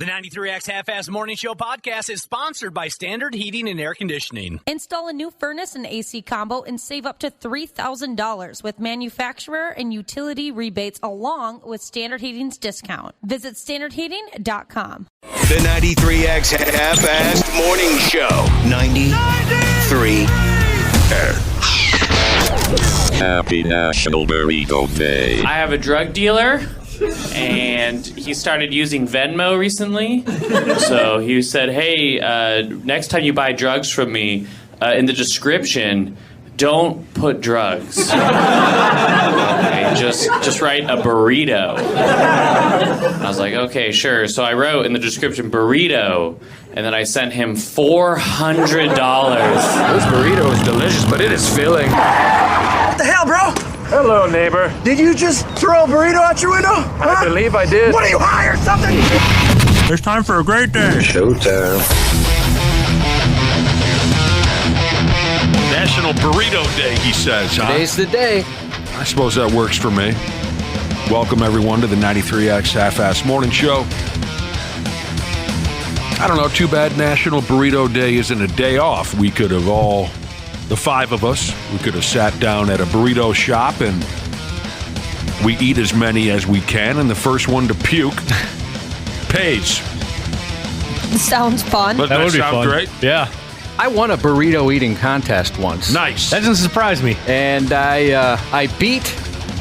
The 93X Half-Ass Morning Show podcast is sponsored by Standard Heating and Air Conditioning. Install a new furnace and AC combo and save up to $3,000 with manufacturer and utility rebates along with Standard Heating's discount. Visit standardheating.com. The 93X Half-Ass Morning Show. 93X. Happy National Burrito Day. I have a drug dealer, and he started using Venmo recently. So he said, hey, next time you buy drugs from me, in the description, don't put drugs. Okay, just write a burrito. I was like, okay, sure. So I wrote in the description burrito, and then I sent him $400. This burrito is delicious, but it is filling. What the hell, bro? Hello, neighbor. Did you just throw a burrito out your window? Huh? I believe I did. What are you, high or something? It's time for a great day. Showtime. National Burrito Day, he says, huh? Today's the day. I suppose that works for me. Welcome, everyone, to the 93X Half-Ass Morning Show. I don't know, too bad National Burrito Day isn't a day off. We could have all, the five of us, we could have sat down at a burrito shop and we eat as many as we can, and the first one to puke pays. Sounds fun. But that would sound fun. Great? Yeah. I won a burrito eating contest once. Nice. That doesn't surprise me. And I beat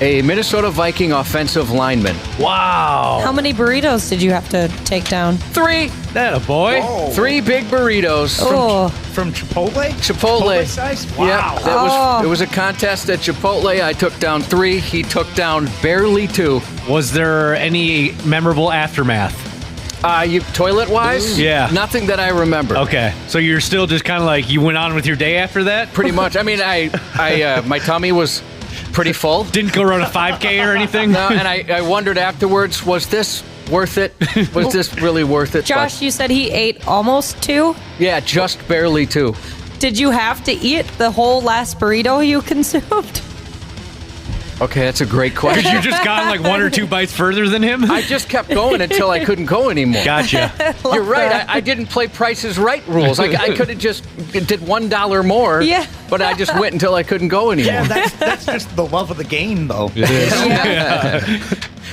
a Minnesota Viking offensive lineman. Wow. How many burritos did you have to take down? 3. That a boy. Whoa. 3 big burritos. Oh. From Chipotle? Chipotle size? Wow. Yep, it was a contest at Chipotle. I took down 3. He took down barely 2. Was there any memorable aftermath? Toilet-wise? Yeah. Nothing that I remember. Okay. So you're still just kind of like, you went on with your day after that? Pretty much. I mean, my tummy was pretty full. Didn't go run a 5K or anything? No, and I wondered afterwards, was this worth it? Was this really worth it? Josh, you said he ate almost 2? Yeah, just barely 2. Did you have to eat the whole last burrito you consumed? Okay, that's a great question. Did you just gone like 1 or 2 bites further than him? I just kept going until I couldn't go anymore. Gotcha. You're right. I didn't play Price is Right rules. I could have just did $1 more. Yeah. But I just went until I couldn't go anymore. Yeah, that's just the love of the game, though. It is. Yeah.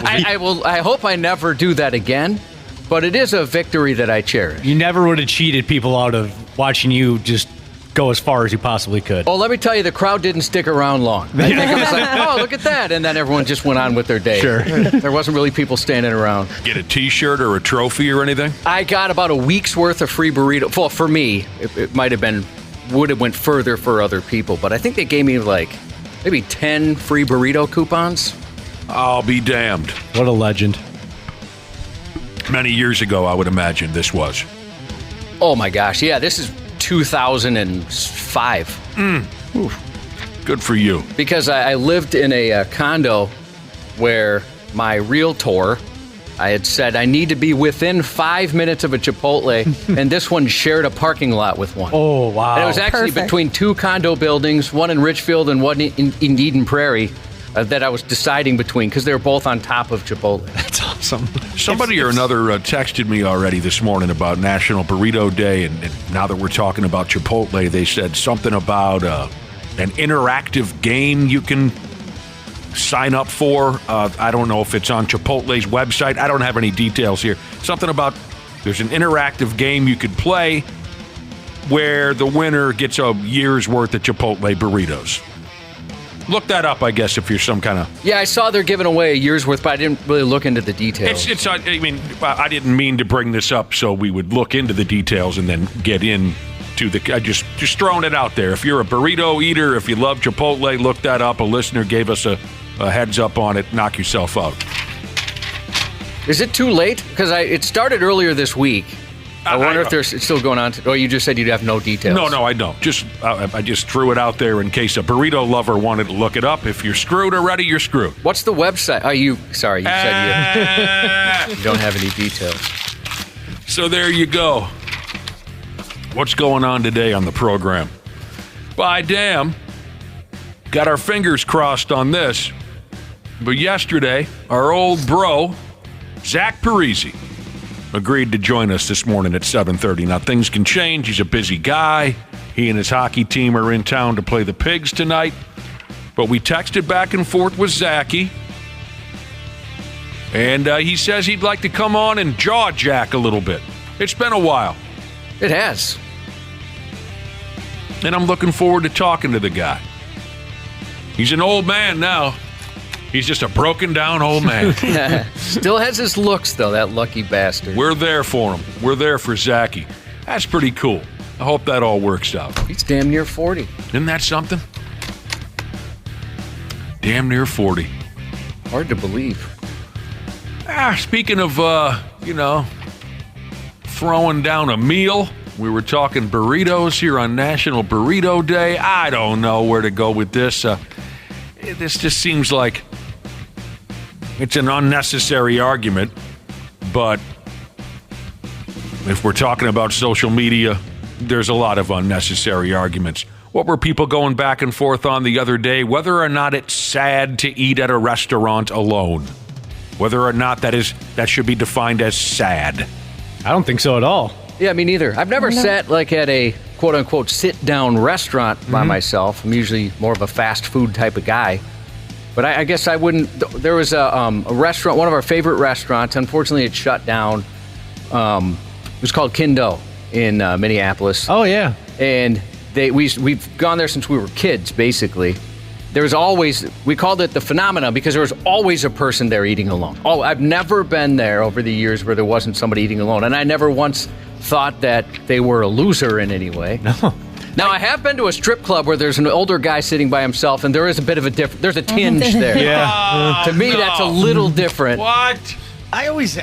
I hope I never do that again. But it is a victory that I cherish. You never would have cheated people out of watching you just go as far as you possibly could. Oh, let me tell you, the crowd didn't stick around long. I think it was like, oh, look at that. And then everyone just went on with their day. Sure. There wasn't really people standing around. Get a T-shirt or a trophy or anything? I got about a week's worth of free burrito. Well, for me, it might have been, would have went further for other people. But I think they gave me like maybe 10 free burrito coupons. I'll be damned. What a legend. Many years ago, I would imagine this was. Oh, my gosh. Yeah, this is 2005. Good for you. Because I lived in a condo where my realtor, I had said I need to be within 5 minutes of a Chipotle, and this one shared a parking lot with one. Oh, wow. And it was actually between 2 condo buildings, one in Richfield and one in Eden Prairie, that I was deciding between because they were both on top of Chipotle. That's awesome. Somebody or another texted me already this morning about National Burrito Day, and now that we're talking about Chipotle, they said something about an interactive game you can sign up for. I don't know if it's on Chipotle's website. I don't have any details here. Something about there's an interactive game you could play where the winner gets a year's worth of Chipotle burritos. Look that up, I guess, if you're some kind of... Yeah, I saw they're giving away a year's worth, but I didn't really look into the details. I didn't mean to bring this up so we would look into the details and then get into the... Just throwing it out there. If you're a burrito eater, if you love Chipotle, look that up. A listener gave us a heads up on it. Knock yourself out. Is it too late? Because it started earlier this week. I wonder if it's still going on. You just said you'd have no details. No, I don't. I just threw it out there in case a burrito lover wanted to look it up. If you're screwed already, you're screwed. What's the website? You said you don't have any details. So there you go. What's going on today on the program? By damn, got our fingers crossed on this. But yesterday, our old bro, Zach Parise, agreed to join us this morning at 7:30. Now, things can change. He's a busy guy. He and his hockey team are in town to play the Pigs tonight. But we texted back and forth with Zachy. And he says he'd like to come on and jaw jack a little bit. It's been a while. It has. And I'm looking forward to talking to the guy. He's an old man now. He's just a broken down old man. Still has his looks, though, that lucky bastard. We're there for him. We're there for Zachy. That's pretty cool. I hope that all works out. He's damn near 40. Isn't that something? Damn near 40. Hard to believe. Speaking of, throwing down a meal, we were talking burritos here on National Burrito Day. I don't know where to go with this. This just seems like it's an unnecessary argument, but if we're talking about social media, there's a lot of unnecessary arguments. What were people going back and forth on the other day? Whether or not it's sad to eat at a restaurant alone. Whether or not that should be defined as sad. I don't think so at all. Yeah, me neither. I've never sat at a quote-unquote sit-down restaurant by myself. I'm usually more of a fast food type of guy. But I guess I wouldn't. There was a restaurant, one of our favorite restaurants. Unfortunately, it shut down. It was called Kindo in Minneapolis. Oh, yeah. And we've gone there since we were kids, basically. There was always, we called it the phenomenon because there was always a person there eating alone. Oh, I've never been there over the years where there wasn't somebody eating alone. And I never once thought that they were a loser in any way. No. Now, I have been to a strip club where there's an older guy sitting by himself, and there is a bit of a difference. There's a tinge there. Yeah. To me, that's a little different. What? I always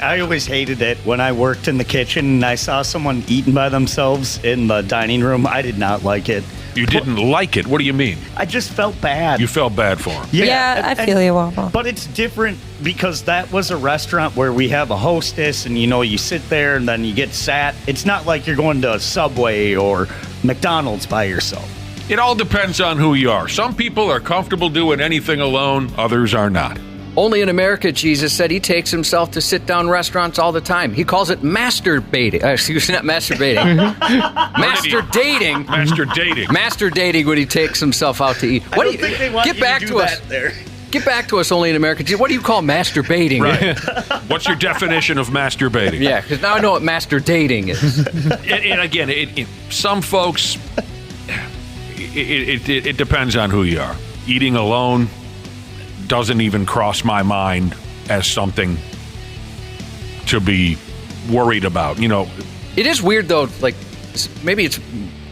hated it when I worked in the kitchen and I saw someone eating by themselves in the dining room. I did not like it. You didn't like it? What do you mean? I just felt bad. You felt bad for him? Yeah, I feel you, Waffle. But it's different because that was a restaurant where we have a hostess and, you sit there and then you get sat. It's not like you're going to a Subway or McDonald's by yourself. It all depends on who you are. Some people are comfortable doing anything alone. Others are not. Only in America, Jesus said he takes himself to sit-down restaurants all the time. He calls it masturbating. Excuse me, not masturbating. Master dating. Master dating. Master dating when he takes himself out to eat. I don't think they want you to do that there. Get back to us, only in America. What do you call masturbating? Right. What's your definition of masturbating? Yeah, because now I know what master dating is. And again, some folks, it depends on who you are. Eating alone doesn't even cross my mind as something to be worried about. It is weird, though. Maybe it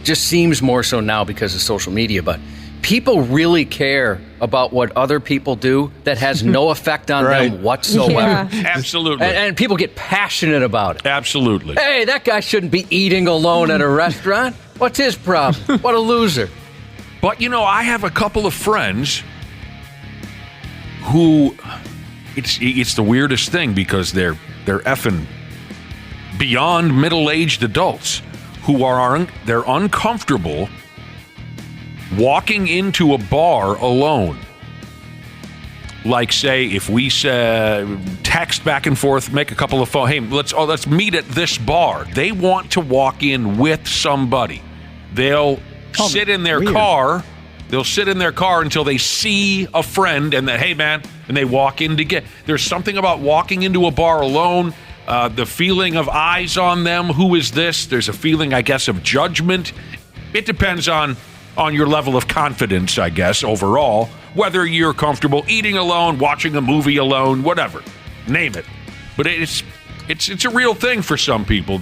just seems more so now because of social media, but people really care about what other people do that has no effect on them whatsoever. Yeah. Absolutely. And people get passionate about it. Absolutely. Hey, that guy shouldn't be eating alone at a restaurant. What's his problem? What a loser. But, I have a couple of friends who, it's the weirdest thing because they're effing beyond middle-aged adults who they're uncomfortable walking into a bar alone. Like, say, if we text back and forth, make a couple of phone, hey, let's meet at this bar. They want to walk in with somebody. They'll sit in their car. They'll sit in their car until they see a friend and then, hey, man, and they walk in to get. There's something about walking into a bar alone, the feeling of eyes on them. Who is this? There's a feeling, I guess, of judgment. It depends on your level of confidence, I guess, overall, whether you're comfortable eating alone, watching a movie alone, whatever. Name it. But it's a real thing for some people.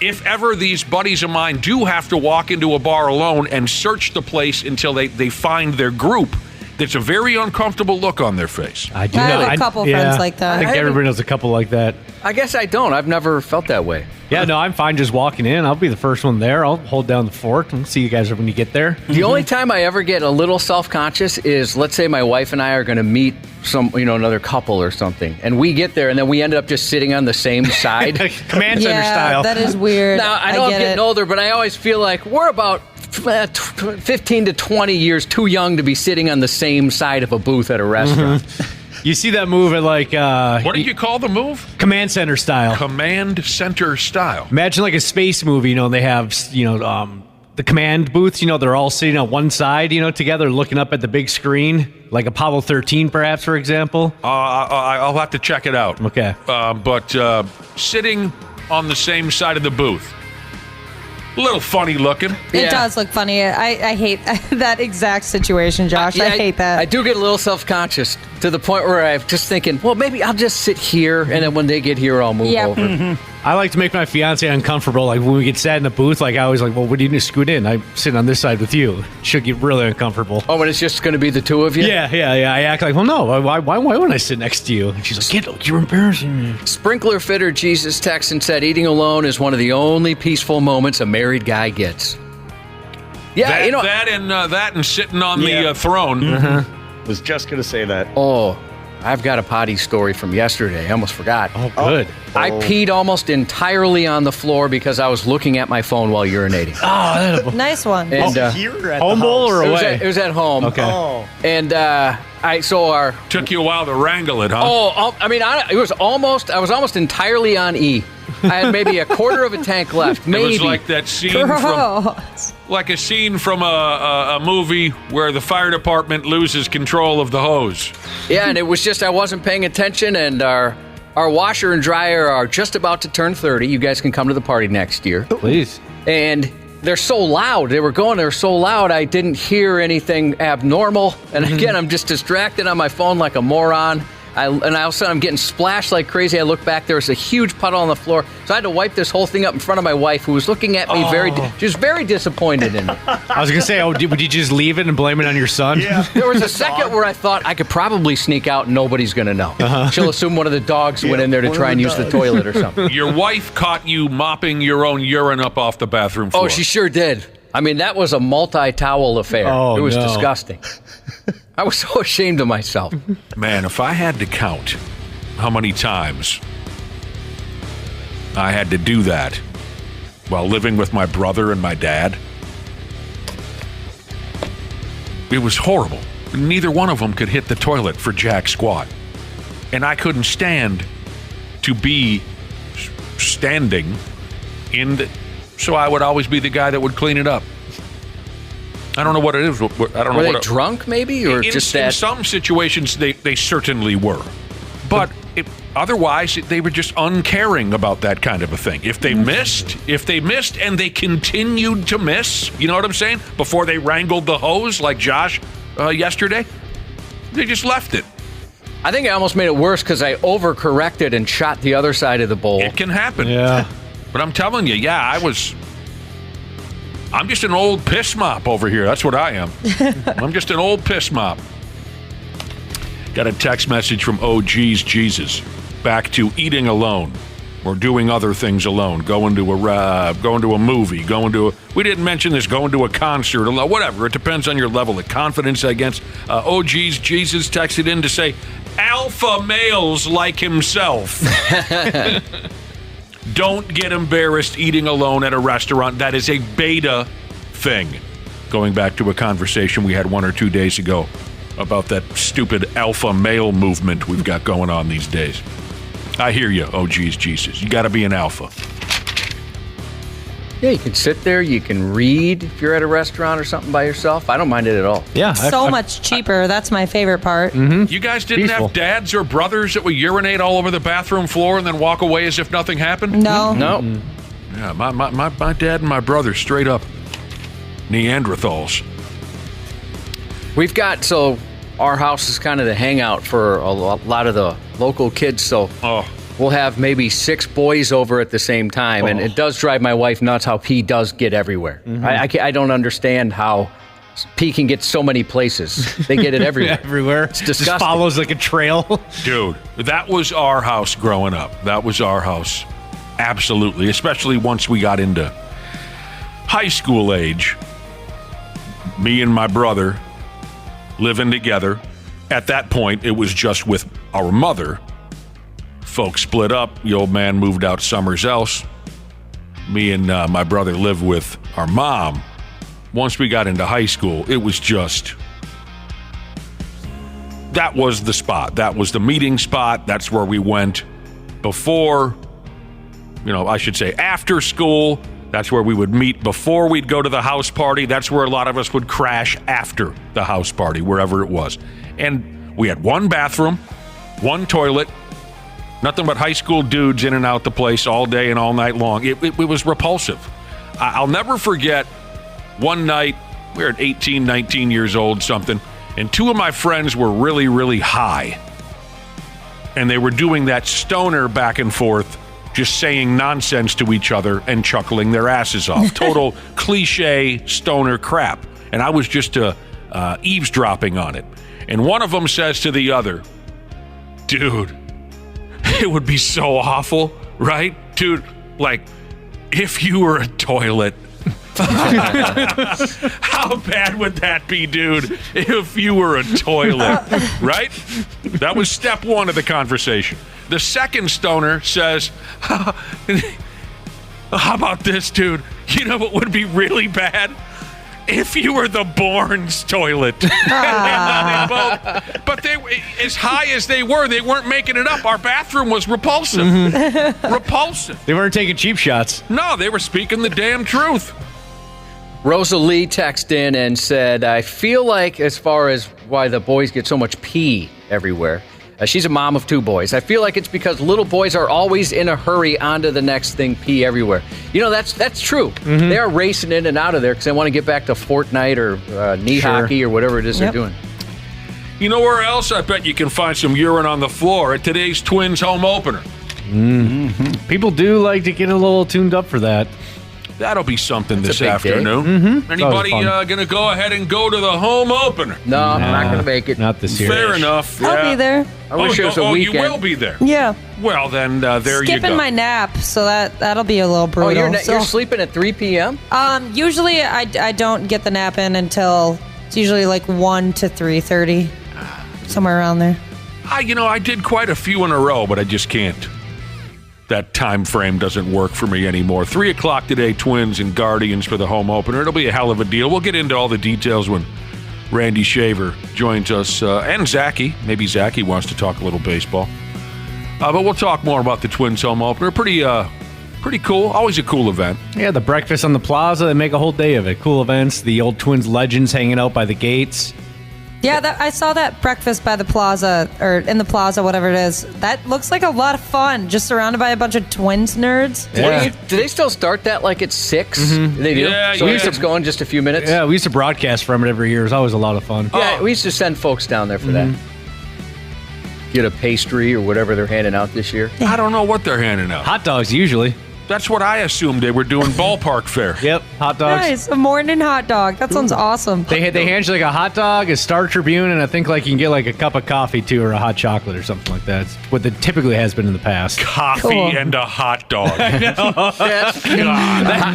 If ever these buddies of mine do have to walk into a bar alone and search the place until they find their group, there's a very uncomfortable look on their face. I do I know. have a couple friends like that. I think everybody knows a couple like that. I guess I don't. I've never felt that way. Yeah, no, I'm fine just walking in. I'll be the first one there. I'll hold down the fort and see you guys when you get there. The only time I ever get a little self-conscious is, let's say my wife and I are going to meet another couple or something, and we get there, and then we end up just sitting on the same side. Command center style. That is weird. Now, I know I'm getting older, but I always feel like we're about 15 to 20 years too young to be sitting on the same side of a booth at a restaurant. You see that move at like What did you call the move? Command Center style. Command Center style. Imagine like a space movie. They have the command booths. They're all sitting on one side. Together, looking up at the big screen, like Apollo 13, perhaps, for example. I'll have to check it out. Okay. But sitting on the same side of the booth. A little funny looking. It does look funny. I hate that exact situation, Josh. I hate that. I do get a little self-conscious to the point where I'm just thinking, well, maybe I'll just sit here, and then when they get here, I'll move over. Mm-hmm. I like to make my fiance uncomfortable. Like when we get sat in the booth, like I always like, well, what do you need to scoot in? I'm sitting on this side with you. She'll get really uncomfortable. Oh, and it's just going to be the two of you? Yeah. I act like, well, no. Why wouldn't I sit next to you? And she's like, get, you're embarrassing me. Sprinkler Fitter Jesus texted and said, eating alone is one of the only peaceful moments a married guy gets. Yeah, that and sitting on the throne. Mm-hmm. Was just going to say that. Oh, I've got a potty story from yesterday. I almost forgot. Oh, good. I peed almost entirely on the floor because I was looking at my phone while urinating. Oh, nice one. And, here at home bowl or away? It was at home. Okay. Oh. And took you a while to wrangle it, huh? I was almost entirely on E. I had maybe a quarter of a tank left. Maybe. It was like that scene from a movie where the fire department loses control of the hose. Yeah, and it was just I wasn't paying attention, and our washer and dryer are just about to turn 30. You guys can come to the party next year. Please. And they're so loud. They were so loud I didn't hear anything abnormal. And again, I'm just distracted on my phone like a moron. All of a sudden I'm getting splashed like crazy. I look back, there was a huge puddle on the floor. So I had to wipe this whole thing up in front of my wife, who was looking at me she was very disappointed in me. I was going to say, would you just leave it and blame it on your son? Yeah. There was a second where I thought I could probably sneak out and nobody's going to know. She'll assume one of the dogs went in there to try and use the toilet or something. Your wife caught you mopping your own urine up off the bathroom floor. Oh, she sure did. I mean, that was a multi-towel affair. Oh, it was disgusting. I was so ashamed of myself. Man, if I had to count how many times I had to do that while living with my brother and my dad, it was horrible. Neither one of them could hit the toilet for jack squat. And I couldn't stand to be standing so I would always be the guy that would clean it up. I don't know what it is. I don't know. Were they drunk, maybe, or just that? In some situations, they certainly were, but otherwise, they were just uncaring about that kind of a thing. If they missed, and they continued to miss, you know what I'm saying? Before they wrangled the hose, like Josh yesterday, they just left it. I think I almost made it worse because I overcorrected and shot the other side of the bowl. It can happen. Yeah, but I'm telling you, I'm just an old piss mop over here. That's what I am. I'm just an old piss mop. Got a text message from OG's Jesus. Back to eating alone or doing other things alone. Going to a movie. We didn't mention this. Going to a concert. Whatever. It depends on your level of confidence, I guess. OG's Jesus texted in to say, alpha males like himself. Don't get embarrassed eating alone at a restaurant. That is a beta thing. Going back to a conversation we had 1 or 2 days ago about that stupid alpha male movement we've got going on these days. I hear you, oh geez, Jesus. You got to be an alpha. Yeah, you can sit there. You can read if you're at a restaurant or something by yourself. I don't mind it at all. Yeah. So much cheaper. That's my favorite part. Mm-hmm. You guys didn't have dads or brothers that would urinate all over the bathroom floor and then walk away as if nothing happened? No. Yeah, my dad and my brother, straight up Neanderthals. We've got, our house is kind of the hangout for a lot of the local kids, so we'll have maybe 6 boys over at the same time, and it does drive my wife nuts how pee does get everywhere. Mm-hmm. I don't understand how pee can get so many places. They get it everywhere. Everywhere. It's disgusting. Just follows like a trail. Dude, that was our house growing up. That was our house. Absolutely. Especially once we got into high school age. Me and my brother living together. At that point, it was just with our mother. Folks split up. The old man moved out somewhere else. Me and my brother lived with our mom. Once we got into high school, it was just that was the spot. That was the meeting spot. That's where we went before, I should say after school. That's where we would meet before we'd go to the house party. That's where a lot of us would crash after the house party, wherever it was. And we had one bathroom, one toilet, nothing but high school dudes in and out the place all day and all night long. It was repulsive. I'll never forget one night, we were at 18, 19 years old, something, and two of my friends were really, really high. And they were doing that stoner back and forth, just saying nonsense to each other and chuckling their asses off. Total cliche stoner crap. And I was just eavesdropping on it. And one of them says to the other, dude, it would be so awful, right? Dude, like, if you were a toilet, how bad would that be, dude, if you were a toilet, right? That was step one of the conversation. The second stoner says, how about this, dude? You know what would be really bad? If you were the Bourne's toilet. But they, as high as they weren't making it up. Our bathroom was repulsive. Repulsive. They weren't taking cheap shots. No, they were speaking the damn truth. Rosalie texted in and said, I feel like as far as why the boys get so much pee everywhere, she's a mom of two boys. I feel like it's because little boys are always in a hurry onto the next thing, pee everywhere. That's true. Mm-hmm. They are racing in and out of there because they want to get back to Fortnite or knee hockey or whatever it is they're doing. You know where else I bet you can find some urine on the floor? At today's Twins home opener. Mm-hmm. People do like to get a little tuned up for that. That'll be something this afternoon. Mm-hmm. Anybody going to go ahead and go to the home opener? No, I'm not going to make it. Not this year. Fair enough. I'll be there. I wish it was a weekend. You will be there? Yeah. Well, then there you go. Skipping my nap, so that'll be a little brutal. You're sleeping at 3 p.m.? Usually I don't get the nap in until it's usually like 1 to 3:30, somewhere around there. I did quite a few in a row, but I just can't. That time frame doesn't work for me anymore. 3 o'clock today, Twins and Guardians for the home opener. It'll be a hell of a deal. We'll get into all the details when Randy Shaver joins us, and Zachy. Maybe Zachy wants to talk a little baseball. But we'll talk more about the Twins home opener. Pretty cool. Always a cool event. Yeah, the breakfast on the plaza, they make a whole day of it. Cool events. The old Twins legends hanging out by the gates. Yeah, I saw that breakfast by the plaza, or in the plaza, whatever it is. That looks like a lot of fun, just surrounded by a bunch of Twins nerds. Yeah. Do they still start that like at 6? Mm-hmm. They do? Yeah, so it's going just a few minutes? Yeah, we used to broadcast from it every year. It was always a lot of fun. Yeah, we used to send folks down there for that. Get a pastry or whatever they're handing out this year. I don't know what they're handing out. Hot dogs, usually. That's what I assumed they were doing ballpark fare. Yep, hot dogs. Nice, a morning hot dog. That sounds awesome. They hand you like a hot dog, a Star Tribune, and I think like you can get like a cup of coffee too, or a hot chocolate or something like that. It's what it typically has been in the past. Coffee and a hot dog.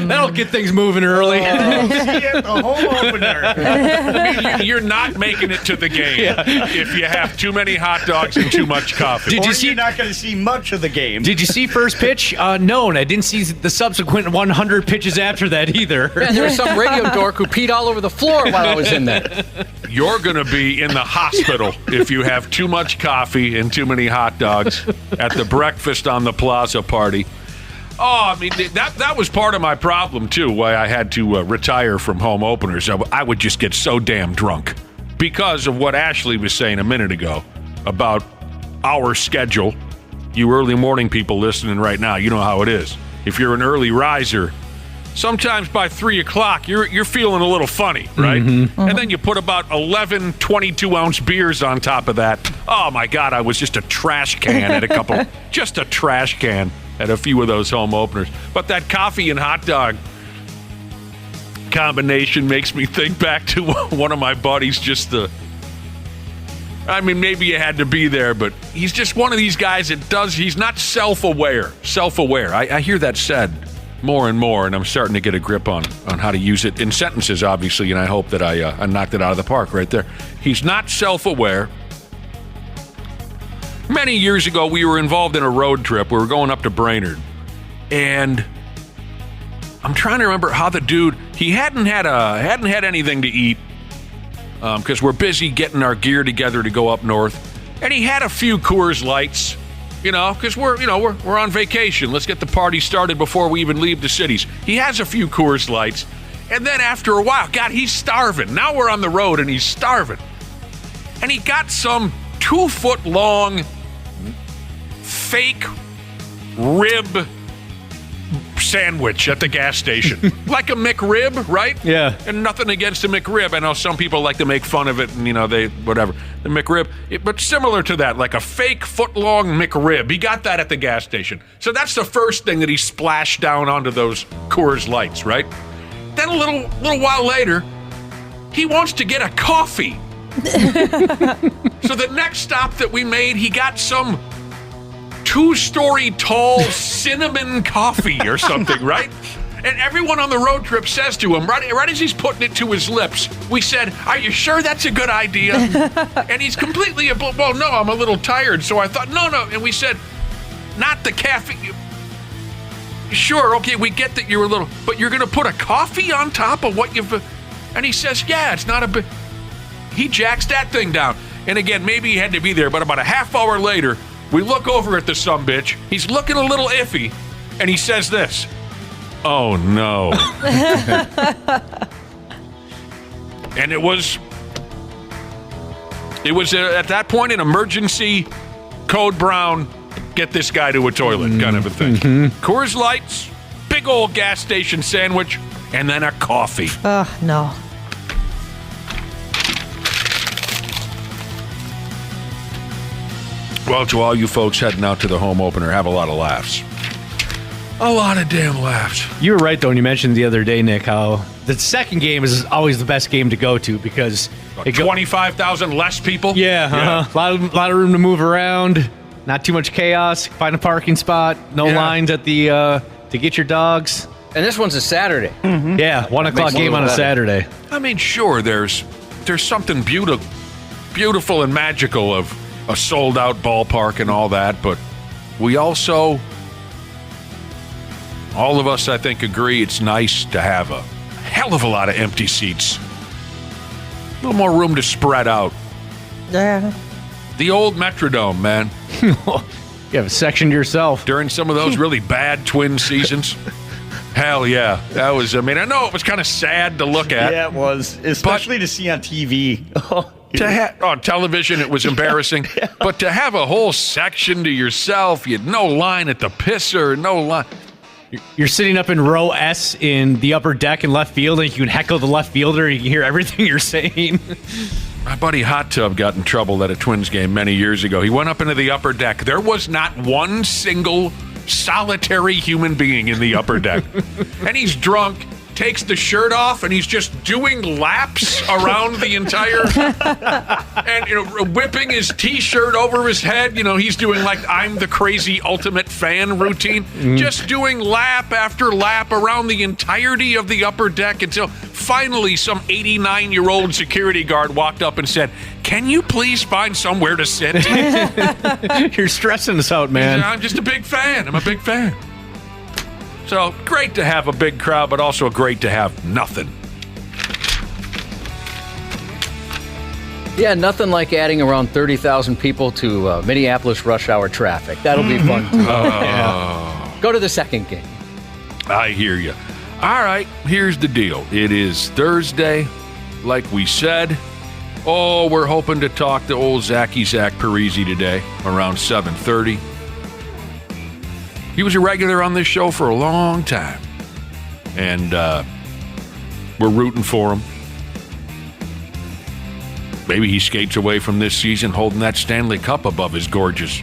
That'll get things moving early. The home opener. You're not making it to the game if you have too many hot dogs and too much coffee. You're not going to see much of the game. Did you see first pitch? No, and I didn't see the subsequent 100 pitches after that either. Yeah, there was some radio dork who peed all over the floor while I was in there. You're going to be in the hospital if you have too much coffee and too many hot dogs at the breakfast on the plaza party. Oh, I mean, that was part of my problem, too, why I had to retire from home openers. I would just get so damn drunk because of what Ashley was saying a minute ago about our schedule. You early morning people listening right now, you know how it is. If you're an early riser, sometimes by 3 o'clock, you're feeling a little funny, right? Mm-hmm. And then you put about 11 22-ounce beers on top of that. Oh, my God, I was just a trash can at just a trash can at a few of those home openers. But that coffee and hot dog combination makes me think back to one of my buddies, maybe you had to be there, but he's just one of these guys he's not self-aware. I hear that said more and more, and I'm starting to get a grip on how to use it in sentences, obviously, and I hope that I knocked it out of the park right there. He's not self-aware. Many years ago, we were involved in a road trip. We were going up to Brainerd, and I'm trying to remember how the dude, he hadn't had anything to eat because we're busy getting our gear together to go up north. And he had a few Coors Lights, because we're on vacation. Let's get the party started before we even leave the cities. He has a few Coors Lights. And then after a while, God, he's starving. Now we're on the road and he's starving. And he got some 2-foot-long fake rib sandwich at the gas station. Like a McRib, right? Yeah. And nothing against a McRib. I know some people like to make fun of it and, they, whatever. The McRib. But similar to that, like a fake foot-long McRib. He got that at the gas station. So that's the first thing that he splashed down onto those Coors Lights, right? Then a little while later, he wants to get a coffee. So the next stop that we made, he got some 2-story tall cinnamon coffee or something, right? And everyone on the road trip says to him, right as he's putting it to his lips, we said, "Are you sure that's a good idea?" And he's completely, well, no, I'm a little tired. So I thought, no. And we said, not the caffeine. Sure, okay, we get that you're a little, but you're going to put a coffee on top of what you've, and he says, yeah, it's not a bit. He jacks that thing down. And again, maybe he had to be there, but about a half hour later, we look over at the sumbitch. He's looking a little iffy, and he says this, "Oh, no." And it was at that point an emergency code brown, get this guy to a toilet kind of a thing. Mm-hmm. Coors Lights, big old gas station sandwich, and then a coffee. Oh, no. Well, to all you folks heading out to the home opener, have a lot of laughs. A lot of damn laughs. You were right, though, when you mentioned the other day, Nick, how the second game is always the best game to go to because... 25,000 less people? Yeah. A lot of room to move around. Not too much chaos. Find a parking spot. No lines at the to get your dogs. And this one's a Saturday. Mm-hmm. Yeah, 1 o'clock game on a Saturday. I mean, sure, there's something beautiful and magical of a sold-out ballpark and all that, but we also, all of us, I think, agree it's nice to have a hell of a lot of empty seats. A little more room to spread out. Yeah. The old Metrodome, man. You have a section to yourself. During some of those really bad Twin seasons. Hell yeah. That was, I know it was kind of sad to look at. Yeah, it was. Especially to see on TV. On television, it was embarrassing. Yeah. But to have a whole section to yourself, you had no line at the pisser, no line. You're sitting up in row S in the upper deck in left field, and you can heckle the left fielder, and you can hear everything you're saying. My buddy Hot Tub got in trouble at a Twins game many years ago. He went up into the upper deck. There was not one single solitary human being in the upper deck. And he's drunk, takes the shirt off, and he's just doing laps around the entire, and whipping his T-shirt over his head. He's doing like I'm the crazy ultimate fan routine, just doing lap after lap around the entirety of the upper deck until finally some 89-year-old security guard walked up and said, "Can you please find somewhere to sit?" You're stressing us out, man. I'm just a big fan. I'm a big fan. So, great to have a big crowd, but also great to have nothing. Yeah, nothing like adding around 30,000 people to Minneapolis rush hour traffic. That'll be fun, too. Yeah. Go to the second game. I hear you. All right, here's the deal. It is Thursday, like we said. Oh, we're hoping to talk to old Zach Parise today around 7:30. He was a regular on this show for a long time, and we're rooting for him. Maybe he skates away from this season holding that Stanley Cup above his gorgeous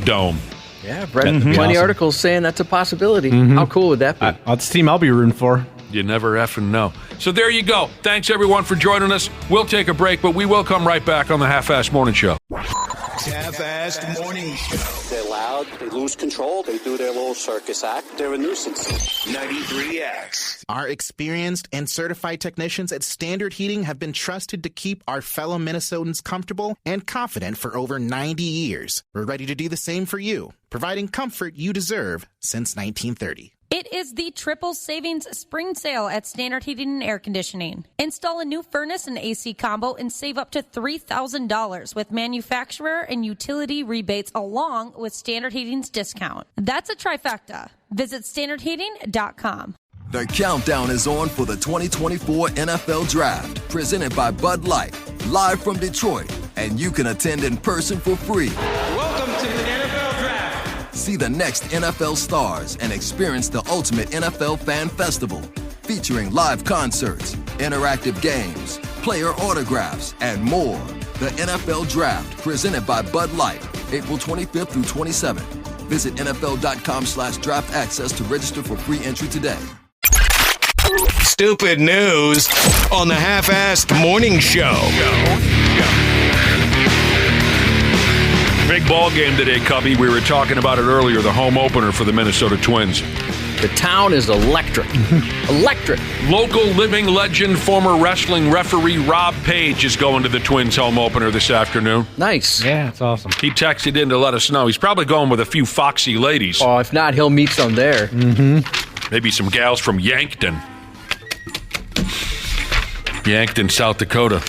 dome. Yeah, I've read plenty of articles saying that's a possibility. Mm-hmm. How cool would that be? That's the team I'll be rooting for. You never effing know. So there you go. Thanks, everyone, for joining us. We'll take a break, but we will come right back on the Half-Assed Morning Show. Half-Assed Morning Show. They're loud. They lose control. They do their little circus act. They're a nuisance. 93X. Our experienced and certified technicians at Standard Heating have been trusted to keep our fellow Minnesotans comfortable and confident for over 90 years. We're ready to do the same for you, providing comfort you deserve since 1930. It is the triple savings spring sale at Standard Heating and Air Conditioning. Install a new furnace and AC combo and save up to $3,000 with manufacturer and utility rebates along with Standard Heating's discount. That's a trifecta. Visit standardheating.com. The countdown is on for the 2024 NFL Draft, presented by Bud Light, live from Detroit, and you can attend in person for free. Welcome to the NFL Draft. See the next NFL stars and experience the ultimate NFL fan festival, featuring live concerts, interactive games, player autographs, and more. The NFL Draft, presented by Bud Light, April 25th through 27th. Visit NFL.com/draft access to register for free entry today. Stupid news on the Half-Assed Morning Show. Big ball game today, Cubby. We were talking about it earlier, the home opener for the Minnesota Twins. The town is electric. Electric. Local living legend, former wrestling referee Rob Page is going to the Twins home opener this afternoon. Nice. Yeah, it's awesome. He texted in to let us know. He's probably going with a few foxy ladies. Oh, if not, he'll meet some there. Mm-hmm. Maybe some gals from Yankton, South Dakota.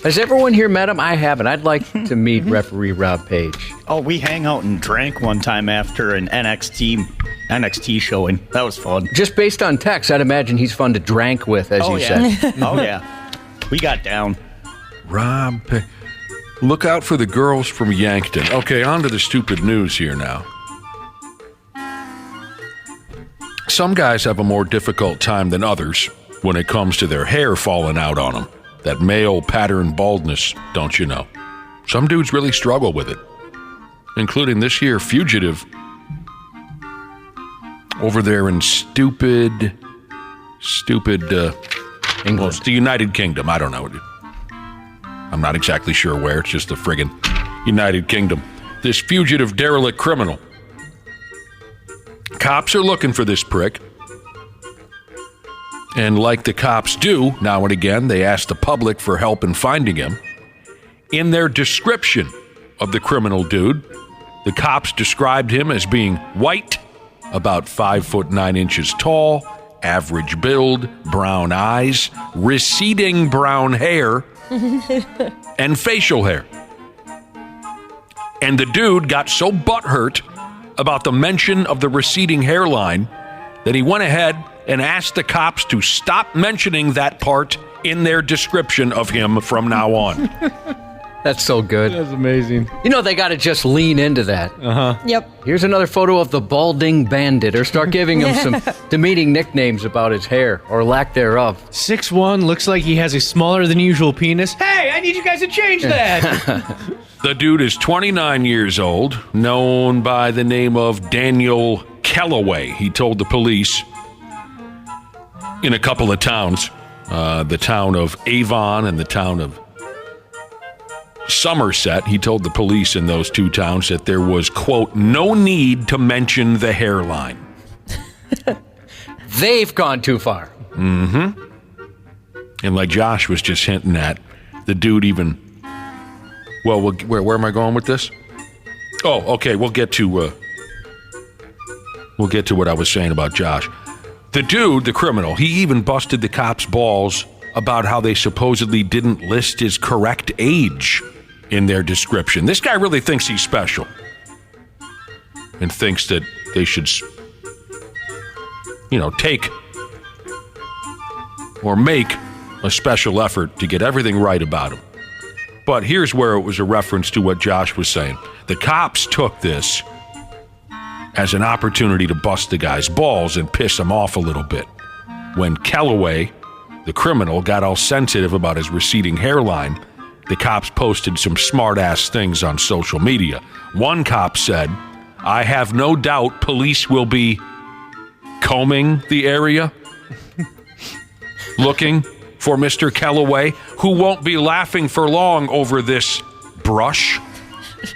Has everyone here met him? I haven't. I'd like to meet referee Rob Page. Oh, we hang out and drank one time after an NXT showing. That was fun. Just based on text, I'd imagine he's fun to drank with, as you said. Oh, yeah. We got down. Rob Page. Look out for the girls from Yankton. Okay, on to the stupid news here now. Some guys have a more difficult time than others when it comes to their hair falling out on them. That male pattern baldness, don't you know? Some dudes really struggle with it, including this here fugitive over there in stupid England. Well, it's the United Kingdom. I don't know. I'm not exactly sure where. It's just the friggin' United Kingdom. This fugitive derelict criminal. Cops are looking for this prick. And like the cops do, now and again, they ask the public for help in finding him. In their description of the criminal dude, the cops described him as being white, about 5'9" tall, average build, brown eyes, receding brown hair, and facial hair. And the dude got so butthurt about the mention of the receding hairline that he went ahead and asked the cops to stop mentioning that part in their description of him from now on. That's so good. That's amazing. You know, they got to just lean into that. Uh-huh. Yep. Here's another photo of the balding bandit, or start giving him some demeaning nicknames about his hair, or lack thereof. 6'1", looks like he has a smaller than usual penis. Hey, I need you guys to change that. The dude is 29 years old, known by the name of Daniel Kellaway. He told the police in a couple of towns, the town of Avon and the town of Somerset. He told the police in those two towns that there was, quote, no need to mention the hairline. They've gone too far. Mm-hmm. And like Josh was just hinting at, the dude even... Well, where am I going with this? Oh, okay, we'll get to what I was saying about Josh. The dude, the criminal, he even busted the cops' balls about how they supposedly didn't list his correct age in their description. This guy really thinks he's special and thinks that they should, take or make a special effort to get everything right about him. But here's where it was a reference to what Josh was saying. The cops took this as an opportunity to bust the guy's balls and piss him off a little bit. When Kellaway, the criminal, got all sensitive about his receding hairline, the cops posted some smart-ass things on social media. One cop said, I have no doubt police will be combing the area, looking for Mr. Kellaway, who won't be laughing for long over this brush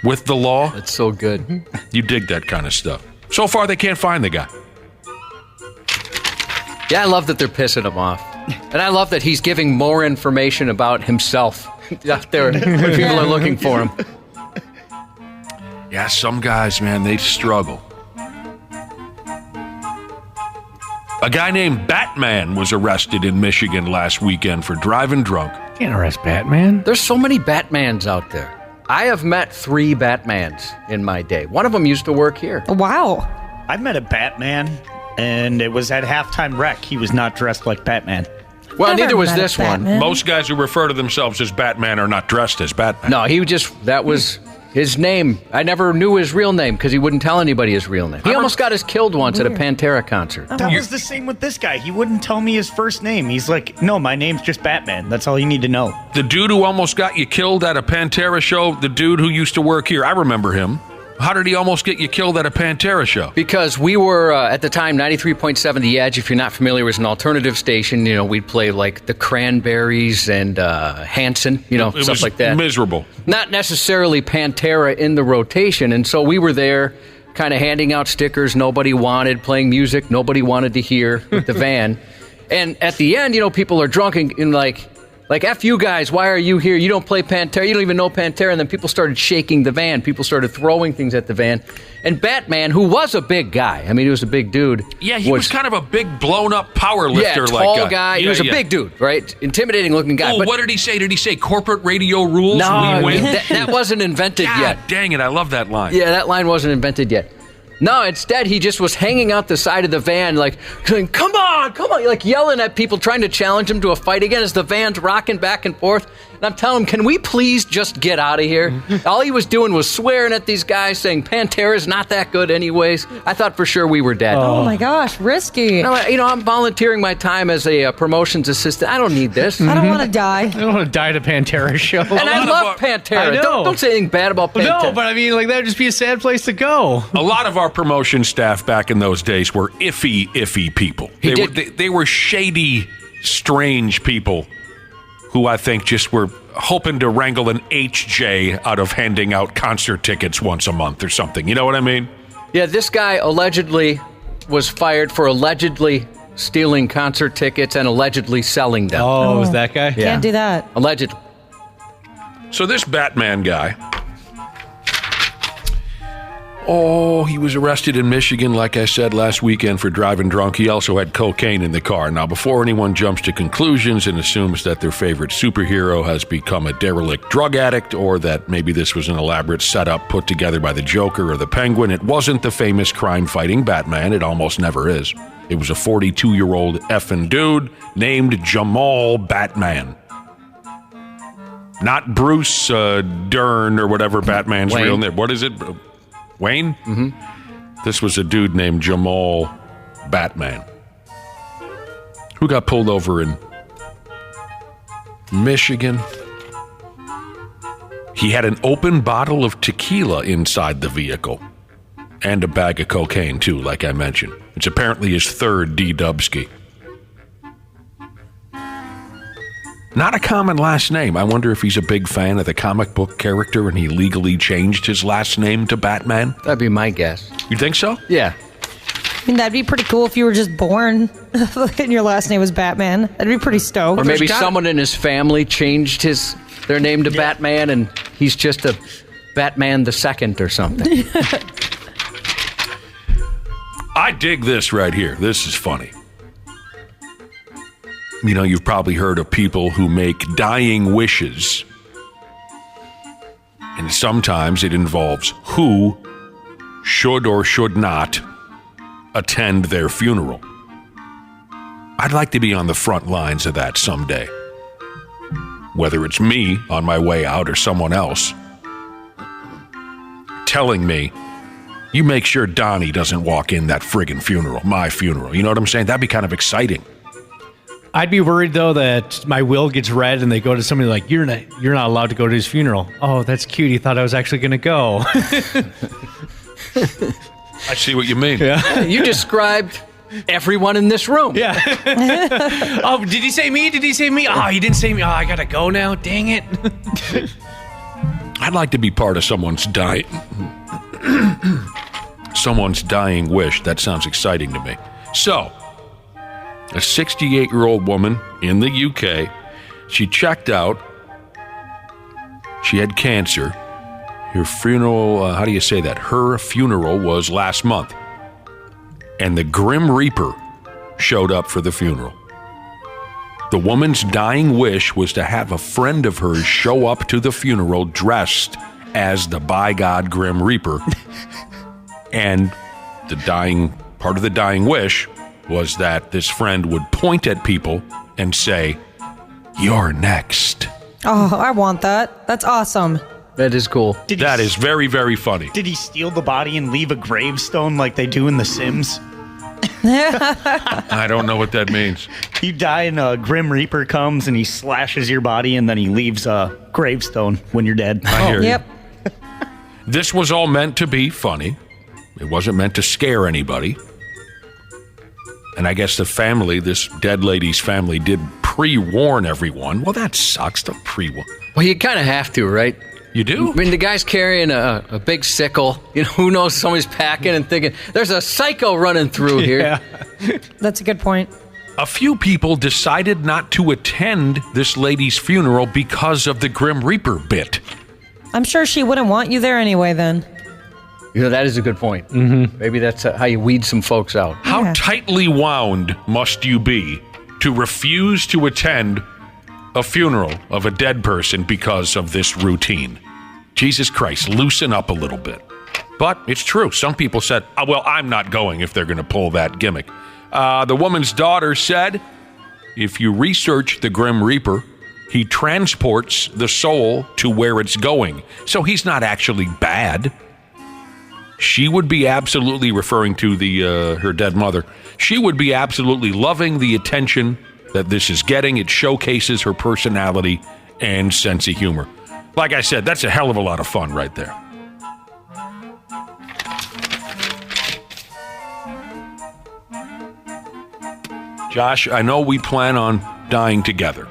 with the law. That's so good. You dig that kind of stuff. So far, they can't find the guy. Yeah, I love that they're pissing him off. And I love that he's giving more information about himself out there when people are looking for him. Yeah, some guys, man, they struggle. A guy named Batman was arrested in Michigan last weekend for driving drunk. Can't arrest Batman. There's so many Batmans out there. I have met 3 Batmans in my day. One of them used to work here. Wow. I've met a Batman, and it was at Halftime Wreck. He was not dressed like Batman. Well, neither was this one. Most guys who refer to themselves as Batman are not dressed as Batman. No, that was his name. I never knew his real name because he wouldn't tell anybody his real name. He almost got us killed once at a Pantera concert. That was the same with this guy. He wouldn't tell me his first name. He's like, no, my name's just Batman. That's all you need to know. The dude who almost got you killed at a Pantera show, the dude who used to work here, I remember him. How did he almost get you killed at a Pantera show? Because we were, at the time, 93.7 The Edge. If you're not familiar, it was an alternative station. You know, we'd play like the Cranberries and Hanson, stuff like that. Miserable. Not necessarily Pantera in the rotation. And so we were there kind of handing out stickers nobody wanted, playing music nobody wanted to hear with the van. And at the end, people are drunk and like, F you guys, why are you here? You don't play Pantera. You don't even know Pantera. And then people started shaking the van. People started throwing things at the van. And Batman, who was a big guy, he was a big dude. Yeah, he was kind of a big, blown-up power lifter. Tall guy. He was a big dude, right? Intimidating-looking guy. But what did he say? Did he say corporate radio rules? No, we win? that wasn't invented yet. God dang it, I love that line. Yeah, that line wasn't invented yet. No, instead, he just was hanging out the side of the van, like, going, come on, like yelling at people, trying to challenge him to a fight again as the van's rocking back and forth. And I'm telling him, can we please just get out of here? All he was doing was swearing at these guys, saying Pantera's not that good anyways. I thought for sure we were dead. Oh my gosh, risky. I'm volunteering my time as a promotions assistant. I don't need this. I don't want to die. I don't want to die at a Pantera show. And I love Pantera. I know. Don't say anything bad about Pantera. No, but that would just be a sad place to go. A lot of our promotion staff back in those days were iffy people. They were shady, strange people who I think just were hoping to wrangle an HJ out of handing out concert tickets once a month or something. You know what I mean? Yeah, this guy allegedly was fired for allegedly stealing concert tickets and allegedly selling them. Oh, was that guy? Yeah. Can't do that. Allegedly. So this Batman guy, he was arrested in Michigan, like I said, last weekend for driving drunk. He also had cocaine in the car. Now, before anyone jumps to conclusions and assumes that their favorite superhero has become a derelict drug addict or that maybe this was an elaborate setup put together by the Joker or the Penguin, it wasn't the famous crime-fighting Batman. It almost never is. It was a 42-year-old effing dude named Jamal Batman. Not Bruce Dern or whatever Batman's Wayne. real name. What is it? Wayne? Mm-hmm. This was a dude named Jamal Batman who got pulled over in Michigan. He had an open bottle of tequila inside the vehicle and a bag of cocaine, too, like I mentioned. It's apparently his third D-Dubski. Not a common last name. I wonder if he's a big fan of the comic book character and he legally changed his last name to Batman. That'd be my guess. You think so? Yeah. That'd be pretty cool if you were just born and your last name was Batman. That'd be pretty stoked. Or maybe someone in his family changed their name to Batman and he's just a Batman the Second or something. I dig this right here. This is funny. You've probably heard of people who make dying wishes. And sometimes it involves who should or should not attend their funeral. I'd like to be on the front lines of that someday. Whether it's me on my way out or someone else telling me, you make sure Donnie doesn't walk in that friggin' funeral, my funeral. You know what I'm saying? That'd be kind of exciting. I'd be worried, though, that my will gets read and they go to somebody like, you're not allowed to go to his funeral. Oh, that's cute. He thought I was actually going to go. I see what you mean. Yeah. You described everyone in this room. Yeah. Oh, did he say me? Did he say me? Oh, he didn't say me. Oh, I got to go now. Dang it. I'd like to be part of someone's dying wish. That sounds exciting to me. So, a 68-year-old woman in the UK, she checked out. She had cancer. Her funeral, how do you say that? Her funeral was last month. And the Grim Reaper showed up for the funeral. The woman's dying wish was to have a friend of hers show up to the funeral dressed as the by God Grim Reaper. And part of the dying wish was that this friend would point at people and say, "You're next." Oh, I want that. That's awesome. That is cool. That is very, very funny. Did he steal the body and leave a gravestone like they do in The Sims? I don't know what that means. You die and a Grim Reaper comes and he slashes your body and then he leaves a gravestone when you're dead. I hear Yep. you. This was all meant to be funny. It wasn't meant to scare anybody. And I guess this dead lady's family did pre-warn everyone. Well, that sucks to pre-warn. Well, you kind of have to, right? You do? I mean, the guy's carrying a big sickle. You know, who knows? Somebody's packing and thinking, there's a psycho running through here. That's a good point. A few people decided not to attend this lady's funeral because of the Grim Reaper bit. I'm sure she wouldn't want you there anyway then. You know, that is a good point. Mm-hmm. Maybe that's how you weed some folks out. How tightly wound must you be to refuse to attend a funeral of a dead person because of this routine? Jesus Christ, loosen up a little bit. But it's true. Some people said, "Oh, well, I'm not going if they're going to pull that gimmick." The woman's daughter said, if you research the Grim Reaper, he transports the soul to where it's going. So he's not actually bad. She would be absolutely, referring to her dead mother, she would be absolutely loving the attention that this is getting. It showcases her personality and sense of humor. Like I said, that's a hell of a lot of fun right there. Josh, I know we plan on dying together,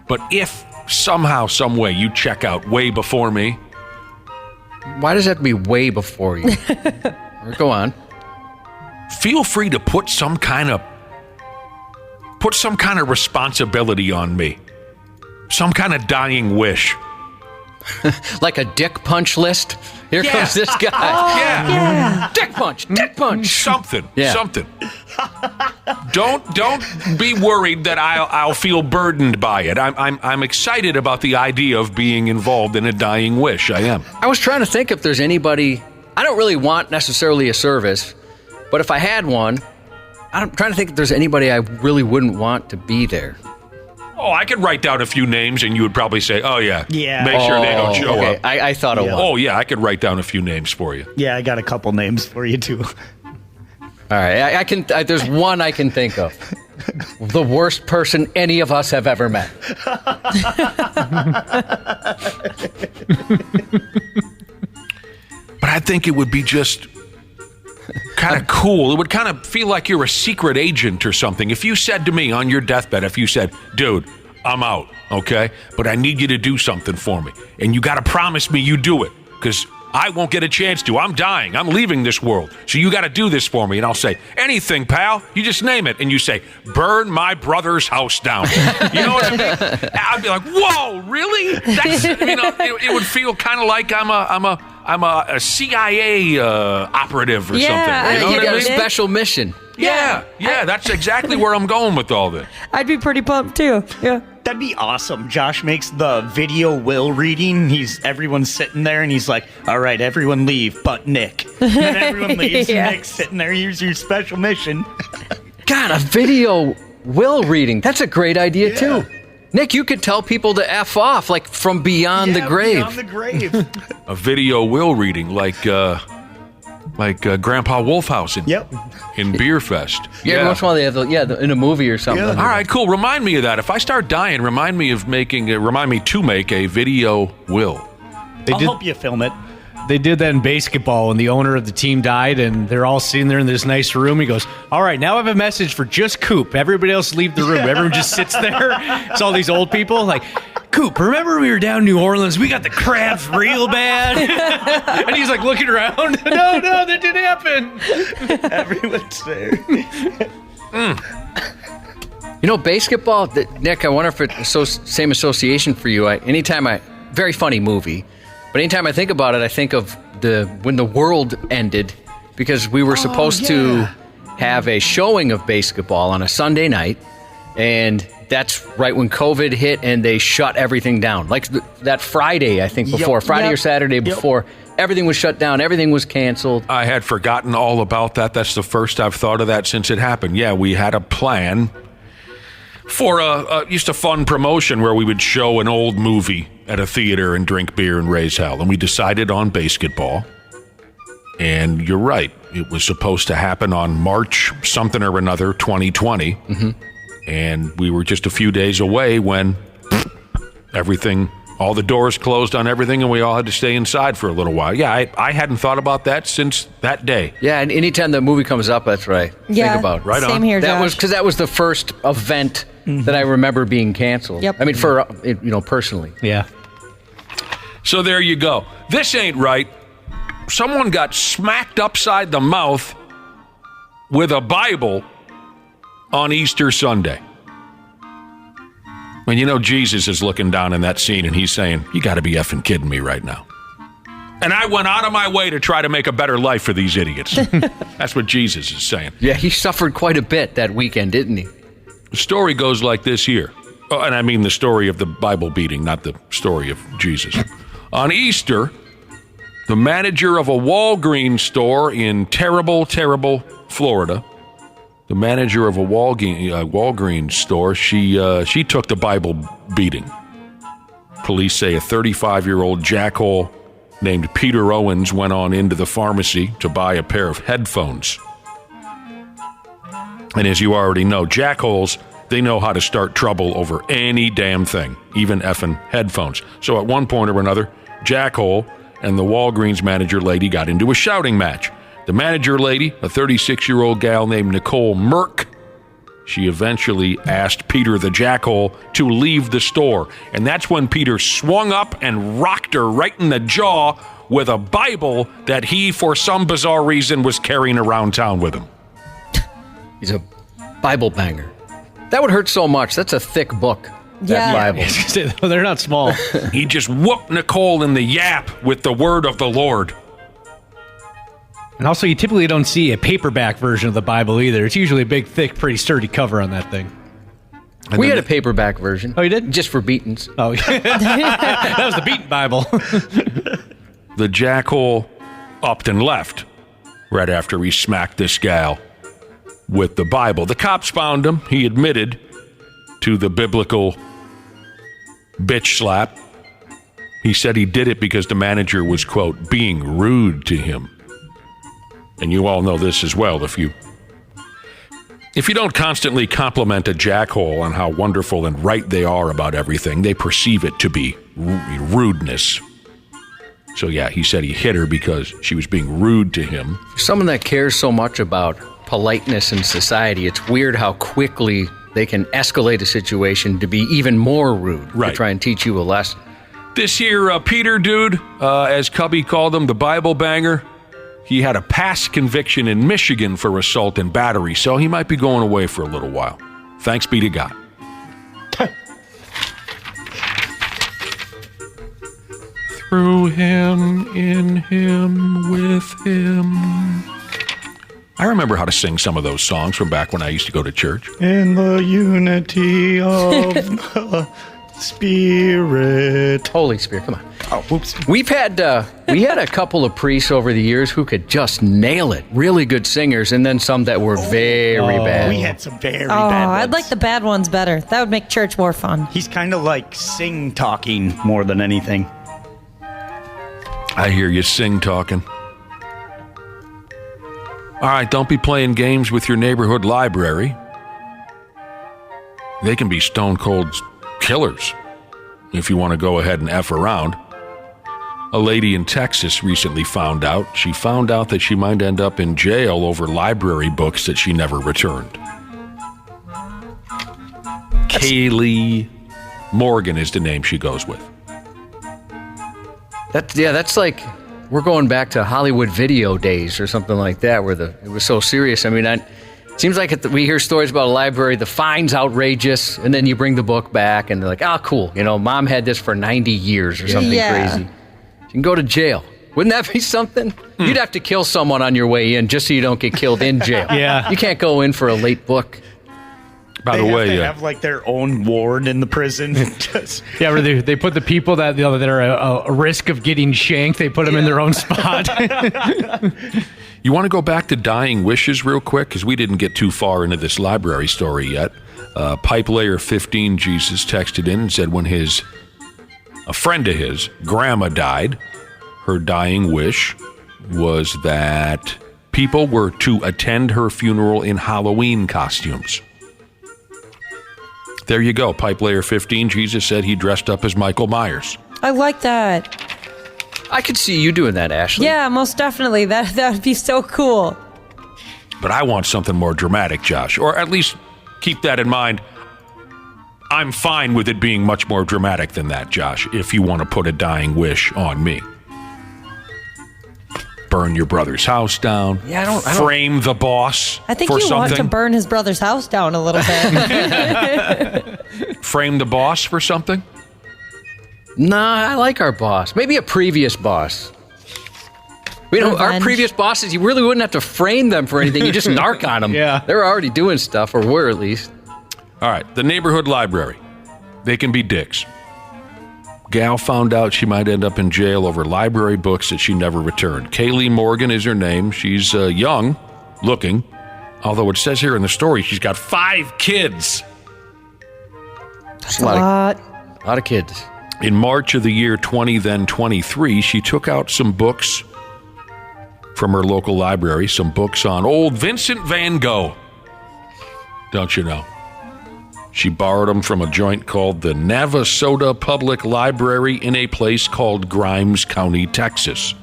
but if somehow, some way you check out way before me. Why does that have to be way before you? Go on. Feel free to put some kind of responsibility on me. Some kind of dying wish. Like a dick punch list? Here comes this guy. Yeah. Dick punch, dick punch. Something. Don't be worried that I'll feel burdened by it. I'm excited about the idea of being involved in a dying wish. I am. I was trying to think if there's anybody. I don't really want necessarily a service, but if I had one, I'm trying to think if there's anybody I really wouldn't want to be there. Oh, I could write down a few names and you would probably say, "Oh, yeah. Make sure they don't show up." I thought of one. Oh, yeah, I could write down a few names for you. Yeah, I got a couple names for you, too. All right, I can. There's one I can think of. The worst person any of us have ever met. But I think it would be just kind of cool. It would kind of feel like you're a secret agent or something. If you said to me on your deathbed, if you said, "Dude, I'm out, okay? But I need you to do something for me. And you got to promise me you do it, because I won't get a chance to. I'm dying. I'm leaving this world. So you got to do this for me." And I'll say, "Anything, pal. You just name it." And you say, "Burn my brother's house down." You know what I mean? I'd be like, "Whoa, really?" That's, it would feel kind of like I'm a CIA operative or something. You know you what got I a mean? special mission. Yeah, that's exactly where I'm going with all this. I'd be pretty pumped too. Yeah. That'd be awesome. Josh makes the video will reading. Everyone's sitting there and he's like, "All right, everyone leave but Nick." And then everyone leaves and Nick's sitting there. "Here's your special mission." God, a video will reading. That's a great idea too. Nick, you could tell people to F off, like from beyond the grave. Beyond the grave. A video will reading, like Grandpa Wolfhouse in Beer Fest. Yeah, every once in a while they have in a movie or something. All right, cool. Remind me of that. If I start dying, remind me to make a video will. I'll help you film it. They did that in basketball when the owner of the team died, and they're all sitting there in this nice room. He goes, "All right, now I have a message for just Coop. Everybody else leave the room." Everyone just sits there. It's all these old people like, "Coop, remember we were down in New Orleans? We got the crabs real bad." And he's like looking around. No, that didn't happen. Everyone's there. You know, basketball, Nick, I wonder if it's same association for you. Very funny movie. But anytime I think about it, I think of when the world ended, because we were supposed to have a showing of basketball on a Sunday night, and that's right when COVID hit and they shut everything down. Like that Friday, I think, before, Friday or Saturday before, everything was shut down, everything was canceled. I had forgotten all about that. That's the first I've thought of that since it happened. Yeah, we had a plan for just a fun promotion where we would show an old movie at a theater and drink beer and raise hell. And we decided on basketball. And you're right. It was supposed to happen on March something or another, 2020. Mm-hmm. And we were just a few days away when everything, all the doors closed on everything, and we all had to stay inside for a little while. Yeah, I hadn't thought about that since that day. Yeah, and anytime the movie comes up, that's right. Yeah, think about it. Right same on. here, Josh. Because that was the first event that I remember being canceled. Yep. I mean, for personally. Yeah. So there you go. This ain't right. Someone got smacked upside the mouth with a Bible on Easter Sunday. And Jesus is looking down in that scene and he's saying, you got to be effing kidding me right now. And I went out of my way to try to make a better life for these idiots. That's what Jesus is saying. Yeah, he suffered quite a bit that weekend, didn't he? The story goes like this here. Oh, and I mean the story of the Bible beating, not the story of Jesus. On Easter, the manager of a Walgreens store in terrible, Florida, the manager of a Walgreens store, she took the Bible beating. Police say a 35-year-old jackhole named Peter Owens went on into the pharmacy to buy a pair of headphones. And as you already know, jackholes, they know how to start trouble over any damn thing, even effing headphones. So at one point or another, jackhole and the Walgreens manager lady got into a shouting match. The manager lady, a 36-year-old gal named Nicole Merck, she eventually asked Peter the jackhole to leave the store. And that's when Peter swung up and rocked her right in the jaw with a Bible that he, for some bizarre reason, was carrying around town with him. He's a Bible banger. That would hurt so much. That's a thick book. Yeah. That Bible. They're not small. He just whooped Nicole in the yap with the word of the Lord. And also, you typically don't see a paperback version of the Bible either. It's usually a big, thick, pretty sturdy cover on that thing. And we had a paperback version. Oh, you did? Just for beatings. Oh, that was the beaten Bible. The jackhole upped and left right after he smacked this gal with the Bible. The cops found him. He admitted to the biblical bitch slap. He said he did it because the manager was, quote, being rude to him. And you all know this as well. If you don't constantly compliment a jackhole on how wonderful and right they are about everything, they perceive it to be rudeness. So yeah, he said he hit her because she was being rude to him. Someone that cares so much about politeness in society, it's weird how quickly they can escalate a situation to be even more rude. Right. To try and teach you a lesson. This here Peter dude, as Cubby called him, the Bible banger, he had a past conviction in Michigan for assault and battery, so he might be going away for a little while. Thanks be to God. Through him, in him, with him. I remember how to sing some of those songs from back when I used to go to church. In the unity of the Spirit. Holy Spirit, come on. Oh, whoops. We had a couple of priests over the years who could just nail it. Really good singers, and then some that were very bad. We had some very bad ones. I'd like the bad ones better. That would make church more fun. He's kind of like sing-talking more than anything. I hear you sing-talking. All right, don't be playing games with your neighborhood library. They can be stone-cold killers if you want to go ahead and F around. A lady in Texas recently found out that she might end up in jail over library books that she never returned. Kaylee Morgan is the name she goes with. That's like we're going back to Hollywood video days or something like that, where it was so serious. I mean, it seems like we hear stories about a library, the fine's outrageous, and then you bring the book back, and they're like, cool, mom had this for 90 years or something crazy. You can go to jail. Wouldn't that be something? You'd have to kill someone on your way in just so you don't get killed in jail. Yeah. You can't go in for a late book. By the way, they have like their own ward in the prison. Yeah, where they put the people that that are a risk of getting shanked, they put them in their own spot. You want to go back to dying wishes real quick? Because we didn't get too far into this library story yet. Pipe Layer 15 Jesus texted in and said when a friend of his, grandma, died, her dying wish was that people were to attend her funeral in Halloween costumes. There you go. Pipe Layer 15 Jesus said he dressed up as Michael Myers. I like that. I could see you doing that, Ashley. Yeah, most definitely. That would be so cool. But I want something more dramatic, Josh. Or at least keep that in mind. I'm fine with it being much more dramatic than that, Josh, if you want to put a dying wish on me. Burn your brother's house down. Yeah, I don't frame the boss. I think for you something. want to burn his brother's house down a little bit. Frame the boss for something? Nah, I like our boss. Maybe a previous boss. Our previous bosses, you really wouldn't have to frame them for anything. You just narc on them. Yeah. They're already doing stuff, or were at least. All right, the neighborhood library. They can be dicks. Gal found out she might end up in jail over library books that she never returned. Kaylee Morgan is her name. She's young looking, although it says here in the story she's got 5 kids. That's a lot. A lot of kids. In March of the year 20, then 23, she took out some books from her local library, some books on old Vincent van Gogh. Don't you know? She borrowed them from a joint called the Navasota Public Library in a place called Grimes County, Texas.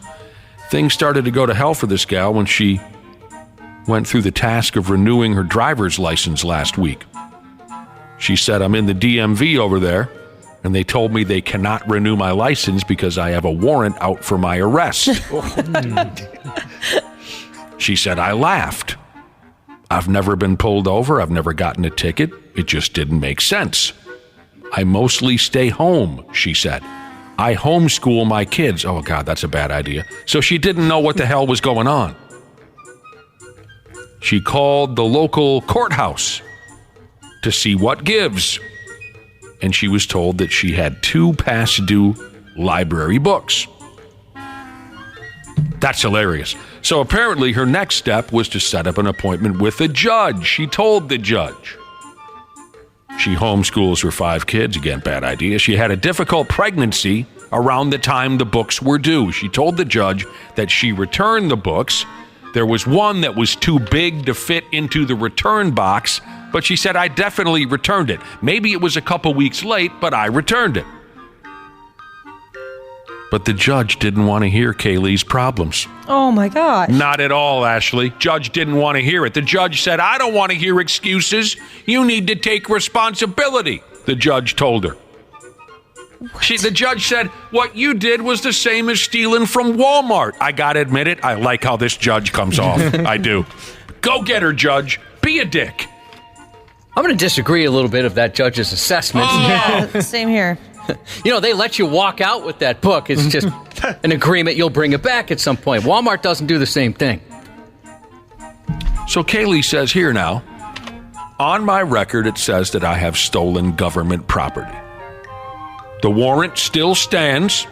Things started to go to hell for this gal when she went through the task of renewing her driver's license last week. She said, I'm in the DMV over there, and they told me they cannot renew my license because I have a warrant out for my arrest. She said, I laughed. I've never been pulled over. I've never gotten a ticket. It just didn't make sense. I mostly stay home, she said. I homeschool my kids. Oh, God, that's a bad idea. So she didn't know what the hell was going on. She called the local courthouse to see what gives. And she was told that she had 2 past due library books. That's hilarious. So apparently her next step was to set up an appointment with a judge. She told the judge. She homeschools her 5 kids. Again, bad idea. She had a difficult pregnancy around the time the books were due. She told the judge that she returned the books. There was one that was too big to fit into the return box, but she said, I definitely returned it. Maybe it was a couple weeks late, but I returned it. But the judge didn't want to hear Kaylee's problems. Oh, my gosh. Not at all, Ashley. Judge didn't want to hear it. The judge said, I don't want to hear excuses. You need to take responsibility, the judge told her. The judge said, what you did was the same as stealing from Walmart. I got to admit it, I like how this judge comes off. I do. Go get her, judge. Be a dick. I'm going to disagree a little bit of that judge's assessment. Yeah, same here. You know, they let you walk out with that book. It's just an agreement you'll bring it back at some point. Walmart doesn't do the same thing. So Kaylee says here now, on my record it says that I have stolen government property. The warrant still stands.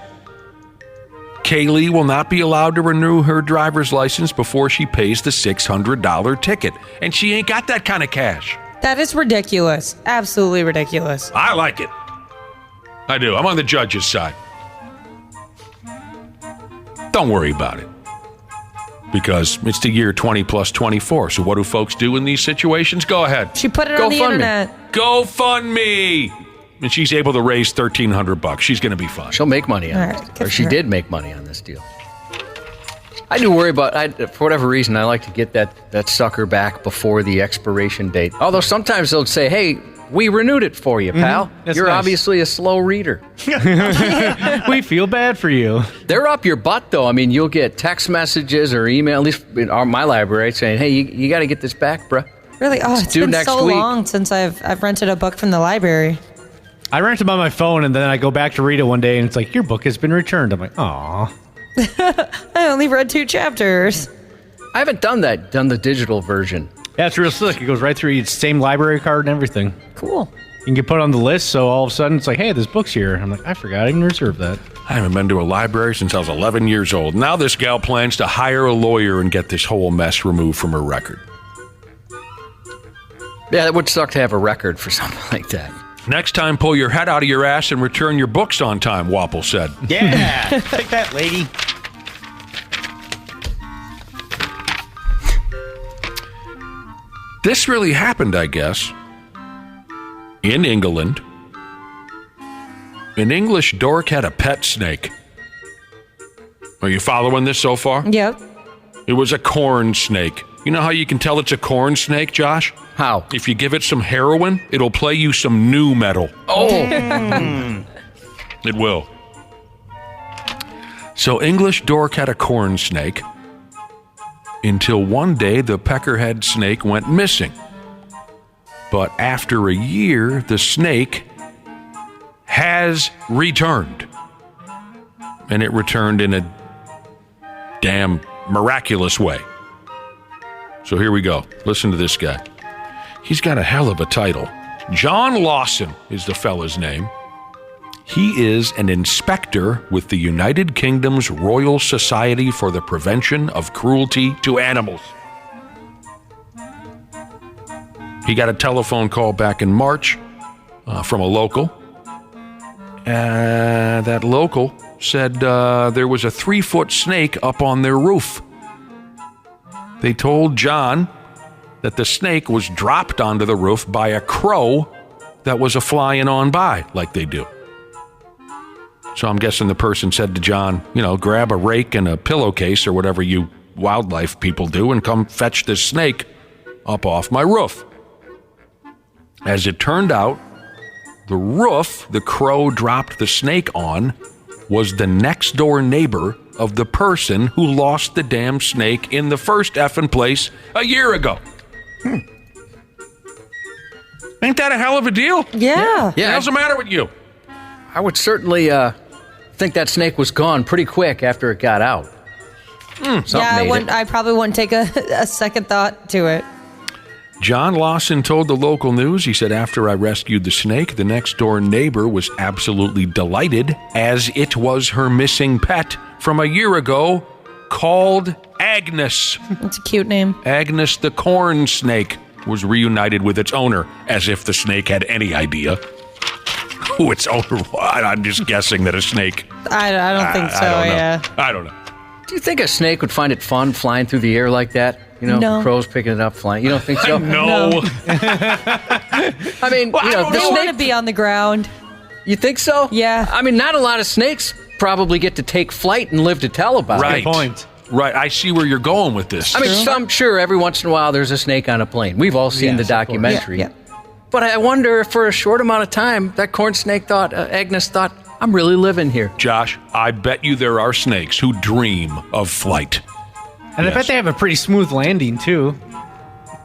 Kaylee will not be allowed to renew her driver's license before she pays the $600 ticket. And she ain't got that kind of cash. That is ridiculous. Absolutely ridiculous. I like it. I do. I'm on the judge's side. Don't worry about it. Because it's the year 20 plus 24. So what do folks do in these situations? Go ahead. She put it on the internet. GoFundMe. And she's able to raise $1,300. She's going to be fine. She'll make money on this. Or she did make money on this deal. I do worry about, for whatever reason, I like to get that sucker back before the expiration date. Although sometimes they'll say, hey, we renewed it for you, pal. You're nice. Obviously a slow reader. We feel bad for you. They're up your butt, though. I mean, you'll get text messages or email, at least in my library, saying, hey, you got to get this back, bruh. Really? Oh, it's been so long since I've rented a book from the library. I rent them on my phone, and then I go back to read it one day, and it's like, your book has been returned. I'm like, aw. I only read 2 chapters. I haven't done the digital version. Yeah, it's real slick. It goes right through each same library card and everything. Cool. You can get put on the list, so all of a sudden it's like, hey, this book's here. I'm like, I forgot I even reserved that. I haven't been to a library since I was 11 years old. Now this gal plans to hire a lawyer and get this whole mess removed from her record. Yeah, it would suck to have a record for something like that. Next time, pull your head out of your ass and return your books on time, Wapple said. Yeah, take that, lady. This really happened, I guess, in England. An English dork had a pet snake. Are you following this so far? Yep. It was a corn snake. You know how you can tell it's a corn snake, Josh? How? If you give it some heroin, it'll play you some new metal. Oh. It will. So English dork had a corn snake until one day the peckerhead snake went missing. But after a year, the snake has returned. And it returned in a damn miraculous way. So here we go. Listen to this guy. He's got a hell of a title. John Lawson is the fella's name. He is an inspector with the United Kingdom's Royal Society for the Prevention of Cruelty to Animals. He got a telephone call back in March from a local. That local said there was a 3-foot snake up on their roof. They told John that the snake was dropped onto the roof by a crow that was a-flying on by, like they do. So I'm guessing the person said to John, grab a rake and a pillowcase or whatever you wildlife people do and come fetch this snake up off my roof. As it turned out, the roof the crow dropped the snake on was the next door neighbor of the person who lost the damn snake in the first effing place a year ago. Ain't that a hell of a deal? Yeah. What the hell's the matter with you? I would certainly think that snake was gone pretty quick after it got out. I probably wouldn't take a second thought to it. John Lawson told the local news, he said, after I rescued the snake, the next door neighbor was absolutely delighted as it was her missing pet from a year ago called Agnes. That's a cute name. Agnes the corn snake was reunited with its owner, as if the snake had any idea who its owner was. I'm just guessing that a snake... I don't think so, I don't know. Do you think a snake would find it fun flying through the air like that? No. Crows picking it up, flying. You don't think so? No. I mean, the they snake... want to be on the ground. You think so? Yeah. I mean, not a lot of snakes probably get to take flight and live to tell about Right. it. Good point. Right, I see where you're going with this. I mean, I'm sure every once in a while there's a snake on a plane. We've all seen the documentary. Yeah. But I wonder if for a short amount of time, that corn snake thought, Agnes thought, I'm really living here. Josh, I bet you there are snakes who dream of flight. And I bet they have a pretty smooth landing, too.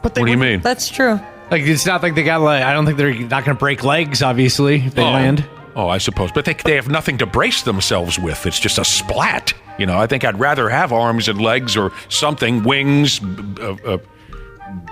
What do you mean? That's true. Like, it's not like they got, I don't think they're not going to break legs, obviously, if they land. Oh, I suppose. But they have nothing to brace themselves with. It's just a splat. I think I'd rather have arms and legs or something, wings,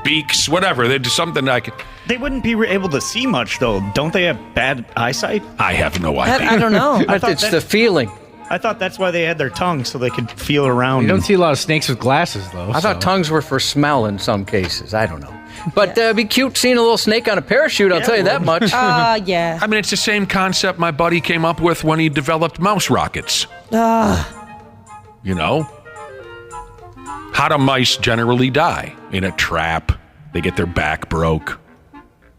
beaks, whatever. They're just something I could... They wouldn't be able to see much, though. Don't they have bad eyesight? I have no idea. I don't know. It's the feeling. I thought that's why they had their tongue, so they could feel around. You don't see a lot of snakes with glasses, though. I thought tongues were for smell in some cases. I don't know. But it'd be cute seeing a little snake on a parachute, I'll tell you that much. Yeah. I mean, it's the same concept my buddy came up with when he developed mouse rockets. How do mice generally die? In a trap. They get their back broke.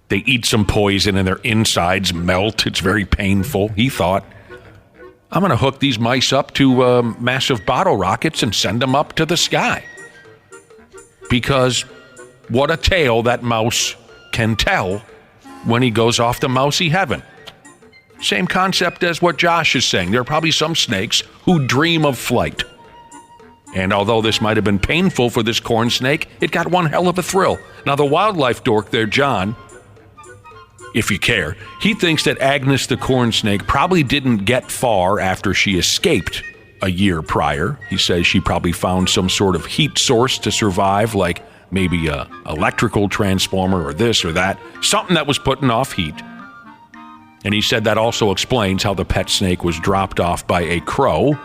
They eat some poison and their insides melt. It's very painful. He thought, I'm going to hook these mice up to massive bottle rockets and send them up to the sky. Because what a tale that mouse can tell when he goes off to mousy heaven. Same concept as what Josh is saying. There are probably some snakes who dream of flight. And although this might have been painful for this corn snake, it got one hell of a thrill. Now, the wildlife dork there, John, if you care, he thinks that Agnes the corn snake probably didn't get far after she escaped a year prior. He says she probably found some sort of heat source to survive, like maybe a electrical transformer or this or that, something that was putting off heat. And he said that also explains how the pet snake was dropped off by a crow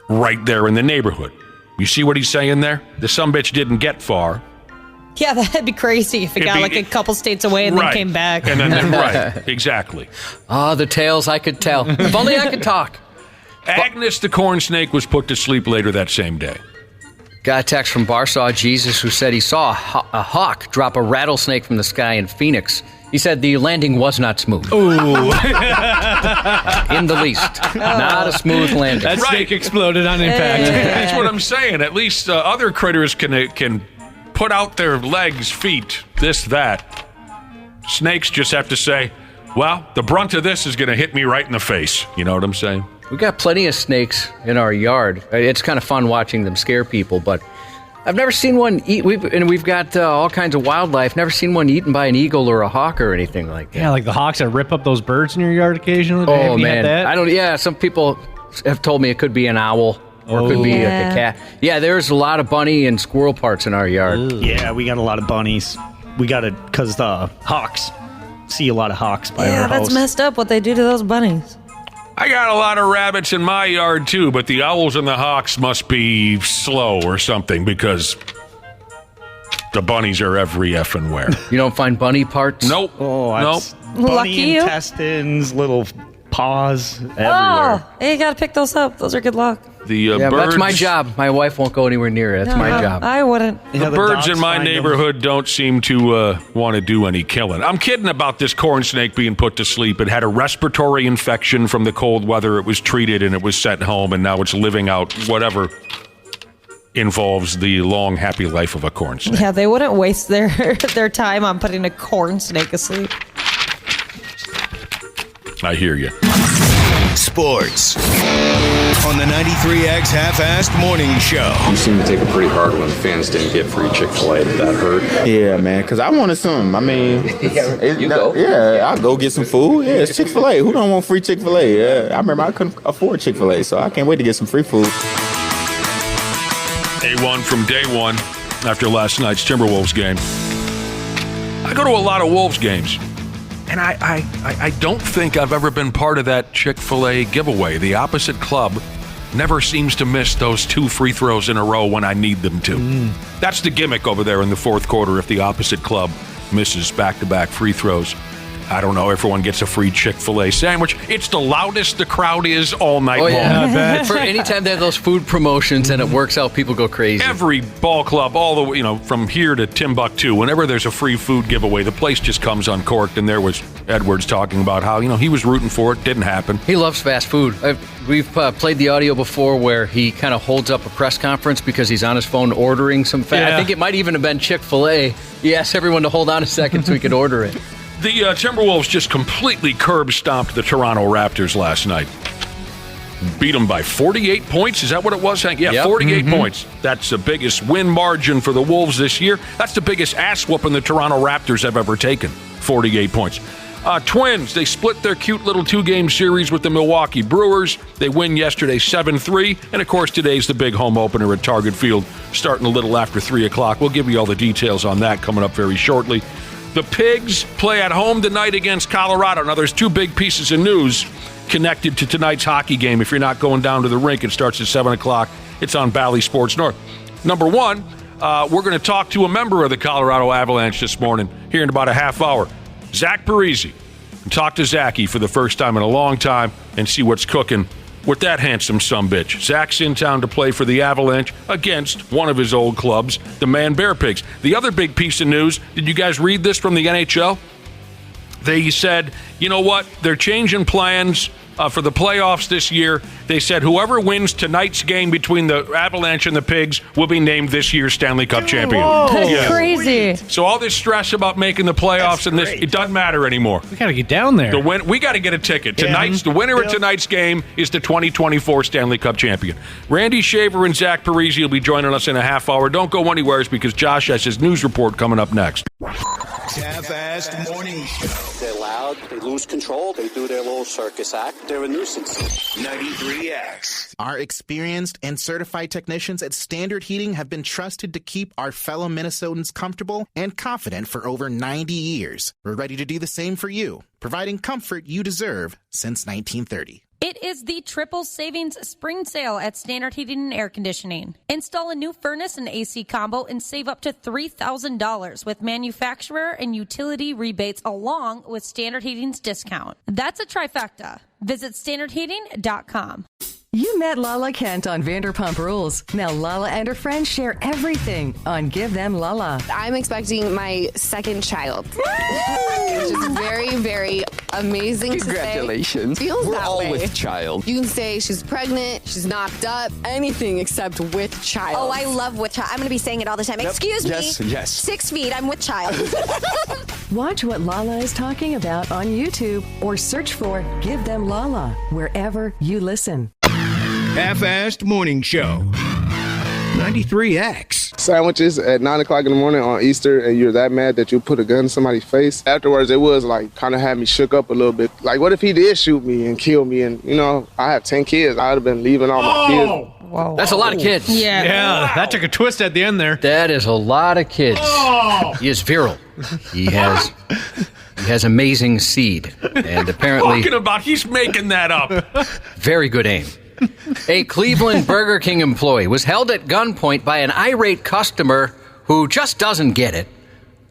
right there in the neighborhood. You see what he's saying there? The sumbitch didn't get far. Yeah, that'd be crazy if it got like a couple states away and then came back. And then right, exactly. Oh, the tales I could tell. If only I could talk. Agnes the corn snake was put to sleep later that same day. Got a text from Barsaw Jesus who said he saw a hawk drop a rattlesnake from the sky in Phoenix. He said the landing was not smooth. Ooh. In the least. Not a smooth landing. That snake exploded on impact. That's what I'm saying. At least other critters can put out their legs, feet, this, that. Snakes just have to say, well, the brunt of this is going to hit me right in the face. You know what I'm saying? We got plenty of snakes in our yard. It's kind of fun watching them scare people, but I've never seen one eat. We've got all kinds of wildlife. Never seen one eaten by an eagle or a hawk or anything like that. Yeah, like the hawks that rip up those birds in your yard occasionally. Oh, have you man. had that? I don't. Yeah, some people have told me it could be an owl or it could be like a cat. Yeah, there's a lot of bunny and squirrel parts in our yard. Yeah, we got a lot of bunnies. We got it because the hawks. See a lot of hawks by our house. Yeah, that's messed up what they do to those bunnies. I got a lot of rabbits in my yard, too, but the owls and the hawks must be slow or something because the bunnies are every effing where. You don't find bunny parts? Nope. Oh, nope. Bunny intestines, little paws everywhere. Oh, you gotta pick those up. Those are good luck. The yeah, birds, that's my job. My wife won't go anywhere near it. That's my job. I wouldn't. The birds in my neighborhood don't seem to want to do any killing. I'm kidding about this corn snake being put to sleep. It had a respiratory infection from the cold weather. It was treated and it was sent home, and now it's living out whatever involves the long, happy life of a corn snake. Yeah, they wouldn't waste their time on putting a corn snake asleep. I hear you. Sports on the 93X Half-Assed Morning Show. You seem to take a pretty hard one. Fans didn't get free Chick-fil-A. Did that hurt? Yeah, man, because I wanted some. I mean, you go? Yeah, I'll go get some food. Yeah, it's Chick-fil-A. Who don't want free Chick-fil-A? Yeah, I remember I couldn't afford Chick-fil-A, so I can't wait to get some free food. A1 from day one after last night's Timberwolves game. I go to a lot of Wolves games. And I don't think I've ever been part of that Chick-fil-A giveaway. The opposite club never seems to miss those 2 free throws in a row when I need them to. That's the gimmick over there in the fourth quarter if the opposite club misses back-to-back free throws. I don't know, everyone gets a free Chick-fil-A sandwich. It's the loudest the crowd is all night long. Yeah, for any time they have those food promotions and it works out, people go crazy. Every ball club, all the way, from here to Timbuktu, whenever there's a free food giveaway, the place just comes uncorked. And there was Edwards talking about how, he was rooting for it, didn't happen. He loves fast food. We've played the audio before where he kind of holds up a press conference because he's on his phone ordering some I think it might even have been Chick-fil-A. He asked everyone to hold on a second so he could order it. The Timberwolves just completely curb-stomped the Toronto Raptors last night. Beat them by 48 points. Is that what it was, Hank? Yeah, yep. 48 points. That's the biggest win margin for the Wolves this year. That's the biggest ass-whooping the Toronto Raptors have ever taken, 48 points. Twins, they split their cute little 2-game series with the Milwaukee Brewers. They win yesterday 7-3. And, of course, today's the big home opener at Target Field, starting a little after 3 o'clock. We'll give you all the details on that coming up very shortly. The Pigs play at home tonight against Colorado. Now, there's 2 big pieces of news connected to tonight's hockey game. If you're not going down to the rink, it starts at 7 o'clock. It's on Bally Sports North. Number 1, we're going to talk to a member of the Colorado Avalanche this morning, here in about a half hour. Zach Parise. Talk to Zachy for the first time in a long time and see what's cooking with that handsome sumbitch. Zach's in town to play for the Avalanche against one of his old clubs, the Man Bear Pigs. The other big piece of news, did you guys read this from the NHL? They said, you know what, they're changing plans for the playoffs this year. They said whoever wins tonight's game between the Avalanche and the Pigs will be named this year's Stanley Cup champion. That's crazy. So all this stress about making the playoffs and this, it doesn't matter anymore. We got to get down there. We got to get a ticket. The winner of tonight's game is the 2024 Stanley Cup champion. Randy Shaver and Zach Parise will be joining us in a half hour. Don't go anywhere because Josh has his news report coming up next. Half-assed morning show. They're loud, they lose control, they do their little circus act. They're a nuisance. 93X. Our experienced and certified technicians at Standard Heating have been trusted to keep our fellow Minnesotans comfortable and confident for over 90 years. We're ready to do the same for you, providing comfort you deserve since 1930. It is the triple savings spring sale at Standard Heating and Air Conditioning. Install a new furnace and AC combo and save up to $3,000 with manufacturer and utility rebates along with Standard Heating's discount. That's a trifecta. Visit standardheating.com. You met Lala Kent on Vanderpump Rules. Now Lala and her friends share everything on Give Them Lala. I'm expecting my second child, which is very, very amazing to say. Congratulations. Feels We're that all way. with child. You can say she's pregnant, she's knocked up, anything except with child. Oh, I love with child. I'm going to be saying it all the time. Excuse me. Yes. 6 feet. I'm with child. Watch what Lala is talking about on YouTube or search for Give Them Lala wherever you listen. Half-assed morning show. 93X. Sandwiches at 9 o'clock in the morning on Easter, and you're that mad that you put a gun in somebody's face. Afterwards, it was like kind of had me shook up a little bit. Like, what if he did shoot me and kill me? And, you know, I have 10 kids. I would have been leaving all my kids. Whoa. That's a lot of kids. Yeah, that took a twist at the end there. That is a lot of kids. Oh. He is virile. He has amazing seed. And apparently, Talking about, he's making that up. very good aim. A Cleveland Burger King employee was held at gunpoint by an irate customer who just doesn't get it.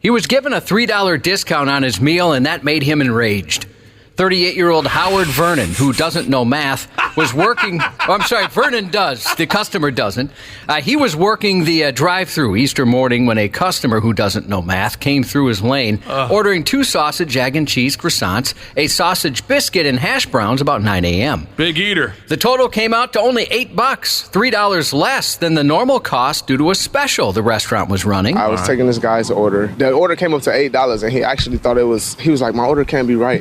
He was given a $3 discount on his meal, and that made him enraged. 38-year-old Howard Vernon, who doesn't know math, was working... Vernon does. The customer doesn't. He was working the drive-thru Easter morning when a customer who doesn't know math came through his lane, ordering 2 sausage, egg, and cheese croissants, a sausage biscuit, and hash browns about 9 a.m. Big eater. The total came out to only $8, $3 less than the normal cost due to a special the restaurant was running. I was taking this guy's order. The order came up to $8, and he actually thought he was like, my order can't be right.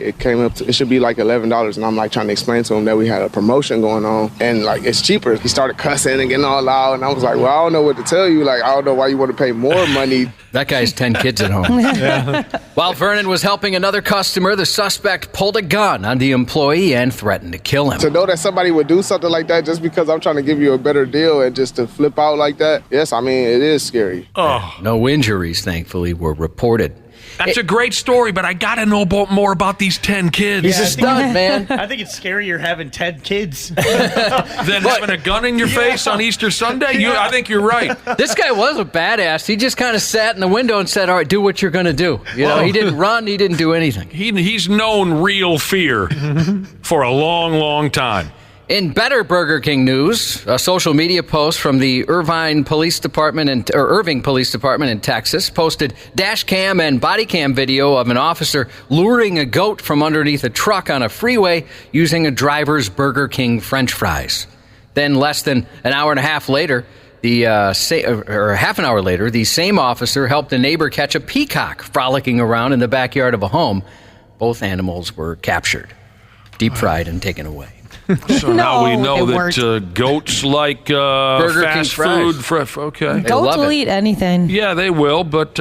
It should be like $11. And I'm like trying to explain to him that we had a promotion going on and like it's cheaper. He started cussing and getting all loud, and I was like, well, I don't know what to tell you. Like, I don't know why you want to pay more money. That guy's 10 kids at home. While Vernon was helping another customer, the suspect pulled a gun on the employee and threatened to kill him. To know that somebody would do something like that just because I'm trying to give you a better deal and just to flip out like that, yes, I mean, it is scary. No injuries, thankfully, were reported. That's a great story, but I got to know more about these 10 kids. He's a stud, man. I think it's scarier having 10 kids than having a gun in your face on Easter Sunday. I think you're right. This guy was a badass. He just kind of sat in the window and said, all right, do what you're going to do. You know, he didn't run. He didn't do anything. He's known real fear for a long, long time. In better Burger King news, a social media post from the Irving Police Department in Texas posted dash cam and body cam video of an officer luring a goat from underneath a truck on a freeway using a driver's Burger King French fries. Then less than an hour and a half later, half an hour later, the same officer helped a neighbor catch a peacock frolicking around in the backyard of a home. Both animals were captured, deep fried, and taken away. So now we know that goats like Burger fast King food. Okay. Goats will eat anything. Yeah, they will, but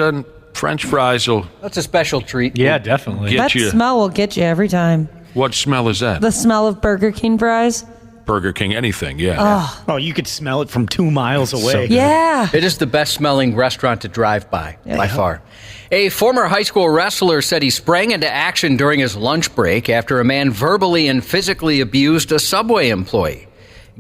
French fries will. That's a special treat. Yeah, definitely. That smell will get you every time. What smell is that? The smell of Burger King fries. Burger King, anything, yeah. Oh, you could smell it from 2 miles away. Yeah. It is the best smelling restaurant to drive by far. A former high school wrestler said he sprang into action during his lunch break after a man verbally and physically abused a Subway employee.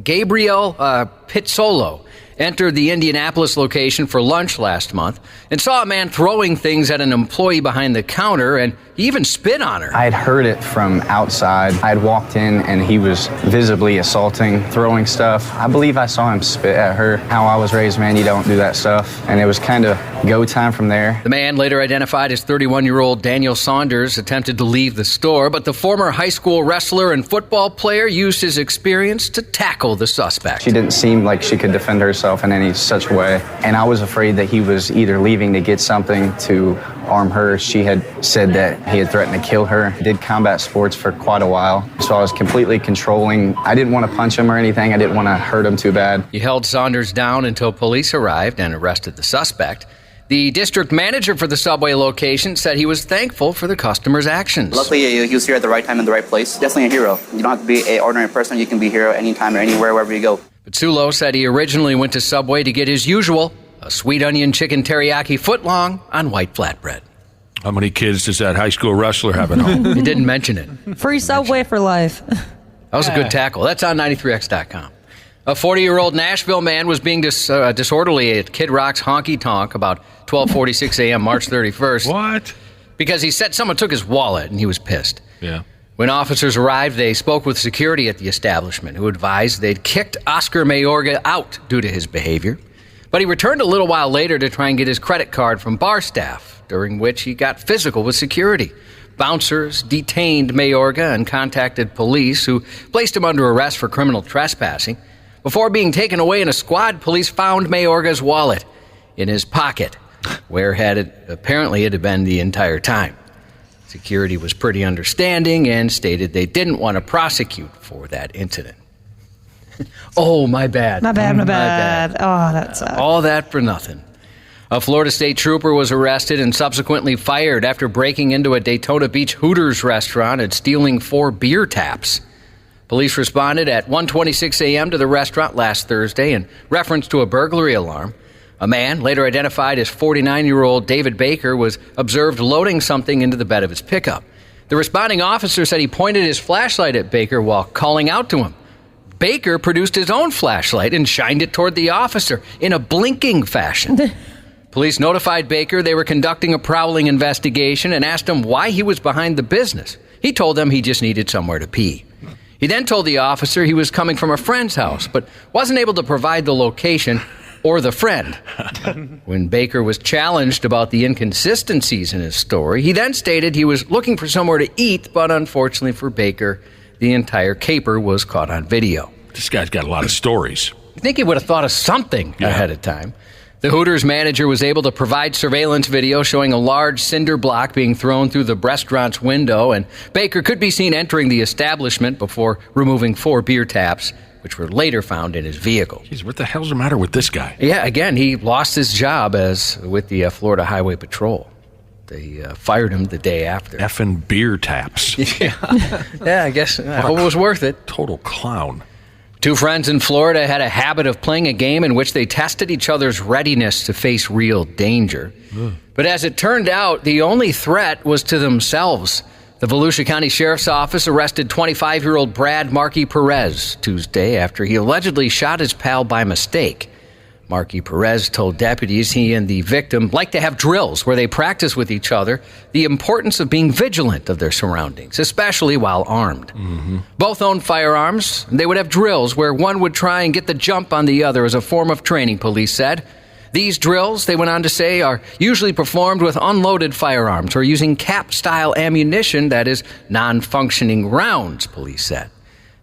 Gabriel Pizzolo entered the Indianapolis location for lunch last month and saw a man throwing things at an employee behind the counter, and he even spit on her. I had heard it from outside. I had walked in and he was visibly assaulting, throwing stuff. I believe I saw him spit at her. How I was raised, man, you don't do that stuff. And it was kind of go time from there. The man, later identified as 31-year-old Daniel Saunders, attempted to leave the store, but the former high school wrestler and football player used his experience to tackle the suspect. She didn't seem like she could defend herself in any such way. And I was afraid that he was either leaving to get something to harm her. She had said that he had threatened to kill her. He did combat sports for quite a while, so I was completely controlling. I didn't want to punch him or anything. I didn't want to hurt him too bad. He held Saunders down until police arrived and arrested the suspect. The district manager for the Subway location said he was thankful for the customers' actions. Luckily, he was here at the right time in the right place. Definitely a hero. You don't have to be an ordinary person. You can be here anytime or anywhere, wherever you go. But Sulo said he originally went to Subway to get his usual, a sweet onion chicken teriyaki footlong on white flatbread. How many kids does that high school wrestler have at home? He didn't mention it. Free Subway for life. That was a good tackle. That's on 93x.com. A 40-year-old Nashville man was being disorderly at Kid Rock's Honky Tonk about 12:46 a.m. March 31st. What? Because he said someone took his wallet and he was pissed. Yeah. When officers arrived, they spoke with security at the establishment, who advised they'd kicked Oscar Mayorga out due to his behavior. But he returned a little while later to try and get his credit card from bar staff, during which he got physical with security. Bouncers detained Mayorga and contacted police, who placed him under arrest for criminal trespassing. Before being taken away in a squad, police found Mayorga's wallet in his pocket, where apparently it had been the entire time. Security was pretty understanding and stated they didn't want to prosecute for that incident. Oh, my bad. My bad. Oh, that's all that for nothing. A Florida State trooper was arrested and subsequently fired after breaking into a Daytona Beach Hooters restaurant and stealing 4 beer taps. Police responded at 1:26 a.m. to the restaurant last Thursday in reference to a burglary alarm. A man, later identified as 49-year-old David Baker, was observed loading something into the bed of his pickup. The responding officer said he pointed his flashlight at Baker while calling out to him. Baker produced his own flashlight and shined it toward the officer in a blinking fashion. Police notified Baker they were conducting a prowling investigation and asked him why he was behind the business. He told them he just needed somewhere to pee. He then told the officer he was coming from a friend's house, but wasn't able to provide the location or the friend. When Baker was challenged about the inconsistencies in his story, he then stated he was looking for somewhere to eat, but unfortunately for Baker, the entire caper was caught on video. This guy's got a lot of stories. I think he would have thought of something ahead of time. The Hooters manager was able to provide surveillance video showing a large cinder block being thrown through the restaurant's window, and Baker could be seen entering the establishment before removing 4 beer taps, which were later found in his vehicle. Jeez, what the hell's the matter with this guy? Yeah, again, he lost his job with the Florida Highway Patrol. They fired him the day after. Effing beer taps. Yeah, I guess. I hope it was worth it. Total clown. 2 friends in Florida had a habit of playing a game in which they tested each other's readiness to face real danger. But as it turned out, the only threat was to themselves. The Volusia County Sheriff's Office arrested 25-year-old Brad Marky Parise Tuesday after he allegedly shot his pal by mistake. Marky Parise told deputies he and the victim like to have drills where they practice with each other the importance of being vigilant of their surroundings, especially while armed. Both owned firearms. They would have drills where one would try and get the jump on the other as a form of training, police said. These drills, they went on to say, are usually performed with unloaded firearms or using cap-style ammunition that is non-functioning rounds, police said.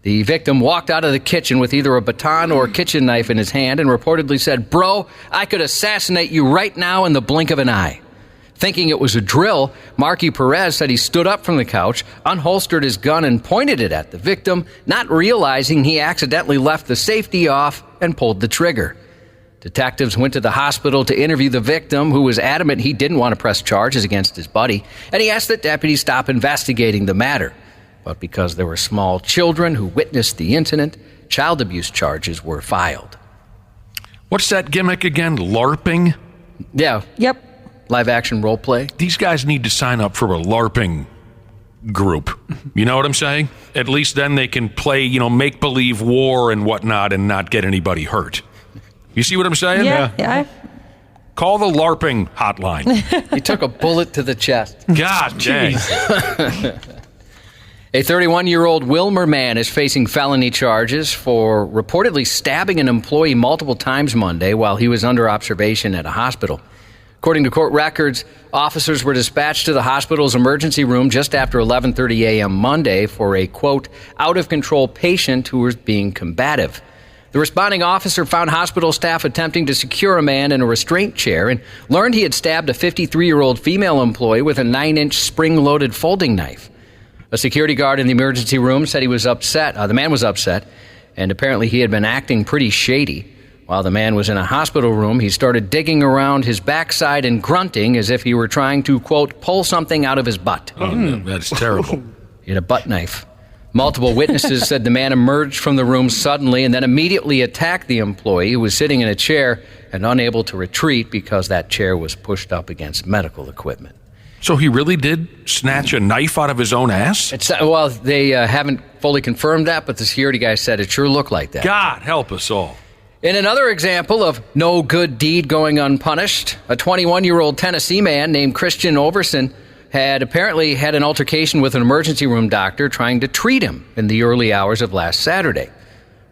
The victim walked out of the kitchen with either a baton or a kitchen knife in his hand and reportedly said, "Bro, I could assassinate you right now in the blink of an eye." Thinking it was a drill, Marky Parise said he stood up from the couch, unholstered his gun, and pointed it at the victim, not realizing he accidentally left the safety off and pulled the trigger. Detectives went to the hospital to interview the victim, who was adamant he didn't want to press charges against his buddy, and he asked that deputies stop investigating the matter. But because there were small children who witnessed the incident, child abuse charges were filed. What's that gimmick again? LARPing? Yeah. Yep. Live action role play. These guys need to sign up for a LARPing group. You know what I'm saying? At least then they can play, make-believe war and whatnot and not get anybody hurt. You see what I'm saying? Yeah. Call the LARPing hotline. He took a bullet to the chest. God dang. A 31-year-old Wilmer man is facing felony charges for reportedly stabbing an employee multiple times Monday while he was under observation at a hospital. According to court records, officers were dispatched to the hospital's emergency room just after 11:30 a.m. Monday for a, quote, out-of-control patient who was being combative. The responding officer found hospital staff attempting to secure a man in a restraint chair and learned he had stabbed a 53-year-old female employee with a 9-inch spring-loaded folding knife. A security guard in the emergency room said he was upset. The man was upset, and apparently he had been acting pretty shady. While the man was in a hospital room, he started digging around his backside and grunting as if he were trying to, quote, pull something out of his butt. Oh, no, that's terrible. He had a butt knife. Multiple witnesses said the man emerged from the room suddenly and then immediately attacked the employee who was sitting in a chair and unable to retreat because that chair was pushed up against medical equipment. So he really did snatch a knife out of his own ass? Well, they haven't fully confirmed that, but the security guy said it sure looked like that. God help us all. In another example of no good deed going unpunished, a 21-year-old Tennessee man named Christian Overson had apparently had an altercation with an emergency room doctor trying to treat him in the early hours of last Saturday.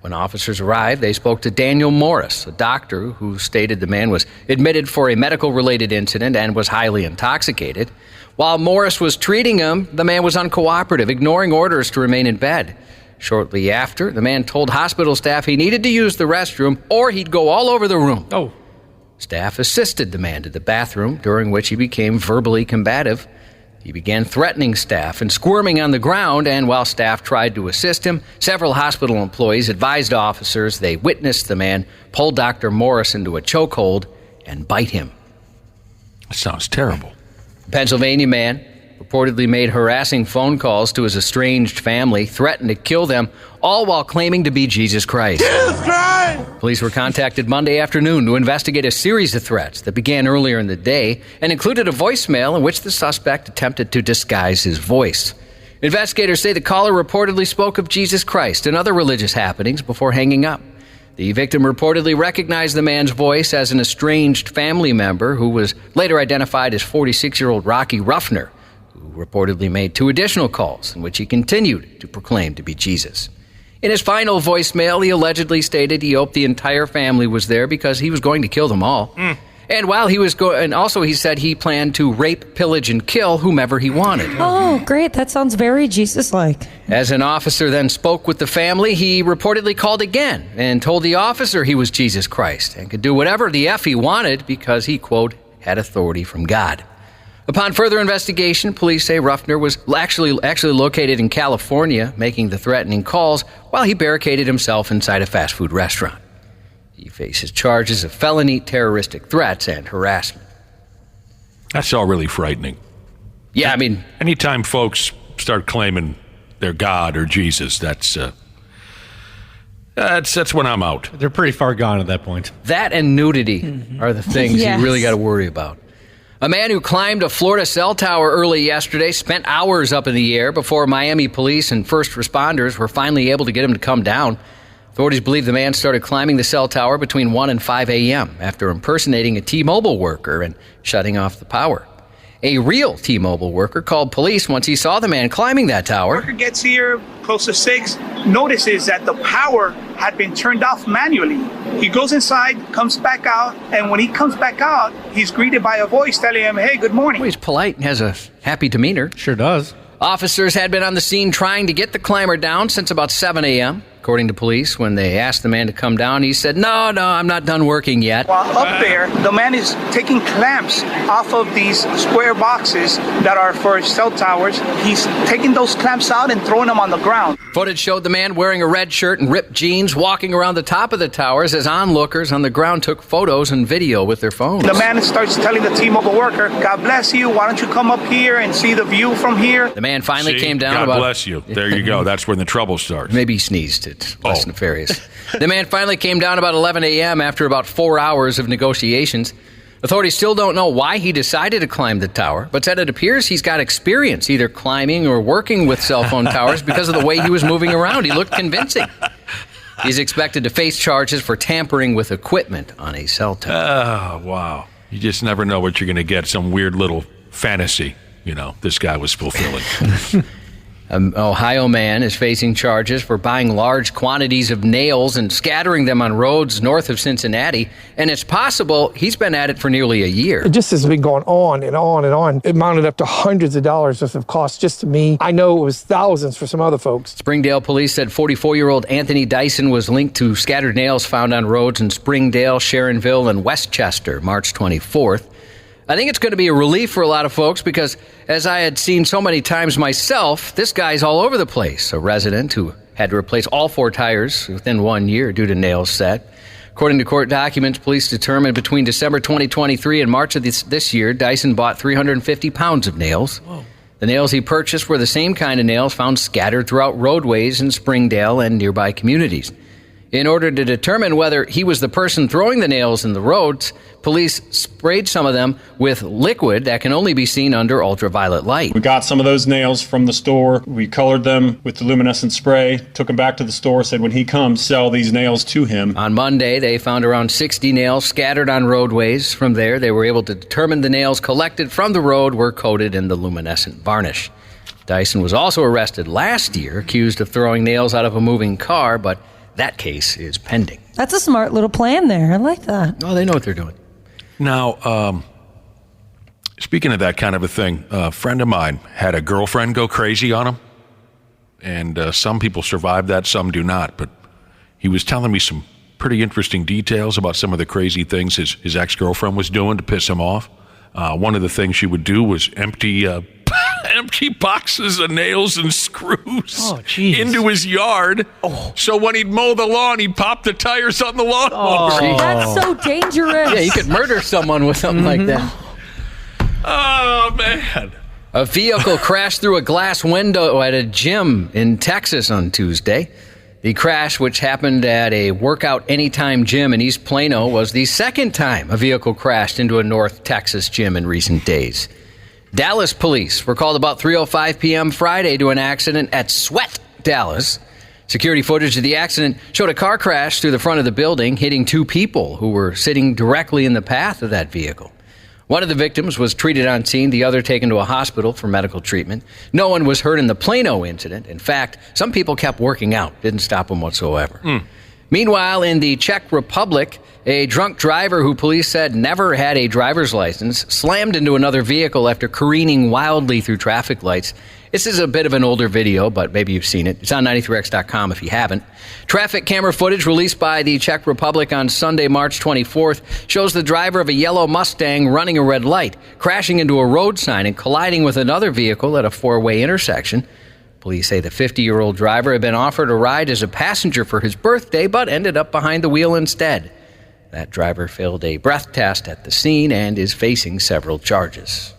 When officers arrived, they spoke to Daniel Morris, a doctor who stated the man was admitted for a medical-related incident and was highly intoxicated. While Morris was treating him, the man was uncooperative, ignoring orders to remain in bed. Shortly after, the man told hospital staff he needed to use the restroom or he'd go all over the room. Staff assisted the man to the bathroom, during which he became verbally combative. He began threatening staff and squirming on the ground, and while staff tried to assist him, several hospital employees advised officers they witnessed the man pull Dr. Morris into a chokehold and bite him. That sounds terrible. A Pennsylvania man reportedly made harassing phone calls to his estranged family, threatened to kill them, all while claiming to be Jesus Christ. Jesus Christ! Police were contacted Monday afternoon to investigate a series of threats that began earlier in the day and included a voicemail in which the suspect attempted to disguise his voice. Investigators say the caller reportedly spoke of Jesus Christ and other religious happenings before hanging up. The victim reportedly recognized the man's voice as an estranged family member who was later identified as 46-year-old Rocky Ruffner, who reportedly made 2 additional calls in which he continued to proclaim to be Jesus. In his final voicemail, he allegedly stated he hoped the entire family was there because he was going to kill them all. And while he was and also he said he planned to rape, pillage, and kill whomever he wanted. Oh, great. That sounds very Jesus-like. As an officer then spoke with the family, he reportedly called again and told the officer he was Jesus Christ and could do whatever the F he wanted because he, quote, had authority from God. Upon further investigation, police say Ruffner was actually located in California, making the threatening calls while he barricaded himself inside a fast food restaurant. He faces charges of felony terroristic threats and harassment. That's all really frightening. Yeah, I mean, anytime folks start claiming they're God or Jesus, that's when I'm out. They're pretty far gone at that point. That and nudity are the things Yes. you really got to worry about. A man who climbed a Florida cell tower early yesterday spent hours up in the air before Miami police and first responders were finally able to get him to come down. Authorities believe the man started climbing the cell tower between 1 and 5 a.m. after impersonating a T-Mobile worker and shutting off the power. A real T-Mobile worker called police once he saw the man climbing that tower. Worker gets here close to 6, notices that the power had been turned off manually. He goes inside, comes back out, and when he comes back out, he's greeted by a voice telling him, "Hey, good morning." Well, he's polite and has a happy demeanor. Sure does. Officers had been on the scene trying to get the climber down since about 7 a.m. According to police, when they asked the man to come down, he said, no, I'm not done working yet. While up there, the man is taking clamps off of these square boxes that are for cell towers. He's taking those clamps out and throwing them on the ground. Footage showed the man wearing a red shirt and ripped jeans walking around the top of the towers as onlookers on the ground took photos and video with their phones. The man starts telling the T-Mobile worker, "God bless you. Why don't you come up here and see the view from here?" The man finally came down God about... bless you. There you go. That's when the trouble starts. Maybe he sneezed. It's less nefarious. The man finally came down about 11 a.m. after about 4 hours of negotiations. Authorities still don't know why he decided to climb the tower, but said it appears he's got experience either climbing or working with cell phone towers because of the way he was moving around. He looked convincing. He's expected to face charges for tampering with equipment on a cell tower. Oh, wow. You just never know what you're going to get. Some weird little fantasy, this guy was fulfilling. An Ohio man is facing charges for buying large quantities of nails and scattering them on roads north of Cincinnati. And it's possible he's been at it for nearly a year. It just has been going on and on and on. It mounted up to hundreds of dollars worth of costs just to me. I know it was thousands for some other folks. Springdale police said 44-year-old Anthony Dyson was linked to scattered nails found on roads in Springdale, Sharonville, and Westchester March 24th. I think it's going to be a relief for a lot of folks because, as I had seen so many times myself, this guy's all over the place. A resident who had to replace all 4 tires within 1 year due to nails set. According to court documents, police determined between December 2023 and March of this year, Dyson bought 350 pounds of nails. Whoa. The nails he purchased were the same kind of nails found scattered throughout roadways in Springdale and nearby communities. In order to determine whether he was the person throwing the nails in the roads, police sprayed some of them with liquid that can only be seen under ultraviolet light. We got some of those nails from the store. We colored them with the luminescent spray, took them back to the store, said when he comes, sell these nails to him. On Monday, they found around 60 nails scattered on roadways. From there, they were able to determine the nails collected from the road were coated in the luminescent varnish. Dyson was also arrested last year, accused of throwing nails out of a moving car, but that case is pending. That's a smart little plan there. I like that. Oh, they know what they're doing. Now, speaking of that kind of a thing, a friend of mine had a girlfriend go crazy on him. And some people survive that, some do not. But he was telling me some pretty interesting details about some of the crazy things his ex-girlfriend was doing to piss him off. One of the things she would do was empty boxes of nails and screws into his yard. So when he'd mow the lawn, he'd pop the tires on the lawnmower. That's so dangerous. Yeah, you could murder someone with something like that. Oh, man. A vehicle crashed through a glass window at a gym in Texas on Tuesday. The crash, which happened at a Workout Anytime gym in East Plano, was the second time a vehicle crashed into a North Texas gym in recent days. Dallas police were called about 3:05 p.m. Friday to an accident at Sweat, Dallas. Security footage of the accident showed a car crash through the front of the building, hitting two people who were sitting directly in the path of that vehicle. One of the victims was treated on scene, the other taken to a hospital for medical treatment. No one was hurt in the Plano incident. In fact, some people kept working out, didn't stop them whatsoever. Meanwhile, in the Czech Republic, a drunk driver who police said never had a driver's license slammed into another vehicle after careening wildly through traffic lights. This is a bit of an older video, but maybe you've seen it. It's on 93x.com if you haven't. Traffic camera footage released by the Czech Republic on Sunday, March 24th, shows the driver of a yellow Mustang running a red light, crashing into a road sign and colliding with another vehicle at a four-way intersection. Police say the 50-year-old driver had been offered a ride as a passenger for his birthday, but ended up behind the wheel instead. That driver failed a breath test at the scene and is facing several charges.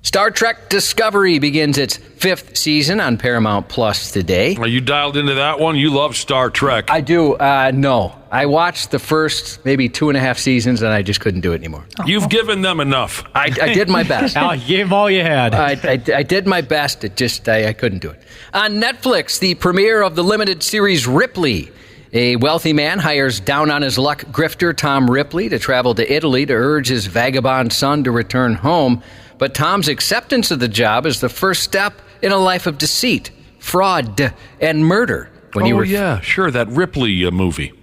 Star Trek Discovery begins its 5th season on Paramount Plus today. Are you dialed into that one? You love Star Trek. I do. No. I watched the first maybe 2.5 seasons and I just couldn't do it anymore. You've given them enough. I did my best. You gave all you had. I did my best. It just, I couldn't do it. On Netflix, the premiere of the limited series Ripley. A wealthy man hires down-on-his-luck grifter Tom Ripley to travel to Italy to urge his vagabond son to return home. But Tom's acceptance of the job is the first step in a life of deceit, fraud, and murder. That Ripley movie.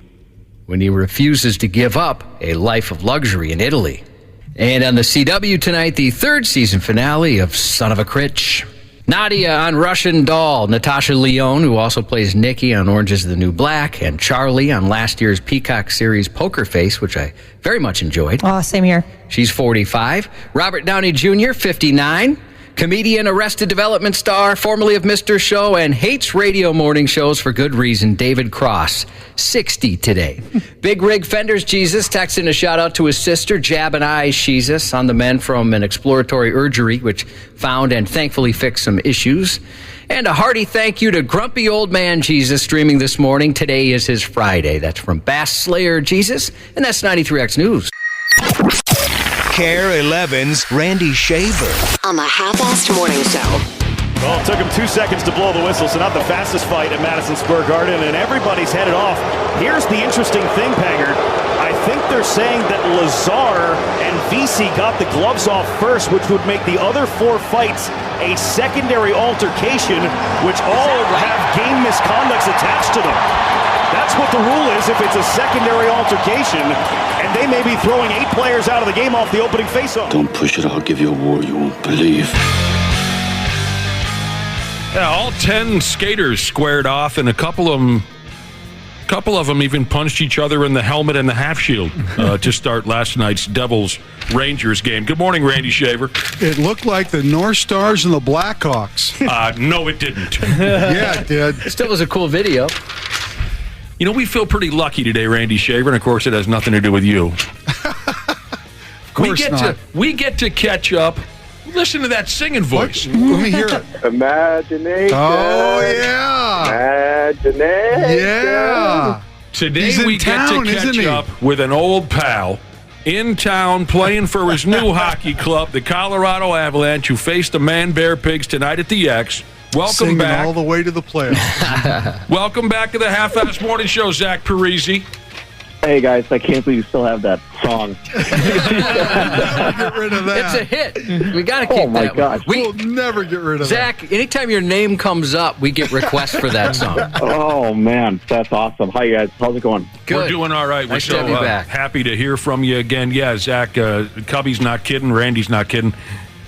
When he refuses to give up a life of luxury in Italy. And on the CW tonight, the 3rd season finale of Son of a Critch. Nadia on Russian Doll, Natasha Lyonne, who also plays Nikki on Orange is the New Black, and Charlie on last year's Peacock series Poker Face, which I very much enjoyed. Oh, same here. She's 45. Robert Downey Jr., 59. Comedian, Arrested Development star, formerly of Mr. Show, and hates radio morning shows for good reason, David Cross, 60 today. Big Rig Fenders Jesus texting a shout-out to his sister, Jab and I Jesus, on the men from an exploratory urgery, which found and thankfully fixed some issues. And a hearty thank you to Grumpy Old Man Jesus streaming this morning. Today is his Friday. That's from Bass Slayer Jesus, and that's 93X News. Care 11's Randy Shaver. On the Half-Assed Morning Show. Well, it took him 2 seconds to blow the whistle, so not the fastest fight at Madison Square Garden, and everybody's headed off. Here's the interesting thing, Panger. I think they're saying that Lazar and VC got the gloves off first, which would make the other 4 fights a secondary altercation, which all have game misconducts attached to them. That's what the rule is if it's a secondary altercation, and they may be throwing 8 players out of the game off the opening faceoff. Don't push it. I'll give you a war you won't believe. Yeah, all 10 skaters squared off, and a couple of them even punched each other in the helmet and the half shield to start last night's Devils-Rangers game. Good morning, Randy Shaver. It looked like the North Stars and the Blackhawks. No, it didn't. Yeah, it did. Still was a cool video. You know, we feel pretty lucky today, Randy Shaver, and of course it has nothing to do with you. Of course not. We get to catch up. Listen to that singing voice. Let me hear it. Imagination. Oh, yeah. Imagination. Yeah. Today we get to catch up with an old pal in town playing for his new hockey club, the Colorado Avalanche, who faced the Man-Bear Pigs tonight at the X. Welcome Singing back. all the way to the playoffs. Welcome back to the Half-Ass Morning Show, Zach Parise. Hey, guys, I can't believe you still have that song. Get rid of that. It's a hit. We got to keep that. Oh, my gosh. We'll never get rid of Zach, anytime your name comes up, we get requests for that song. Oh, man, that's awesome. Hi, guys. How's it going? Good. We're doing all right. Nice We're to have you back. happy to hear from you again. Yeah, Zach, Cubby's not kidding. Randy's not kidding.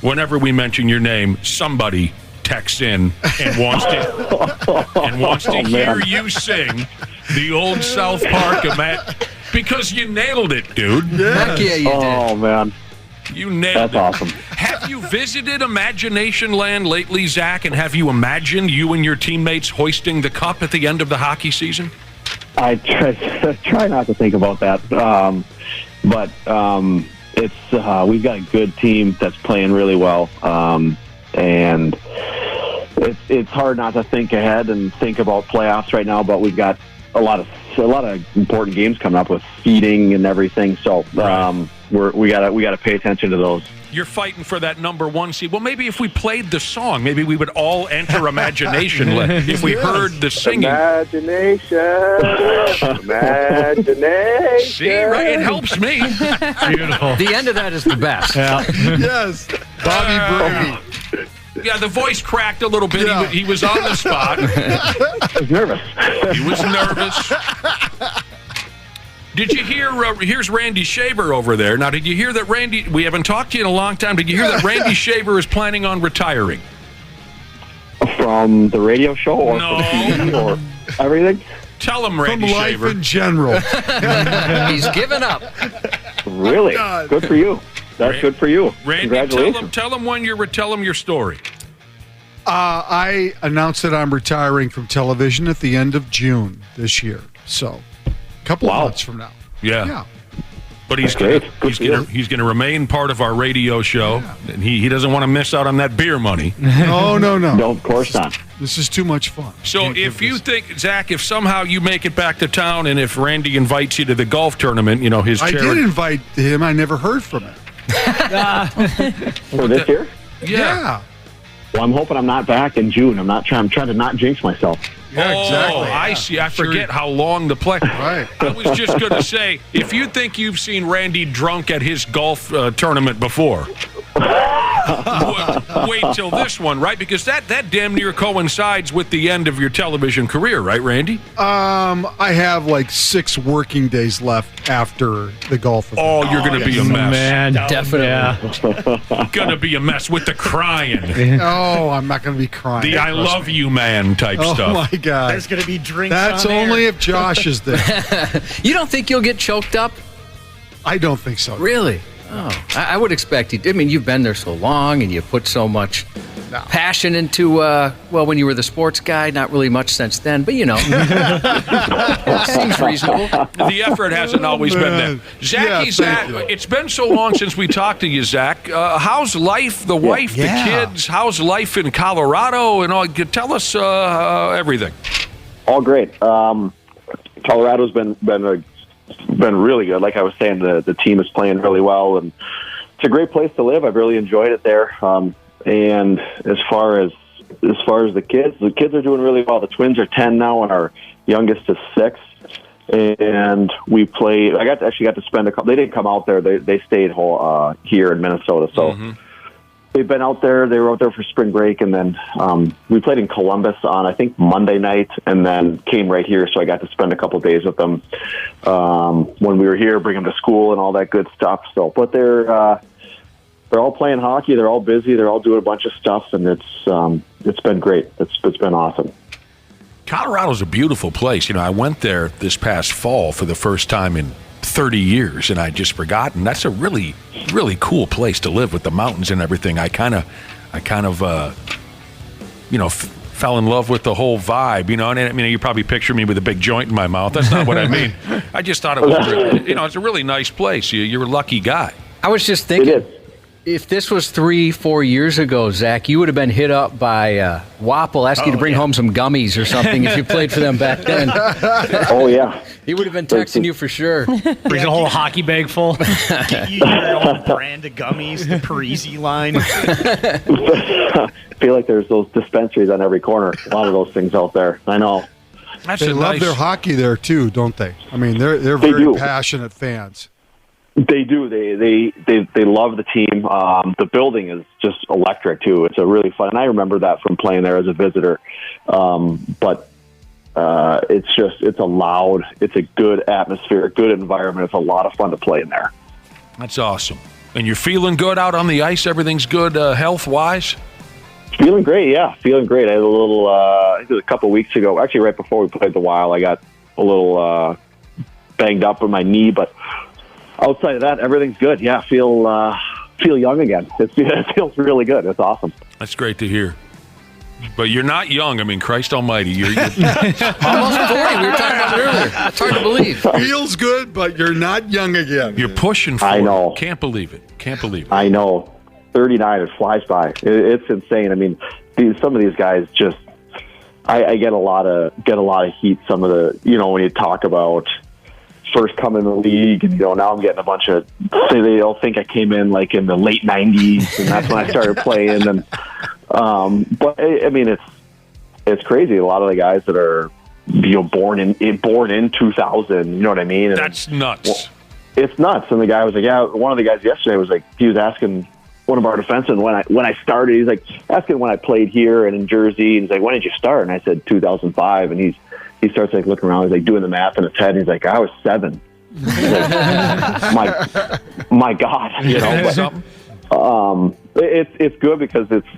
Whenever we mention your name, somebody texts in and wants to hear you sing the old South Park because you nailed it, dude. Heck yeah, you did. Oh, man. You nailed That's it. awesome. Have you visited Imagination Land lately, Zach? And have you imagined you and your teammates hoisting the cup at the end of the hockey season? I try not to think about that. But it's we've got a good team that's playing really well. And it's hard not to think ahead and think about playoffs right now, but we've got a lot of important games coming up with seeding and everything. So we gotta pay attention to those. You're fighting for that number one seed. Well, maybe if we played the song, maybe we would all enter Imagination if we heard the singing. Imagination. Imagination. See, right? It helps me. Beautiful. The end of that is the best. Yeah. Yes. Bobby Brady. Yeah, the voice cracked a little bit. Yeah. He was on the spot. I was nervous. He was nervous. Did you hear, here's Randy Shaver over there. Now, did you hear that Randy, we haven't talked to you in a long time, did you hear that Randy Shaver is planning on retiring? From the radio show or No. from TV or everything? Tell him, Randy From life Shaver. in general. He's given up. Really? God. Good for you. That's good for you. Randy, Congratulations. tell him when tell him your story. I announced that I'm retiring from television at the end of June this year. So, a couple of months from now. Yeah. But he's That's he's going to remain part of our radio show, and he doesn't want to miss out on that beer money. No. No, of course not. This is too much fun. So if you think, Zach, if somehow you make it back to town, and if Randy invites you to the golf tournament, his I charity. did invite him. I never heard from him. For this year? Yeah. Well, I'm hoping I'm not back in June. I'm trying to not jinx myself. Yeah, exactly. Oh, I see. I forget how long the play. Right. I was just going to say, if you think you've seen Randy drunk at his golf tournament before, wait till this one, right? Because that damn near coincides with the end of your television career, right, Randy? I have like 6 working days left after the golf event. Oh, you're going to be a mess. Man, Definitely. Going to be a mess with the crying. Oh, I'm not going to be crying. The I love you man type Oh, stuff. my God. There's going to be drinks That's on air. only if Josh is there. You don't think you'll get choked up? I don't think so. Really? Oh, I would expect you. I mean, you've been there so long, and you put so much passion into. When you were the sports guy, not really much since then, but seems reasonable. The effort hasn't always been there. Zachy, Zach, it's been so long since we talked to you, Zach. How's life, the wife, the kids? How's life in Colorado? And all? Tell us everything. All great. Colorado's been really good. Like I was saying, the team is playing really well, and it's a great place to live. I've really enjoyed it there. And as far as the kids are doing really well. The twins are 10 now, and our youngest is 6. And we played. I actually got to spend a couple. They didn't come out there. They stayed here in Minnesota. So they've been out there. They were out there for spring break, and then we played in Columbus on I think Monday night, and then came right here. So I got to spend a couple of days with them when we were here, bring them to school and all that good stuff. So, but they're all playing hockey. They're all busy. They're all doing a bunch of stuff, and it's been great. It's been awesome. Colorado's a beautiful place. I went there this past fall for the first time in 30 years, and I'd just forgotten. That's a really, really cool place to live with the mountains and everything. I kind of fell in love with the whole vibe, you know. And I mean, you probably picture me with a big joint in my mouth. That's not what I mean. I just thought it was, it's a really nice place. You're a lucky guy. I was just thinking, if this was 3-4 years ago, Zach, you would have been hit up by Wapple asking you to bring home some gummies or something if you played for them back then. Oh, yeah. He would have been texting you for sure. Brings a whole hockey bag full. Get you your own brand of gummies, the Parise line. I feel like there's those dispensaries on every corner. A lot of those things out there. I know. They love their hockey there too, don't they? I mean, they're very passionate fans. They do. They love the team. The building is just electric too. It's a really fun. And I remember that from playing there as a visitor. But it's a loud. It's a good atmosphere, a good environment. It's a lot of fun to play in there. That's awesome. And you're feeling good out on the ice? Everything's good health wise? Feeling great, yeah. Feeling great. I had a little, I think it was a couple weeks ago. Actually, right before we played the Wild, I got a little banged up with my knee. But outside of that, everything's good. Yeah, feel young again. It feels really good. It's awesome. That's great to hear. But you're not young. I mean, Christ almighty. You're almost 40. We were talking about it earlier. It's hard to believe. Feels good, but you're not young again. You're pushing 40. I know. Can't believe it. I know. 39, it flies by. It's insane. I mean, some of these guys just, I get a lot of heat. Some of the, when you talk about first coming in the league, and now I'm getting a bunch of, they'll think I came in like in the late 90s, and that's when I started playing. And but I mean, it's crazy. A lot of the guys that are born in 2000, you know what I mean? And that's nuts. Well, it's nuts. And the guy was like, yeah. One of the guys yesterday was like, he was asking one of our defensemen when I started. He's like asking when I played here and in Jersey. And he's like, when did you start? And I said 2005. And he starts like looking around. He's like doing the math in his head. And he's like, I was 7. Like, my God, But, it's good because it's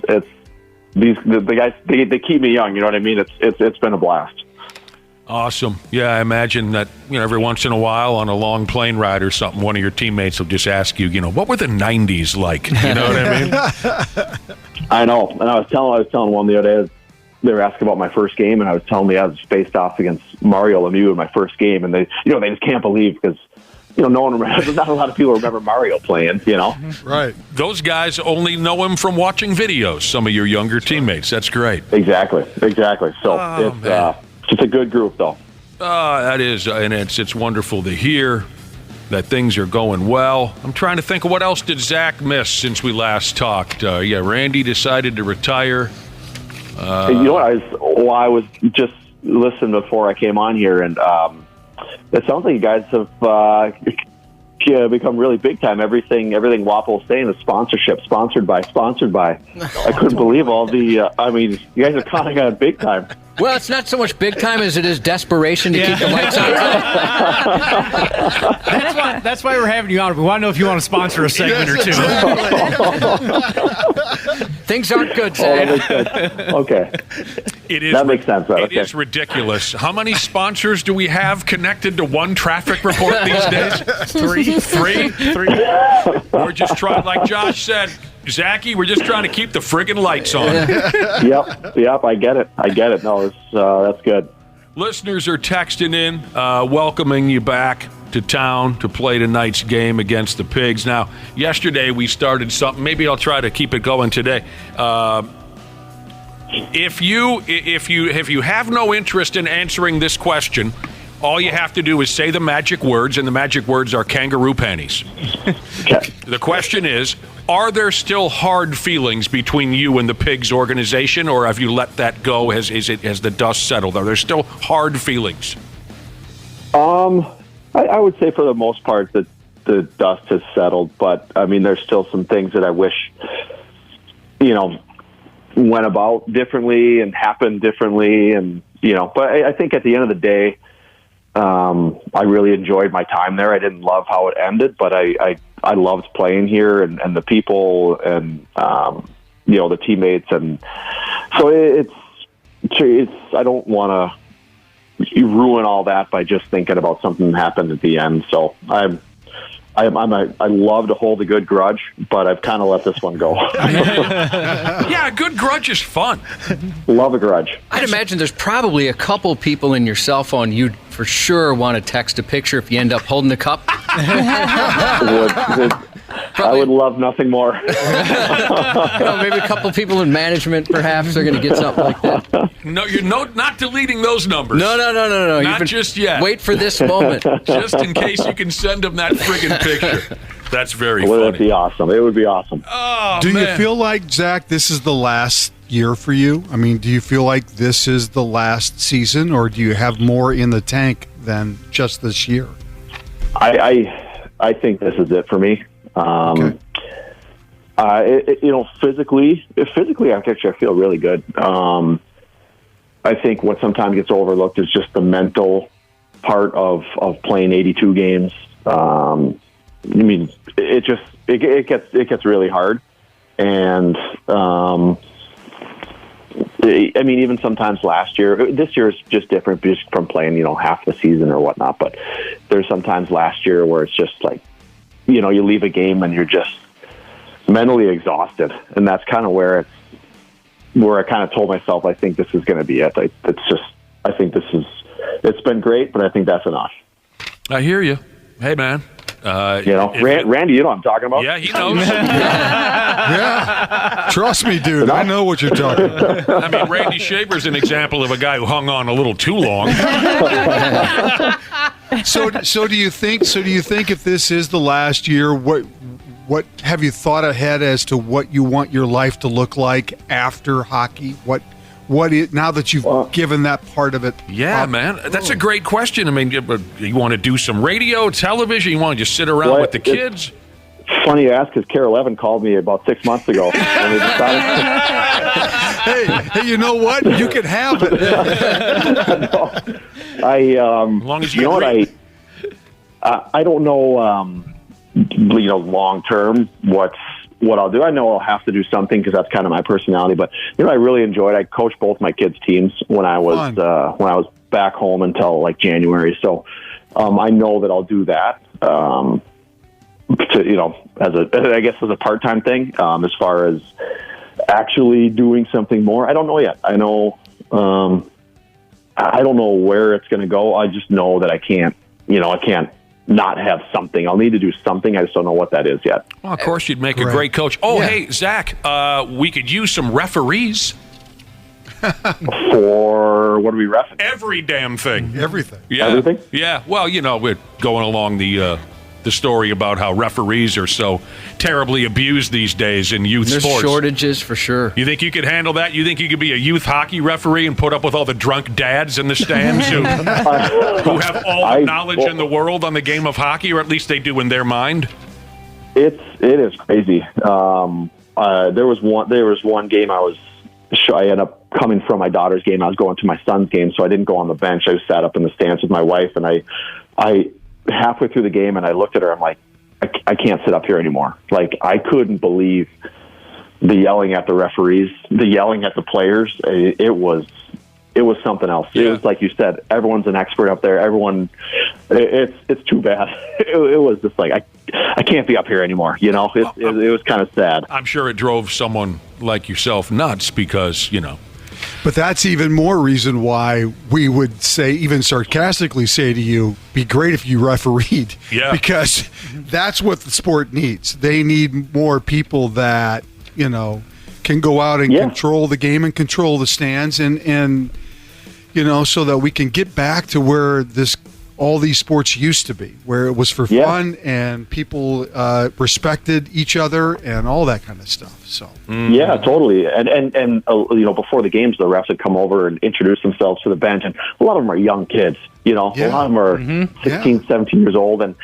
the guys they keep me young. You know what I mean? It's been a blast. Awesome. Yeah, I imagine that, every once in a while on a long plane ride or something, one of your teammates will just ask you, what were the 90s like? You know what I mean? I know. And I was telling one the other day, they were asking about my first game, and I was telling them I was faced off against Mario Lemieux in my first game, and they just can't believe because, no one remembers, not a lot of people remember Mario playing, Right. Those guys only know him from watching videos, some of your younger teammates. That's great. Exactly. So it's a good group, though. That is, and it's wonderful to hear that things are going well. I'm trying to think of what else did Zach miss since we last talked. Randy decided to retire. You know what? I was just listening before I came on here, and it sounds like you guys have become really big time. Everything Wapple's saying is sponsorship, sponsored by. I couldn't believe all the. You guys are kind of got big time. Well, it's not so much big time as it is desperation to keep the lights on. That's why we're having you on. We want to know if you want to sponsor a segment or two. Things aren't good, Zach. Okay. That makes sense. It is ridiculous. How many sponsors do we have connected to one traffic report these days? Three. We're just trying, like Josh said, Zachy, we're just trying to keep the friggin' lights on. Yep. I get it. No, that's good. Listeners are texting in, welcoming you back to town to play tonight's game against the Pigs. Now, yesterday we started something. Maybe I'll try to keep it going today. If you have no interest in answering this question, all you have to do is say the magic words, and the magic words are kangaroo panties. Okay. The question is, are there still hard feelings between you and the Pigs organization, or have you let that go? Has the dust settled? Are there still hard feelings? I would say for the most part that the dust has settled, but there's still some things that I wish, went about differently and happened differently, and but I think at the end of the day, I really enjoyed my time there. I didn't love how it ended, but I loved playing here and the people and the teammates, and so it's I don't want to ruin all that by just thinking about something that happened at the end. So I'm I love to hold a good grudge, but I've kind of let this one go. Yeah, a good grudge is fun. Love a grudge. I'd imagine there's probably a couple people in your cell phone you'd for sure want to text a picture if you end up holding the cup. I would love nothing more. Maybe a couple people in management, perhaps, are going to get something like that. No, you're not deleting those numbers. No. Not Even just yet. Wait for this moment. Just in case you can send them that friggin' picture. That's very Would funny. it be awesome? It would be awesome. Oh, Do man. you feel like, Zach, this is the last year for you? I mean, do you feel like this is the last season, or do you have more in the tank than just this year? I think this is it for me. Physically, I feel really good. I think what sometimes gets overlooked is just the mental part of playing 82 games. It gets really hard, and even sometimes last year. This year is just different, just from playing half the season or whatnot. But there's sometimes last year where it's just like, you leave a game and you're just mentally exhausted, and that's kind of where I kind of told myself, I think this is going to be it. It's been great, but I think that's enough. I hear you. Hey, man. Randy, you know what I'm talking about? Yeah, he knows. Yeah. Trust me, dude. I know what you're talking about. I mean, Randy Shaver's an example of a guy who hung on a little too long. So do you think if this is the last year, what have you thought ahead as to what you want your life to look like after hockey? Now that you've given that part of it? Yeah, man, that's a great question. I mean, you want to do some radio, television? You want to just sit around with the kids? It's funny you ask, because Carol Evan called me about 6 months ago. When we decided hey, you know what? You can have it. As long as you agree. I don't know. Long term, what I'll do. I know I'll have to do something because that's kind of my personality. But I really enjoyed. I coached both my kids' teams when I was back home until like January. So I know that I'll do that. As a part-time thing. As far as actually doing something more, I don't know yet. I know. I don't know where it's going to go. I just know that I can't not have something. I'll need to do something. I just don't know what that is yet. Well, of course, you'd make a great coach. Oh, yeah. Hey, Zach, we could use some referees. For what are we reffing? Every damn thing. Everything. Yeah. Everything? Yeah. Well, we're going along the story about how referees are so terribly abused these days in youth There's sports. Shortages for sure. You think you could handle that? You think you could be a youth hockey referee and put up with all the drunk dads in the stands who have all the knowledge in the world on the game of hockey, or at least they do in their mind? It is crazy. There was one game I ended up coming from my daughter's game. I was going to my son's game, so I didn't go on the bench. I just sat up in the stands with my wife, and I halfway through the game, and I looked at her. I'm like, I can't sit up here anymore. Like, I couldn't believe the yelling at the referees, the yelling at the players. It was something else. Yeah. It was like you said, everyone's an expert up there. Everyone, it's too bad. It was just like, I can't be up here anymore. It was kind of sad. I'm sure it drove someone like yourself nuts because, But that's even more reason why we would say, even sarcastically say to you, be great if you refereed. Yeah. Because that's what the sport needs. They need more people that, can go out and control the game and control the stands and so that we can get back to where all these sports used to be, where it was for fun and people respected each other and all that kind of stuff. So yeah, totally. And before the games, the refs would come over and introduce themselves to the bench, and a lot of them are young kids. A lot of them are 16, 17 years old, and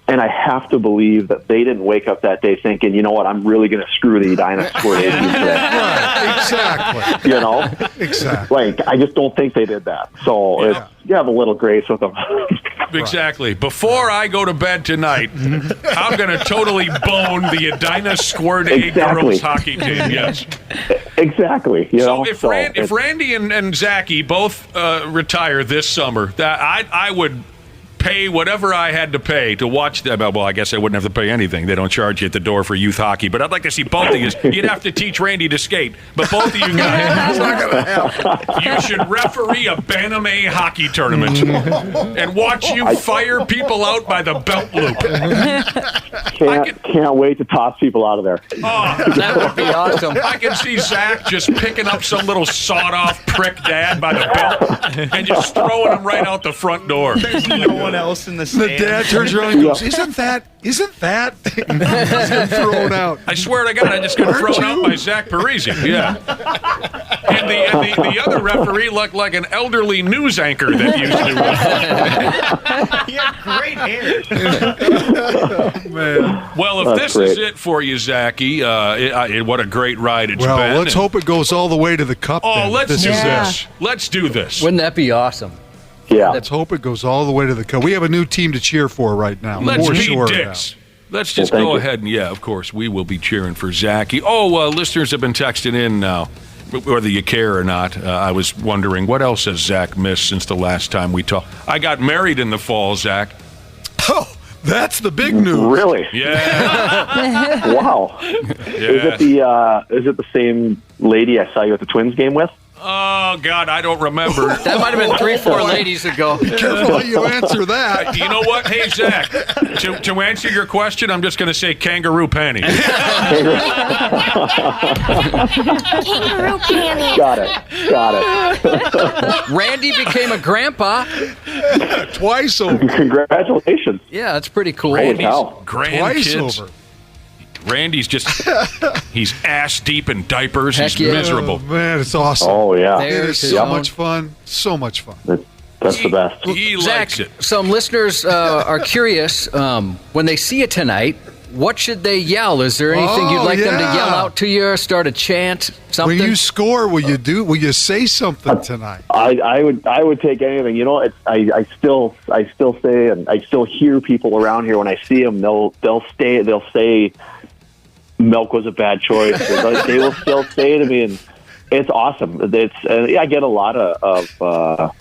I have to believe that they didn't wake up that day thinking, you know what, I'm really going to screw the dinosaur today. Right, exactly. Exactly. Like, I just don't think they did that. So you have a little grace with them. Exactly. Before I go to bed tonight, I'm going to totally bone the Edina Squirt Egg girls hockey team. Yes. Exactly. If Randy and Zachy both retire this summer, that I would pay whatever I had to pay to watch them. Well, I guess I wouldn't have to pay anything. They don't charge you at the door for youth hockey. But I'd like to see both of you. You'd have to teach Randy to skate. But both of you guys, That's not going to happen. you should referee a Bantam A hockey tournament and watch you fire people out by the belt loop. Can't wait to toss people out of there. Oh, That would be awesome. I can see Zach just picking up some little sawed-off prick dad by the belt and just throwing him right out the front door. There's no one else in the stand. The dad turns around and goes, Isn't that? He's thrown out. I swear to God, I just got thrown out by Zach Parise. Yeah. And the other referee looked like an elderly news anchor that used to. He had great hair. Man. Well, if That's this is great. it for you, Zachy, what a great ride it's Well, been. let's hope it goes all the way to the cup. Oh, then. let's This do is it. this. Let's do this. Wouldn't that be awesome? Yeah. Let's hope it goes all the way to the cup. We have a new team to cheer for right now. Let's for be sure. dicks. Let's just Well, thank go you. ahead and, of course, we will be cheering for Zachy. Oh, listeners have been texting in now, whether you care or not. I was wondering, what else has Zach missed since the last time we talked? I got married in the fall, Zach. Oh, that's the big news. Really? Yeah. Wow. Is it the same lady I saw you at the Twins game with? Oh, God, I don't remember. That might have been 3-4 ladies ago. Careful how you answer that. You know what? Hey, Zach, to answer your question, I'm just going to say kangaroo panty. Kangaroo panties. Got it. Randy became a grandpa. Twice over. Congratulations. Yeah, that's pretty cool. Holy cow. Twice Grandkids. over. Randy's he's ass deep in diapers. Heck He's yeah. miserable. Oh, man, it's awesome. Oh, yeah. It There's is his so own. much fun. So much fun. That's the best. He Zach, likes it. some listeners are curious. When they see you tonight, what should they yell? Is there anything you'd like them to yell out to you? Or start a chant? Something? When you score, will you say something tonight? I would take anything. You know, I still say, and I still hear people around here when I see them. They'll say milk was a bad choice. They will still say to me, and it's awesome. I get a lot of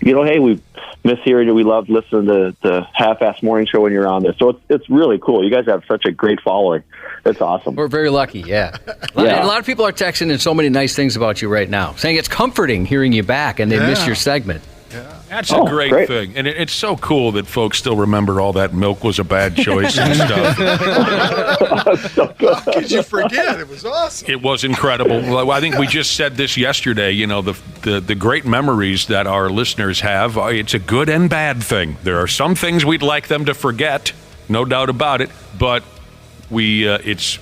hey, we miss hearing you. We love listening to the half-ass morning show when you're on there. So it's really cool. You guys have such a great following. It's awesome. We're very lucky, yeah. And a lot of people are texting in so many nice things about you right now, saying it's comforting hearing you back and they miss your segment. That's a great thing. And it's so cool that folks still remember all that milk was a bad choice and stuff. How could you forget? It was awesome. It was incredible. Well, I think we just said this yesterday, the great memories that our listeners have, it's a good and bad thing. There are some things we'd like them to forget, no doubt about it, but it's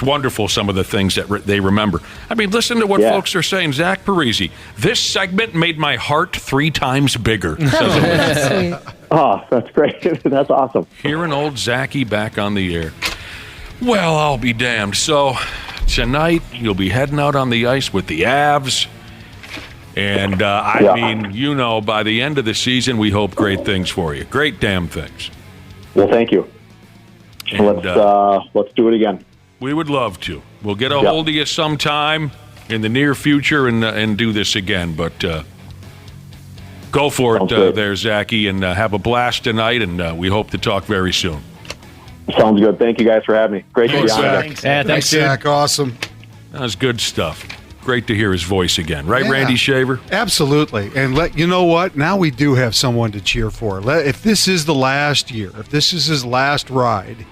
wonderful, some of the things that they remember. I mean, listen to what folks are saying. Zach Parise, this segment made my heart 3 times bigger. That's sweet. Oh, that's great. That's awesome. Hearing old Zachy back on the air. Well, I'll be damned. So tonight you'll be heading out on the ice with the Avs. And mean, by the end of the season, we hope great things for you. Great damn things. Well, thank you. And, let's do it again. We would love to. We'll get a hold of you sometime in the near future and do this again. But go for it there, Zachy, and have a blast tonight, and we hope to talk very soon. Sounds good. Thank you guys for having me. Great to be on there. Thanks, Zach. Awesome. That was good stuff. Great to hear his voice again. Right, Randy Shaver? Absolutely. And you know what? Now we do have someone to cheer for. If this is the last year, if this is his last ride,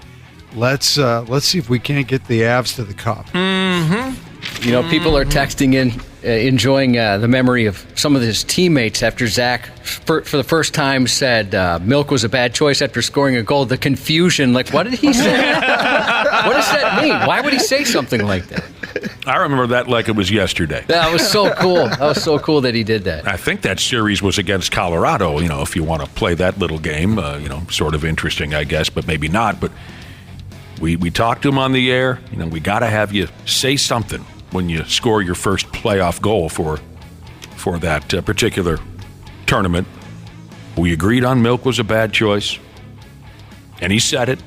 let's see if we can't get the Avs to the cup. Mm-hmm. You know, people are texting in, enjoying the memory of some of his teammates after Zach, for the first time, said milk was a bad choice after scoring a goal. The confusion, like, what did he say? What does that mean? Why would he say something like that? I remember that like it was yesterday. That was so cool. That was so cool that he did that. I think that series was against Colorado, if you want to play that little game, sort of interesting, I guess, but maybe not. But we talked to him on the air. We got to have you say something when you score your first playoff goal for that particular tournament. We agreed on milk was a bad choice, and he said it,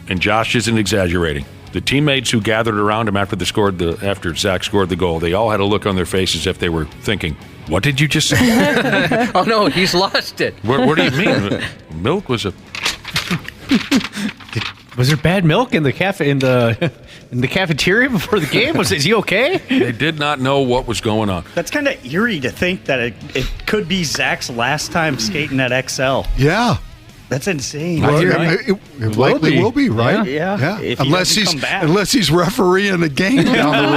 and Josh isn't exaggerating. The teammates who gathered around him after Zach scored the goal, they all had a look on their faces as if they were thinking, "What did you just say?" Oh no, he's lost it. What do you mean? Milk was a. Was there bad milk in the cafeteria before the game? Is he okay? They did not know what was going on. That's kind of eerie to think that it could be Zach's last time skating at XL. Yeah. That's insane. Well, Right? it likely will be, right? Yeah. If he Unless doesn't come back. unless he's refereeing a game down the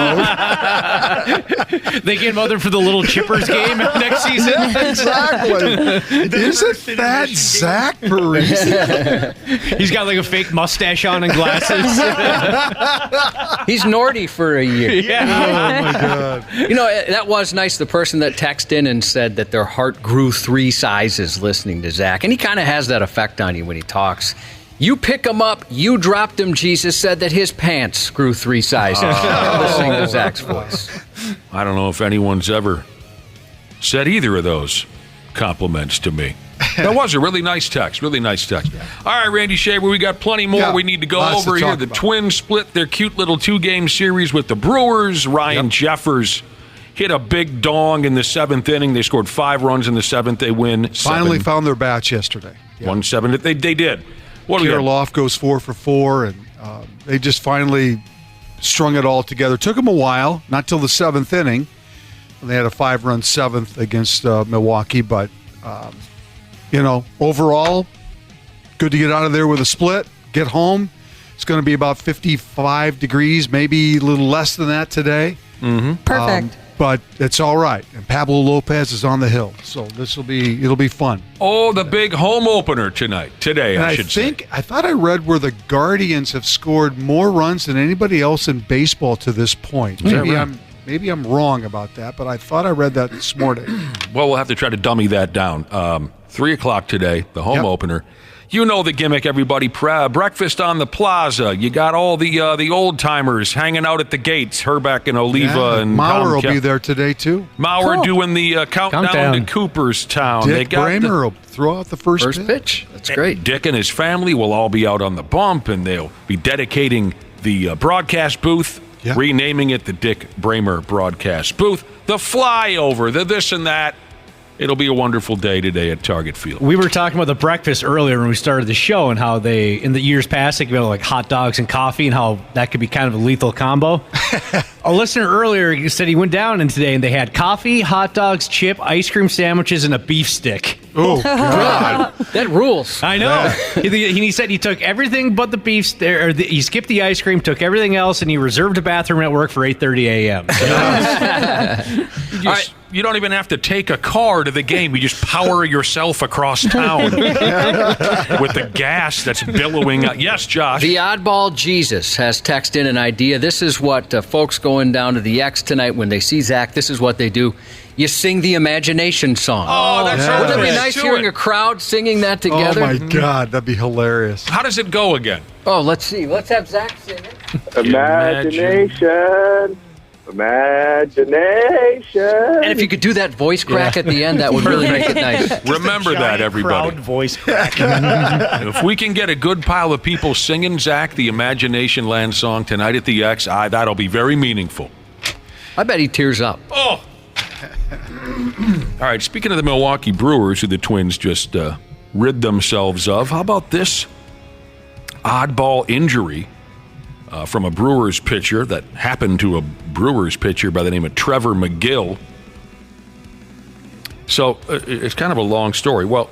road. They get him out there for the little Chippers game next season. Yeah, exactly. Isn't that Zach Parise? He's got like a fake mustache on and glasses. He's Nordy for a year. Yeah. Oh my God. You know, that was nice. The person that texted in and said that their heart grew 3 sizes listening to Zach. And he kind of has that effect on you when he talks. You pick him up, you dropped him. Jesus said that his pants grew 3 sizes listening to Zach's voice. I don't know if anyone's ever said either of those compliments to me. That was a really nice text. Really nice text. All right, Randy Shaver, we got plenty more we need to go lots over to here. talk The about. Twins split their cute little 2-game series with the Brewers. Ryan Jeffers hit a big dong in the 7th inning. They scored 5 runs in the 7th. They win. Finally found their bats yesterday. 1-7. They did. What do we got? Kirilloff goes 4 for 4, and they just finally strung it all together. Took them a while, not till the 7th inning. They had a 5-run 7th against Milwaukee, but overall, good to get out of there with a split. Get home. It's going to be about 55 degrees, maybe a little less than that today. Mm-hmm. Perfect. But it's all right. And Pablo Lopez is on the hill, so it'll be fun. Oh, the big home opener today, And I should say. I thought I read where the Guardians have scored more runs than anybody else in baseball to this point. Maybe I'm wrong about that, but I thought I read that this morning. Well, we'll have to try to dummy that down. 3 o'clock today, the home opener. You know the gimmick, everybody. Breakfast on the plaza. You got all the old-timers hanging out at the gates. Herbeck and Oliva and Maurer will Tom be there today, too. Maurer doing the countdown to Cooperstown. Dick Bramer will throw out the first pitch. That's great. Dick and his family will all be out on the bump, and they'll be dedicating the broadcast booth, renaming it the Dick Bramer broadcast booth, the flyover, the this and that. It'll be a wonderful day today at Target Field. We were talking about the breakfast earlier when we started the show and how they, in the years past, they could go like hot dogs and coffee and how that could be kind of a lethal combo. A listener earlier said he went down and today and they had coffee, hot dogs, chip, ice cream sandwiches, and a beef stick. Oh, God. That rules. I know. He said he took everything but the beef stick, he skipped the ice cream, took everything else, and he reserved a bathroom at work for 8:30 a.m. You don't even have to take a car to the game. You just power yourself across town with the gas that's billowing out. Yes, Josh. The oddball Jesus has texted in an idea. This is what folks going down to the X tonight when they see Zach, this is what they do. You sing the imagination song. Oh, that's Wouldn't it be right. nice hearing a crowd singing that together? Oh, my God. That'd be hilarious. How does it go again? Oh, let's see. Let's have Zach sing it. Imagination. And if you could do that voice crack at the end, that would really make it nice. Remember that, everybody. Crowd voice crack. If we can get a good pile of people singing, Zach, the Imagination Land song tonight at the X, that'll be very meaningful. I bet he tears up. Oh! All right, speaking of the Milwaukee Brewers, who the Twins just rid themselves of, how about this oddball injury from a Brewers pitcher that happened to a Brewers pitcher by the name of Trevor McGill? So it's kind of a long story. Well,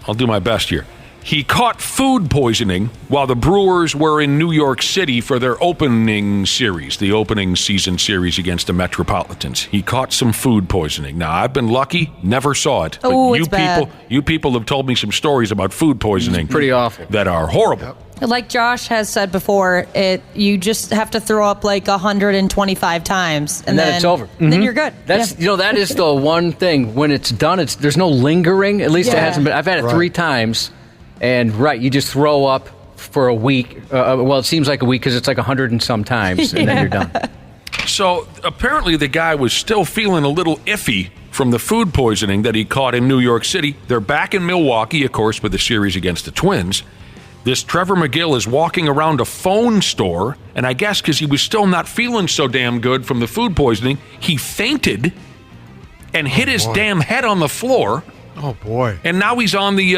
I'll do my best here. He caught food poisoning while the Brewers were in New York City for their opening series, the opening season series against the Metropolitans. He caught some food poisoning. Now, I've been lucky, never saw it. Oh, but it's bad. you people have told me some stories about food poisoning. It's pretty awful. That are horrible. Like Josh has said before, you just have to throw up like 125 times, and then it's over. Then you're good. That's that is the one thing. When it's done, there's no lingering. At least it hasn't been. I've had it 3 times, and you just throw up for a week. Well, it seems like a week because it's like 100 and some times, and then you're done. So apparently the guy was still feeling a little iffy from the food poisoning that he caught in New York City. They're back in Milwaukee, of course, with the series against the Twins. this Trevor McGill is walking around a phone store, and I guess because he was still not feeling so damn good from the food poisoning, he fainted and hit his damn head on the floor. Oh, boy. And now he's on the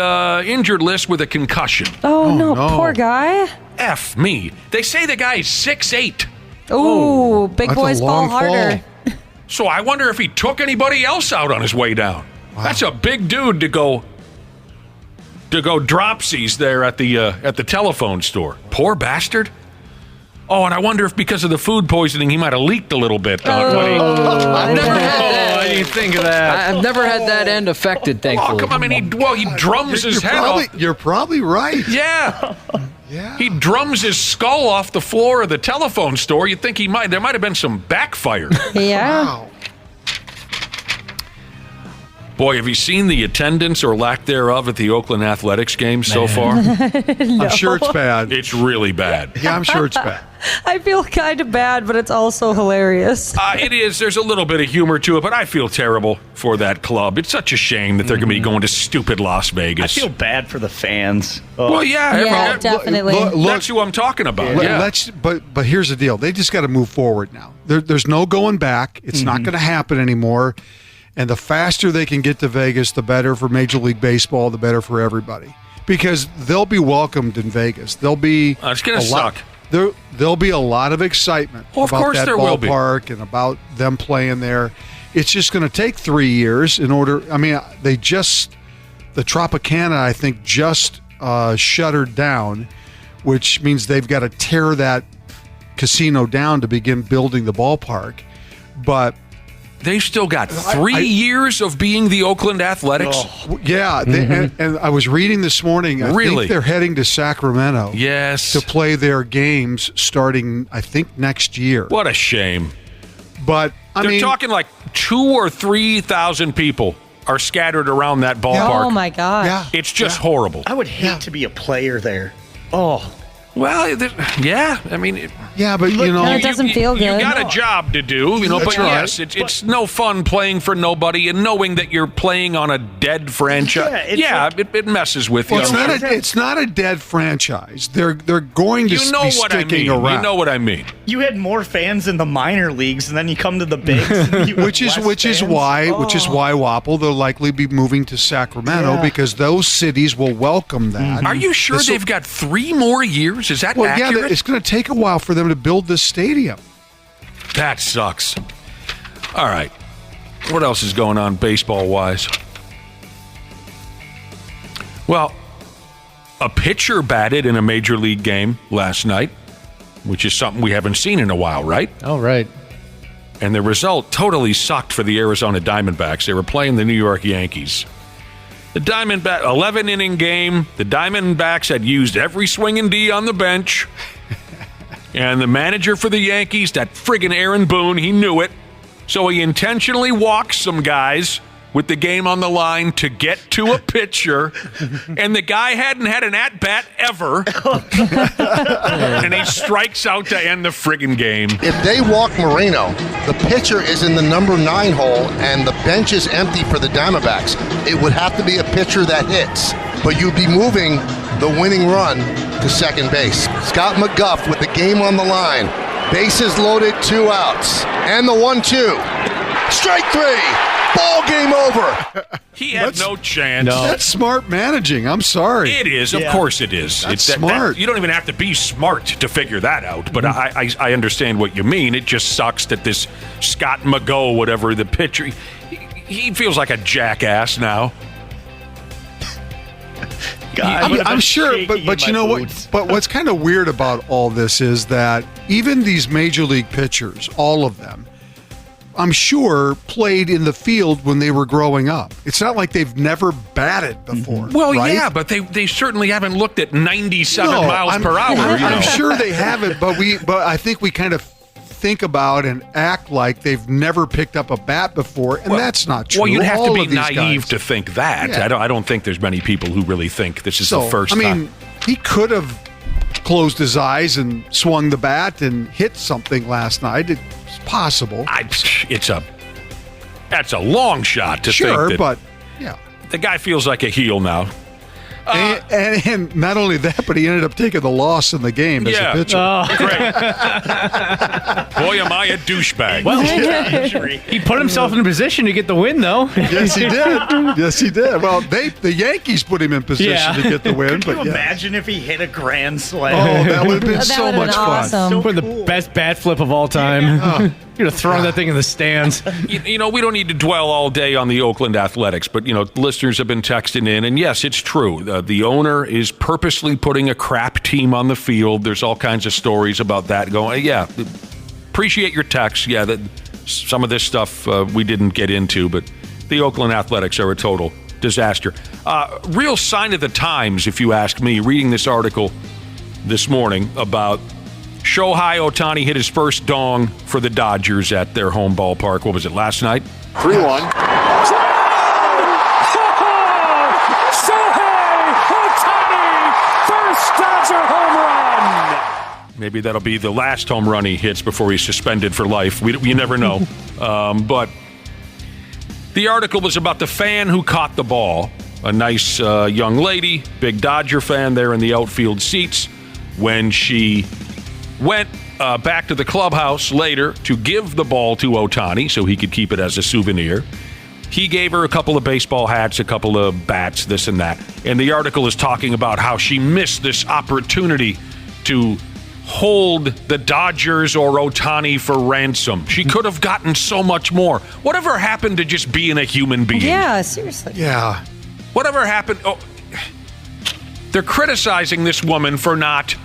injured list with a concussion. Oh, no, poor guy. F me. They say the guy is 6'8". Ooh, big boys fall harder. So I wonder if he took anybody else out on his way down. Wow. That's a big dude to go dropsies there at the telephone store. Poor bastard. Oh, and I wonder if because of the food poisoning, he might have leaked a little bit. I've never had that. I didn't think of that. I've never had that end affected, thankfully. Oh, come on. I mean, he drums his head off. You're probably right. Yeah. Yeah. He drums his skull off the floor of the telephone store. You'd think there might have been some backfire. Yeah. Wow. Boy, have you seen the attendance or lack thereof at the Oakland Athletics game so far? No. I'm sure it's bad. It's really bad. Yeah, I'm sure it's bad. I feel kind of bad, but it's also hilarious. It is. There's a little bit of humor to it, but I feel terrible for that club. It's such a shame that they're going to be going to stupid Las Vegas. I feel bad for the fans. Oh. Well, yeah, definitely. That's who I'm talking about. But here's the deal. They just got to move forward now. There's no going back. It's not going to happen anymore. And the faster they can get to Vegas, the better for Major League Baseball, the better for everybody. Because they'll be welcomed in Vegas. There'll be it's going to suck. There'll be a lot of excitement about that ballpark and about them playing there. It's just going to take 3 years in order. I mean, the Tropicana, I think, just shuttered down, which means they've got to tear that casino down to begin building the ballpark. But they've still got 3 years of being the Oakland Athletics. Yeah, and I was reading this morning. I think they're heading to Sacramento. Yes, to play their games starting, I think, next year. What a shame! But they're talking like 2,000 or 3,000 people are scattered around that ballpark. Oh my God! Yeah, it's just horrible. I would hate to be a player there. Oh. Well, yeah. I mean, but it doesn't feel good. You got a job to do, but yes, it's no fun playing for nobody and knowing that you're playing on a dead franchise. It messes with you. It's not a dead franchise. They're going to be sticking around. You know what I mean. You had more fans in the minor leagues, and then you come to the bigs, which is why Wapple they'll likely be moving to Sacramento because those cities will welcome that. Are you sure they've got 3 more years? Is that accurate? Yeah, it's going to take a while for them to build this stadium. That sucks. All right. What else is going on baseball-wise? Well, a pitcher batted in a major league game last night, which is something we haven't seen in a while, right? Oh, right. And the result totally sucked for the Arizona Diamondbacks. They were playing the New York Yankees. The Diamondback 11-inning game. The Diamondbacks had used every swinging D on the bench. And the manager for the Yankees, that friggin' Aaron Boone, he knew it. So he intentionally walked some guys with the game on the line to get to a pitcher. And the guy hadn't had an at-bat ever. And he strikes out to end the friggin' game. If they walk Moreno, the pitcher is in the number 9 hole and the bench is empty for the Diamondbacks. It would have to be a pitcher that hits. But you'd be moving the winning run to second base. Scott McGuff with the game on the line. Bases loaded, 2 outs. And the 1-2. Strike 3. Ball game over. He had no chance. No. That's smart managing. I'm sorry. It is. Of course it is. It's smart. You don't even have to be smart to figure that out. But I understand what you mean. It just sucks that this Scott McGough, whatever, the pitcher, he feels like a jackass now. God, I'm sure, but you know what? But what's kind of weird about all this is that even these major league pitchers, all of them, I'm sure played in the field when they were growing up. It's not like they've never batted before. Well, right? yeah, but they certainly haven't looked at 97 miles per hour. I'm sure they haven't, but I think we kind of think about and act like they've never picked up a bat before, and that's not true. Well, you'd have all to be naive to think that. Yeah. I don't think there's many people who really think this is the first time. I mean, he could have closed his eyes and swung the bat and hit something last night. It's possible. That's a long shot to think that. But yeah, the guy feels like a heel now. And not only that, but he ended up taking the loss in the game as a pitcher. Great. Boy, am I a douchebag. Well, he put himself in a position to get the win, though. Yes, he did. Yes, he did. Well, the Yankees put him in position to get the win. Can but you imagine if he hit a grand slam? Oh, that would have been so much fun. So cool. The best bat flip of all time. You'd have thrown that thing in the stands. You know, we don't need to dwell all day on the Oakland Athletics, but, you know, listeners have been texting in, and yes, it's true. The owner is purposely putting a crap team on the field. There's all kinds of stories about that going. Yeah, appreciate your text. Yeah, some of this stuff we didn't get into, but the Oakland Athletics are a total disaster. Real sign of the times, if you ask me, reading this article this morning about Shohei Ohtani hit his first dong for the Dodgers at their home ballpark. What was it, last night? 3-1. Shohei Ohtani, first Dodger home run. Maybe that'll be the last home run he hits before he's suspended for life. You never know. But the article was about the fan who caught the ball, a nice young lady, big Dodger fan there in the outfield seats, when she went back to the clubhouse later to give the ball to Ohtani so he could keep it as a souvenir. He gave her a couple of baseball hats, a couple of bats, this and that. And the article is talking about how she missed this opportunity to hold the Dodgers or Ohtani for ransom. She could have gotten so much more. Whatever happened to just being a human being? Yeah, seriously. Yeah. Whatever happened? Oh, they're criticizing this woman for not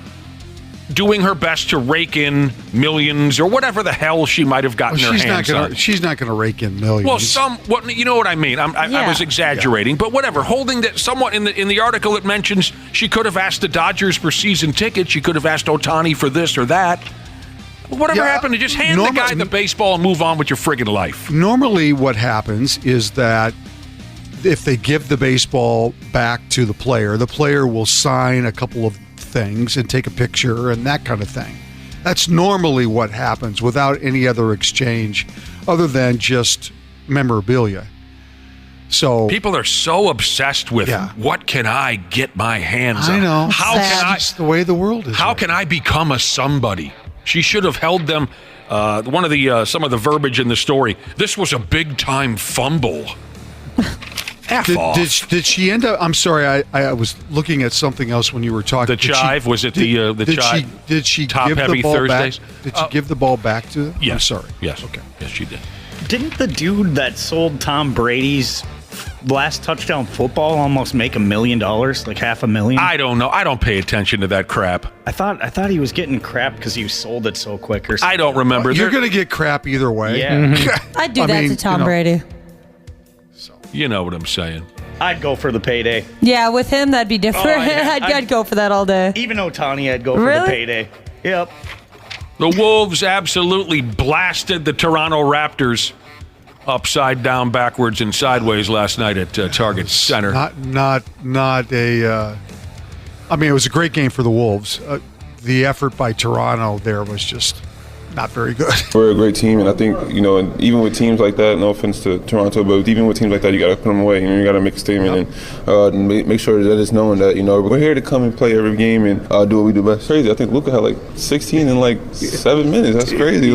doing her best to rake in millions or whatever the hell she might have gotten her hands on. She's not going to rake in millions. Well, you know what I mean. I was exaggerating, but whatever. Holding that somewhat in the article, it mentions she could have asked the Dodgers for season tickets. She could have asked Ohtani for this or that. Whatever happened to just hand the guy the baseball and move on with your friggin' life? Normally, what happens is that if they give the baseball back to the player will sign a couple of things and take a picture and that kind of thing. That's normally what happens without any other exchange other than just memorabilia. So people are so obsessed with what can I get my hands on? I know. That's the way the world is. How can I become a somebody? She should have held them. One of the some of the verbiage in the story. This was a big time fumble. Did she end up? I'm sorry, I was looking at something else when you were talking. The chive? Was it the chive? Did she top give heavy the ball Thursdays? back? Did she give the ball back to them? Yes. I'm sorry. Yes. Okay. Yes, she did. Didn't the dude that sold Tom Brady's last touchdown football almost make $1 million, like $500,000? I don't know. I don't pay attention to that crap. I thought he was getting crap because he sold it so quick or something. I don't remember. You're going to get crap either way. Yeah. I'd do that to Tom Brady. You know what I'm saying. I'd go for the payday. Yeah, with him, that'd be different. Oh, yeah. I'd go for that all day. Even Ohtani, I'd go for the payday. Yep. The Wolves absolutely blasted the Toronto Raptors upside down, backwards, and sideways last night at Target Center. Not a. I mean, it was a great game for the Wolves. The effort by Toronto there was just not very good. We're a great team, and I think, and even with teams like that, no offense to Toronto, but even with teams like that, you got to put them away. You got to make a statement and make sure that it's known that, we're here to come and play every game and do what we do best. Crazy. I think Luka had like 16 in 7 minutes. That's crazy.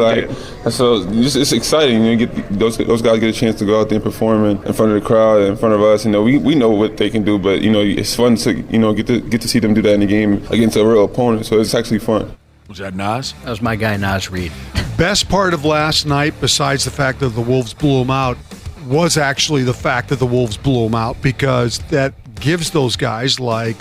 So it's exciting. You get those guys get a chance to go out there and perform in front of the crowd, in front of us. We know what they can do, but it's fun to get to see them do that in a game against a real opponent. So it's actually fun. Was that Nas? That was my guy, Nas Reed. Best part of last night, besides the fact that the Wolves blew them out, was actually the fact that the Wolves blew them out, because that gives those guys like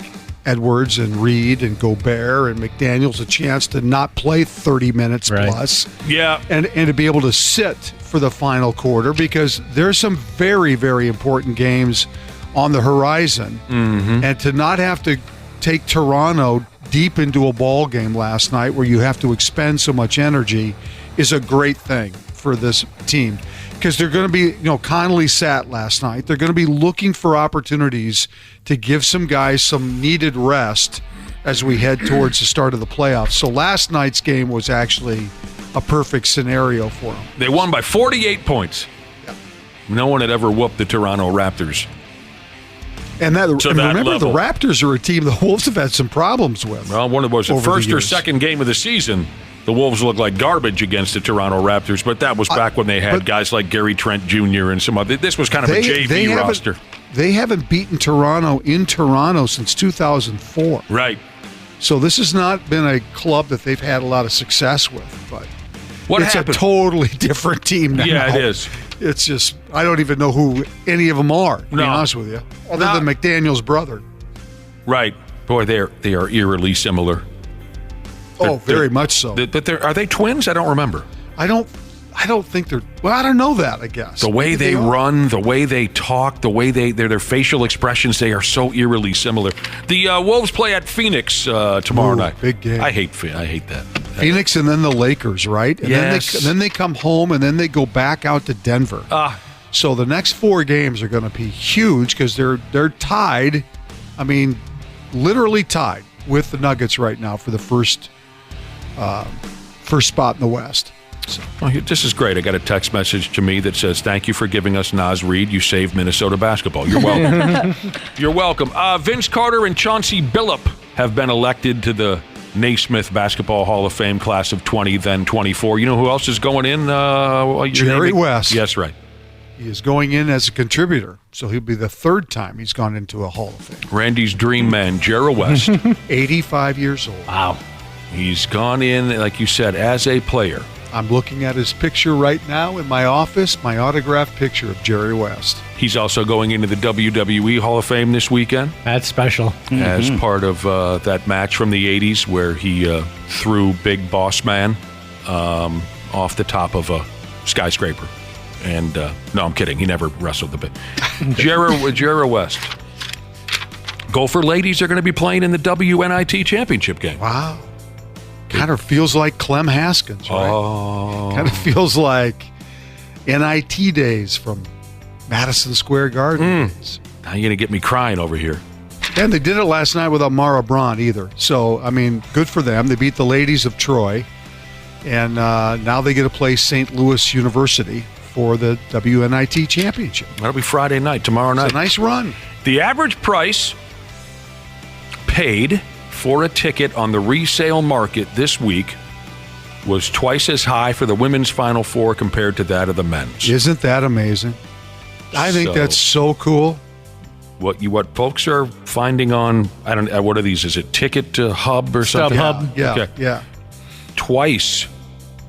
Edwards and Reed and Gobert and McDaniels a chance to not play 30 minutes plus. Yeah. And to be able to sit for the final quarter, because there's some very, very important games on the horizon. Mm-hmm. And to not have to take Toronto deep into a ball game last night where you have to expend so much energy is a great thing for this team, because they're going to be, Conley sat last night. They're going to be looking for opportunities to give some guys some needed rest as we head towards the start of the playoffs. So last night's game was actually a perfect scenario for them. They won by 48 points. No one had ever whooped the Toronto Raptors And to that remember, level. the Raptors are a team the Wolves have had some problems with. Well, was the over first the or years. second game of the season. The Wolves looked like garbage against the Toronto Raptors, but that was back when they had guys like Gary Trent Jr. and some other. This was kind of a JV roster. They haven't beaten Toronto in Toronto since 2004. Right. So this has not been a club that they've had a lot of success with, but it's happened? a totally different team now. Yeah, it is. It's just, I don't even know who any of them are, to be honest with you, other than McDaniel's brother. Right. Boy, they are eerily similar. Oh, very much so. But are they twins? I don't remember. I don't think they're. Well, I don't know that. I guess The way they run, the way they talk, the way their facial expressions, they are so eerily similar. The Wolves play at Phoenix tomorrow night. Big game. I hate that. Phoenix and then the Lakers, right? And Yes. then they come home and then they go back out to Denver. So the next 4 games are going to be huge because they're tied. I mean, literally tied with the Nuggets right now for the first spot in the West. So. This is great. I got a text message to me that says, "Thank you for giving us Naz Reid. You saved Minnesota basketball." You're welcome. You're welcome. Vince Carter and Chauncey Billup have been elected to the Naismith Basketball Hall of Fame class of 20, then 24. You know who else is going in? Jerry West. Yes, right. He is going in as a contributor, so he'll be the 3rd time he's gone into a Hall of Fame. Randy's dream man, Jerry West. 85 years old. Wow. He's gone in, like you said, as a player. I'm looking at his picture right now in my office, my autographed picture of Jerry West. He's also going into the WWE Hall of Fame this weekend. That's special. As part of that match from the 80s where he threw Big Boss Man off the top of a skyscraper. And, no, I'm kidding. He never wrestled the bit. Jerry West. Gopher ladies are going to be playing in the WNIT championship game. Wow. Kind of feels like Clem Haskins, right? Oh. Kind of feels like NIT days from Madison Square Garden. Now you're going to get me crying over here. And they did it last night without Mara Braun either. So, I mean, good for them. They beat the ladies of Troy. And now they get to play St. Louis University for the WNIT championship. That'll be Friday night, tomorrow night. It's a nice run. The average price paid for a ticket on the resale market this week was twice as high for the women's Final Four compared to that of the men's. Isn't that amazing? I think that's so cool. What folks are finding on, I don't what are these? Is it Ticket to Hub or something? StubHub. Yeah. Twice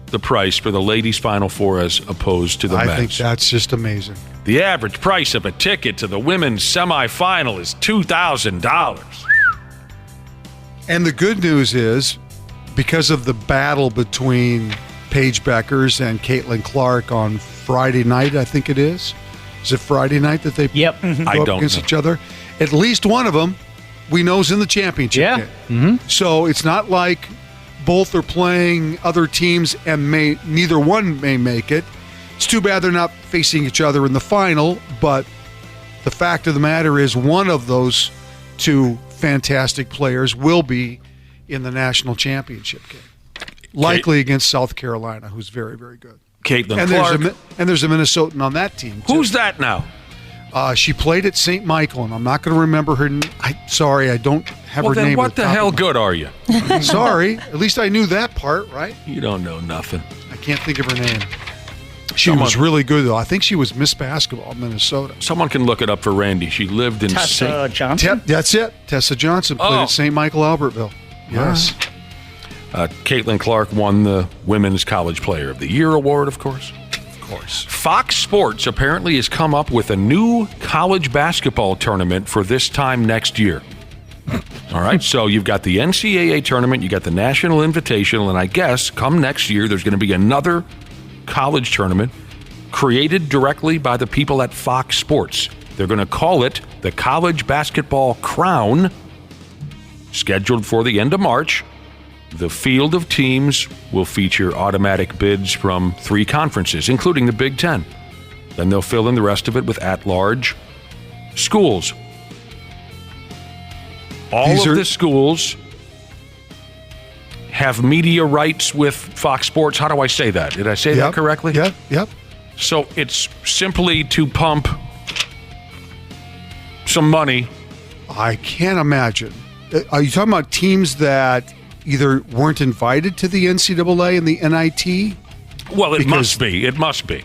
the price for the ladies' Final Four as opposed to the men's. I think that's just amazing. The average price of a ticket to the women's semifinal is $2,000. And the good news is, because of the battle between Paige Beckers and Caitlin Clark on Friday night, I think it is. Is it Friday night that they go up against each other? At least one of them we know is in the championship game. Mm-hmm. So it's not like both are playing other teams and neither one may make it. It's too bad they're not facing each other in the final, but the fact of the matter is one of those two fantastic players will be in the national championship game. Likely against South Carolina, who's very, very good. Caitlin Clark. There's a Minnesotan on that team, too. Who's that now? She played at St. Michael, and I'm not going to remember her. Sorry, I don't have her name. Well, then what the hell good are you? Sorry. At least I knew that part, right? You don't know nothing. I can't think of her name. She was really good, though. I think she was Miss Basketball in Minnesota. Someone can look it up for Randy. She lived in Tessa Johnson? That's it. Tessa Johnson played at St. Michael, Albertville. Yes. Caitlin Clark won the Women's College Player of the Year award, of course. Fox Sports apparently has come up with a new college basketball tournament for this time next year. All right, so you've got the NCAA tournament, you got the National Invitational, and I guess come next year there's going to be another college tournament created directly by the people at Fox Sports. They're going to call it the College Basketball Crown, scheduled for the end of March. The field of teams will feature automatic bids from 3 conferences, including the Big Ten. Then they'll fill in the rest of it with at-large schools. All of the schools have media rights with Fox Sports. How do I say that? Did I say that correctly? Yep. So it's simply to pump some money I can't imagine. Are you talking about teams that either weren't invited to the NCAA and the NIT? Well, it must be. It must be.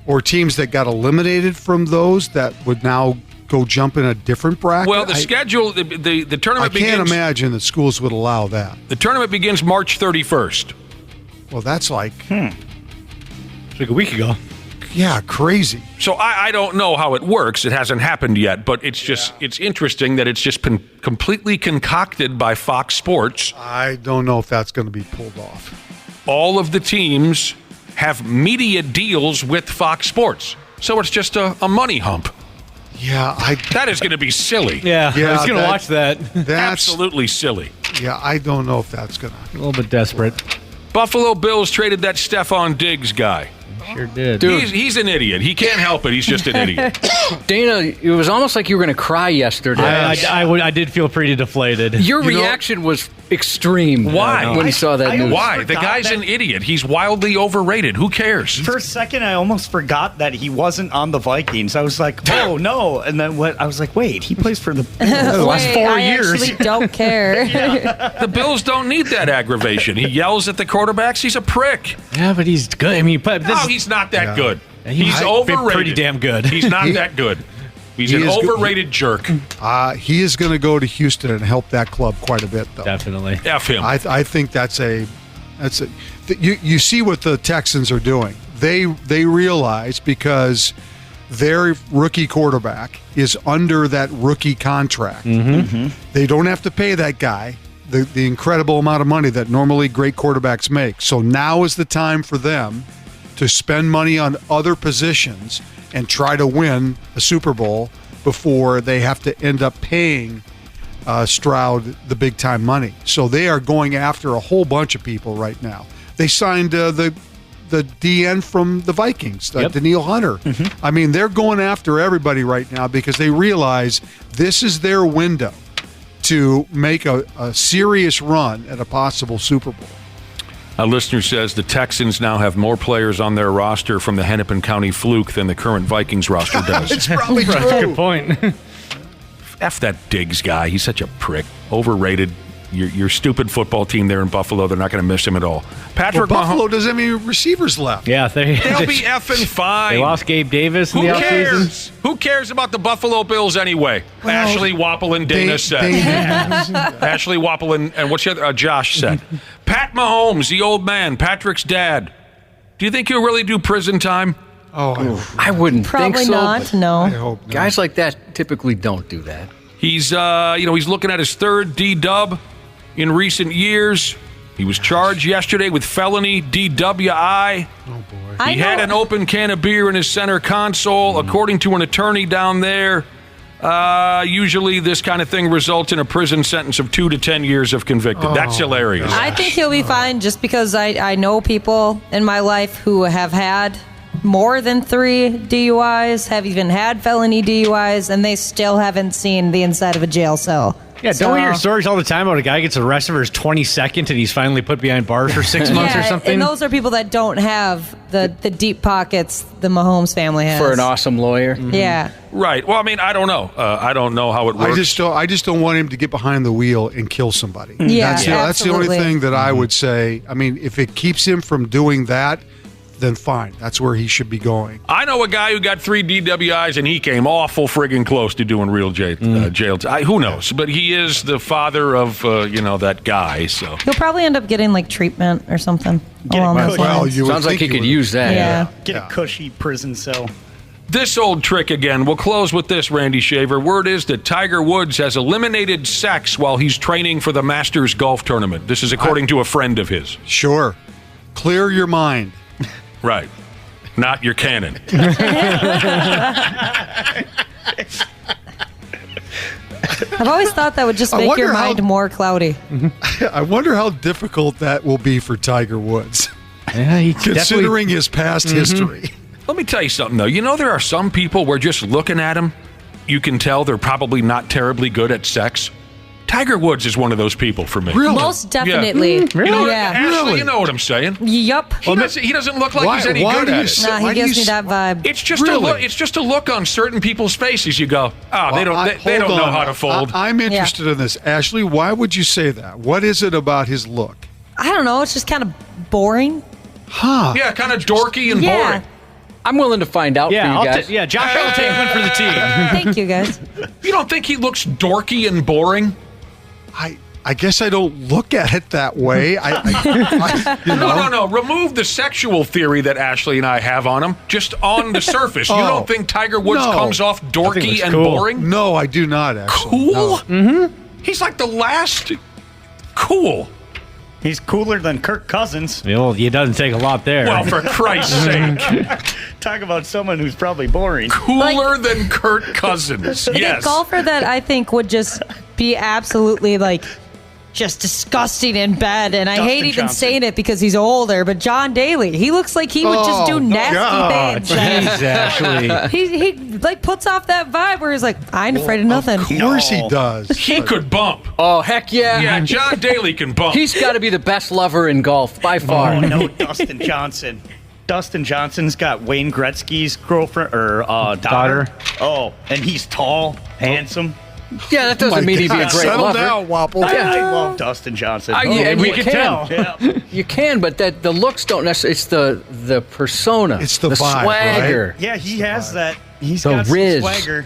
Or teams that got eliminated from those that would now go jump in a different bracket? Well, the schedule, the tournament begins... I can't imagine that schools would allow that. The tournament begins March 31st. Well, that's like... It's like a week ago. Yeah, crazy. So I don't know how it works. It hasn't happened yet, but it's just it's interesting that it's just been completely concocted by Fox Sports. I don't know if that's going to be pulled off. All of the teams have media deals with Fox Sports. So it's just a money hump. Yeah, that is going to be silly. Yeah, I was going to watch that. That's absolutely silly. Yeah, I don't know if that's going to... A little bit desperate. Buffalo Bills traded that Stephon Diggs guy. Sure did. Dude. He's an idiot. He can't help it. He's just an idiot. Dana, it was almost like you were going to cry yesterday. I did feel pretty deflated. Your reaction was extreme. Why? When you saw that news. Why? The guy's an idiot. He's wildly overrated. Who cares? For a second, I almost forgot that he wasn't on the Vikings. I was like, oh, no. And then I was like, wait, he plays for the last 4 years. I actually don't care. The Bills don't need that aggravation. He yells at the quarterbacks. He's a prick. Yeah, but he's good. I mean, but he's not that good. He's been overrated. pretty damn good. He's not that good. He's an overrated jerk. He is going to go to Houston and help that club quite a bit, though. Definitely. F him. I think you see what the Texans are doing. They realize because their rookie quarterback is under that rookie contract. They don't have to pay that guy the incredible amount of money that normally great quarterbacks make. So now is the time for them to spend money on other positions and try to win a Super Bowl before they have to end up paying Stroud the big time money. So they are going after a whole bunch of people right now. They signed the DN from the Vikings, Daniil Hunter. I mean, they're going after everybody right now because they realize this is their window to make a serious run at a possible Super Bowl. A listener says the Texans now have more players on their roster from the Hennepin County Fluke than the current Vikings roster does. It's probably true. Good point. F that Diggs guy. He's such a prick. Overrated. Your stupid football team there in Buffalo, they're not going to miss him at all. Patrick Buffalo doesn't have any receivers left. Yeah, they'll be effing fine. They lost Gabe Davis in the offseason. Who cares about the Buffalo Bills anyway? Well, Ashley Wapple and Dana said. Ashley Wapple and what's the other? Josh said. Pat Mahomes, the old man, Patrick's dad. Do you think he'll really do prison time? Oh, I wouldn't Probably think so. not. No. I hope not. Guys like that typically don't do that. He's he's looking at his third D-dub in recent years. He was charged yesterday with felony DWI. Oh, boy. He had an open can of beer in his center console. According to an attorney down there, usually this kind of thing results in a prison sentence of 2 to 10 years if convicted. That's hilarious. I think he'll be fine just because I know people in my life who have had more than 3 DUIs, have even had felony DUIs, and they still haven't seen the inside of a jail cell. Yeah, don't we hear stories all the time about a guy gets arrested for his 22nd and he's finally put behind bars for 6 months or something? And those are people that don't have the deep pockets the Mahomes family has. For an awesome lawyer. Yeah. Right. Well, I mean, I don't know. I don't know how it works. I just don't want him to get behind the wheel and kill somebody. Yeah, that's the only absolutely. thing that I would say. I mean, if it keeps him from doing that, then fine. That's where he should be going. I know a guy who got 3 DWIs and he came awful friggin' close to doing real jail. Who knows? But he is the father of that guy. So He'll probably end up getting like treatment or something along those lines. Sounds like he could use that. Yeah. Get a cushy prison cell. this old trick again. We'll close with this, Randy Shaver. Word is that Tiger Woods has eliminated sex while he's training for the Masters golf tournament. This is according to a friend of his. Sure. Clear your mind. Right. Not your cannon. I've always thought that would just make your mind more cloudy. I wonder how difficult that will be for Tiger Woods. Yeah, considering his past history. Let me tell you something, though. You know, there are some people where just looking at them, you can tell they're probably not terribly good at sex. Tiger Woods is one of those people for me. Really? Most definitely. Yeah. You know, Yeah. Ashley, you know what I'm saying. Yup. He doesn't look like he's any good at it. Nah, he gives me that vibe. It's just a look. It's just a look on certain people's faces. You go, they don't know how to fold. I'm interested in this, Ashley. Why would you say that? What is it about his look? I don't know. It's just kind of boring. Huh? Yeah, kind of dorky and boring. I'm willing to find out for you guys. Josh will take one for the team. Thank you, guys. You don't think he looks dorky and boring? I guess I don't look at it that way. No. Remove the sexual theory that Ashley and I have on him. Just on the surface. You don't think Tiger Woods comes off dorky and boring? No, I do not, actually. Cool? Mm-hmm. He's like the last cool. He's cooler than Kirk Cousins. Well, it doesn't take a lot there. Well, for Christ's sake. Talk about someone who's probably boring. Cooler than Kirk Cousins. Yes. A golfer that I think would just be absolutely just disgusting in bed, and I Dustin hate even Johnson. saying it because he's older, but John Daly, he looks like he would just do nasty things. Jeez, Ashley. He puts off that vibe where he's like, I ain't afraid of nothing. Of course he does. He could bump. Oh, heck yeah. Yeah, John Daly can bump. He's got to be the best lover in golf by far. Oh, no, Dustin Johnson. Dustin Johnson's got Wayne Gretzky's girlfriend or daughter. Oh, and he's tall, handsome. Yeah, that doesn't mean he'd be a great Settle lover. down, Wapple. I love Dustin Johnson. We can tell. Yeah. You can, but the looks don't necessarily. It's the persona. It's the vibe, swagger. right? Yeah, he has that. He's The got riz. some swagger.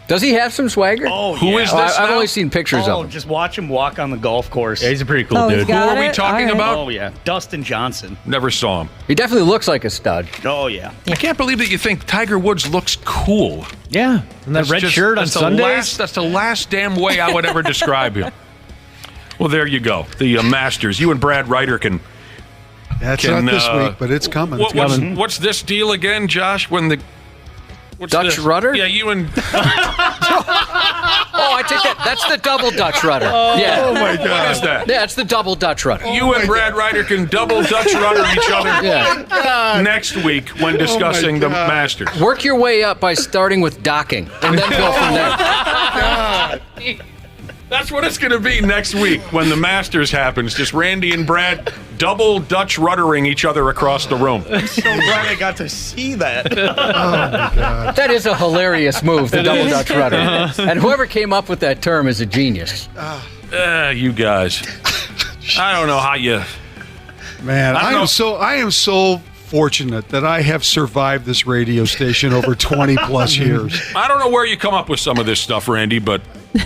Does he have some swagger? Oh, Who yeah. is this I've now? only seen pictures Oh, of him. just watch him walk on the golf course. Yeah, he's a pretty cool Oh, he's dude. Who got are we it? talking All right. about? Oh, yeah. Dustin Johnson. Never saw him. He definitely looks like a stud. Oh, yeah. I can't believe that you think Tiger Woods looks cool. Yeah, and that red shirt on that's Sundays. That's the last damn way I would ever describe him. Well, there you go. The Masters. You and Brad Ryder can. That's not this week, but it's coming. What's this deal again, Josh? When the Dutch rudder? Yeah, you and. Oh, I take that. That's the double Dutch rudder. Yeah. Oh my God. What is that? Yeah, it's the double Dutch rudder. You and Brad Ryder can double Dutch rudder each other next week when discussing the Masters. Work your way up by starting with docking, and then go from there. That's what it's going to be next week when the Masters happens. Just Randy and Brad double Dutch ruddering each other across the room. I'm so glad I got to see that. Oh my God. That is a hilarious move, the double Dutch rudder. And whoever came up with that term is a genius. You guys. I don't know how you. Man, I am so fortunate that I have survived this radio station over 20 plus years. I don't know where you come up with some of this stuff, Randy, but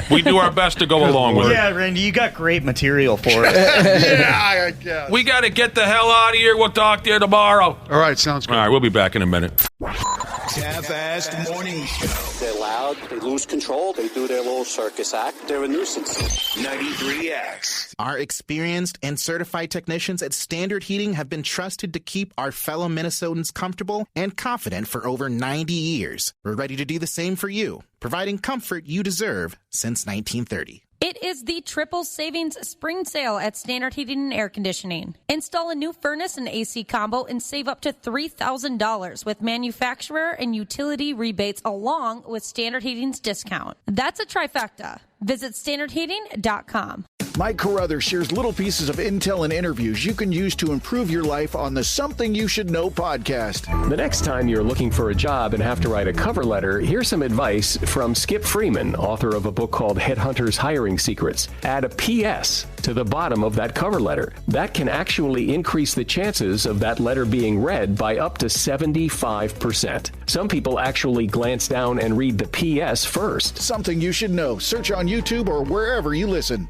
we do our best to go along with it. Yeah, Randy, you got great material for us. Yeah, I guess. We got to get the hell out of here. We'll talk to you tomorrow. All right, sounds good. All right, we'll be back in a minute. Half-assed morning show. They're loud, they lose control, they do their little circus act, they're a nuisance. 93X. Our experienced and certified technicians at Standard Heating have been trusted to keep our fellow Minnesotans comfortable and confident for over 90 years. We're ready to do the same for you, providing comfort you deserve since 1930. It is the triple savings spring sale at Standard Heating and Air Conditioning. Install a new furnace and AC combo and save up to $3,000 with manufacturer and utility rebates along with Standard Heating's discount. That's a trifecta. Visit standardheating.com. Mike Carruthers shares little pieces of intel and interviews you can use to improve your life on the Something You Should Know podcast. The next time you're looking for a job and have to write a cover letter, here's some advice from Skip Freeman, author of a book called Headhunters Hiring Secrets. Add a PS to the bottom of that cover letter. That can actually increase the chances of that letter being read by up to 75%. Some people actually glance down and read the PS first. Something You Should Know. Search on YouTube or wherever you listen.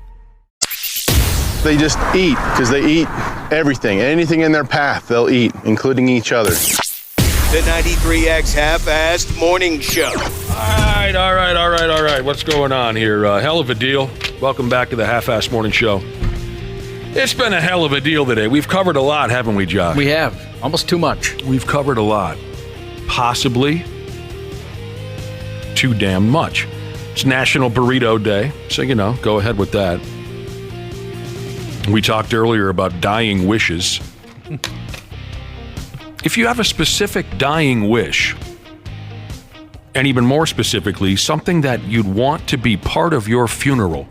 They just eat because they eat everything. Anything in their path, they'll eat, including each other. The 93X Half-assed morning show. All right. What's going on here? Hell of a deal. Welcome back to the Half-assed Morning Show. It's been a hell of a deal today. We've covered a lot, haven't we, Josh? We have. Almost too much. We've covered a lot. Possibly too damn much. It's National Burrito Day, so, go ahead with that. We talked earlier about dying wishes. If you have a specific dying wish, and even more specifically, something that you'd want to be part of your funeral,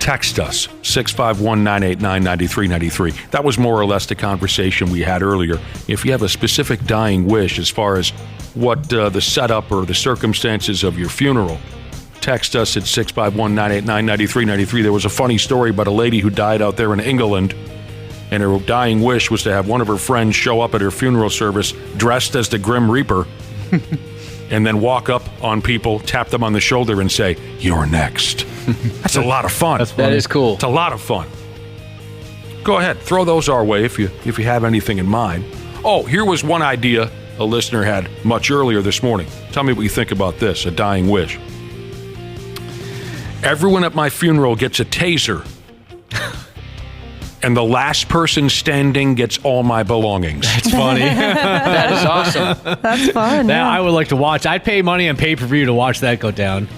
text us, 651-989-9393. That was more or less the conversation we had earlier. If you have a specific dying wish as far as what the setup or the circumstances of your funeral, text us at 651-989-9393. There was a funny story about a lady who died out there in England, and her dying wish was to have one of her friends show up at her funeral service dressed as the Grim Reaper and then walk up on people, tap them on the shoulder, and say, "You're next." That's a lot of fun. That is cool. It's a lot of fun. Go ahead, throw those our way if you have anything in mind. Oh, here was one idea a listener had much earlier this morning. Tell me what you think about this, a dying wish. Everyone at my funeral gets a taser, and the last person standing gets all my belongings. That's funny. That is awesome. That's fun. That Yeah. I would like to watch. I'd pay money on pay-per-view to watch that go down.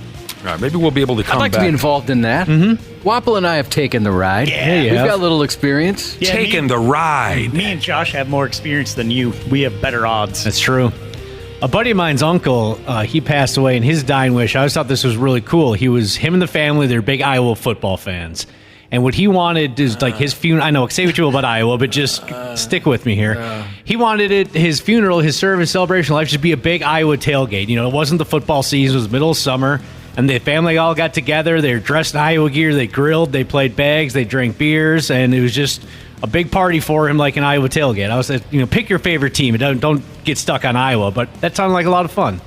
All right, maybe we'll be able to come I'd like back. to be involved in that. Mm-hmm. Wapple and I have taken the ride. Yeah, We've got a little experience. Yeah, Taking the ride. Me and Josh have more experience than you. We have better odds. That's true. A buddy of mine's uncle, he passed away, and his dying wish, I always thought this was really cool. Him and the family, they're big Iowa football fans. And what he wanted is like his funeral. I know, say what you will about Iowa, but just stick with me here. He wanted his funeral, his service, celebration of life, just be a big Iowa tailgate. You know, it wasn't the football season, it was middle of summer. And the family all got together. They were dressed in Iowa gear. They grilled. They played bags. They drank beers. And it was just a big party for him, like an Iowa tailgate. I was like, pick your favorite team. Don't get stuck on Iowa. But that sounded like a lot of fun.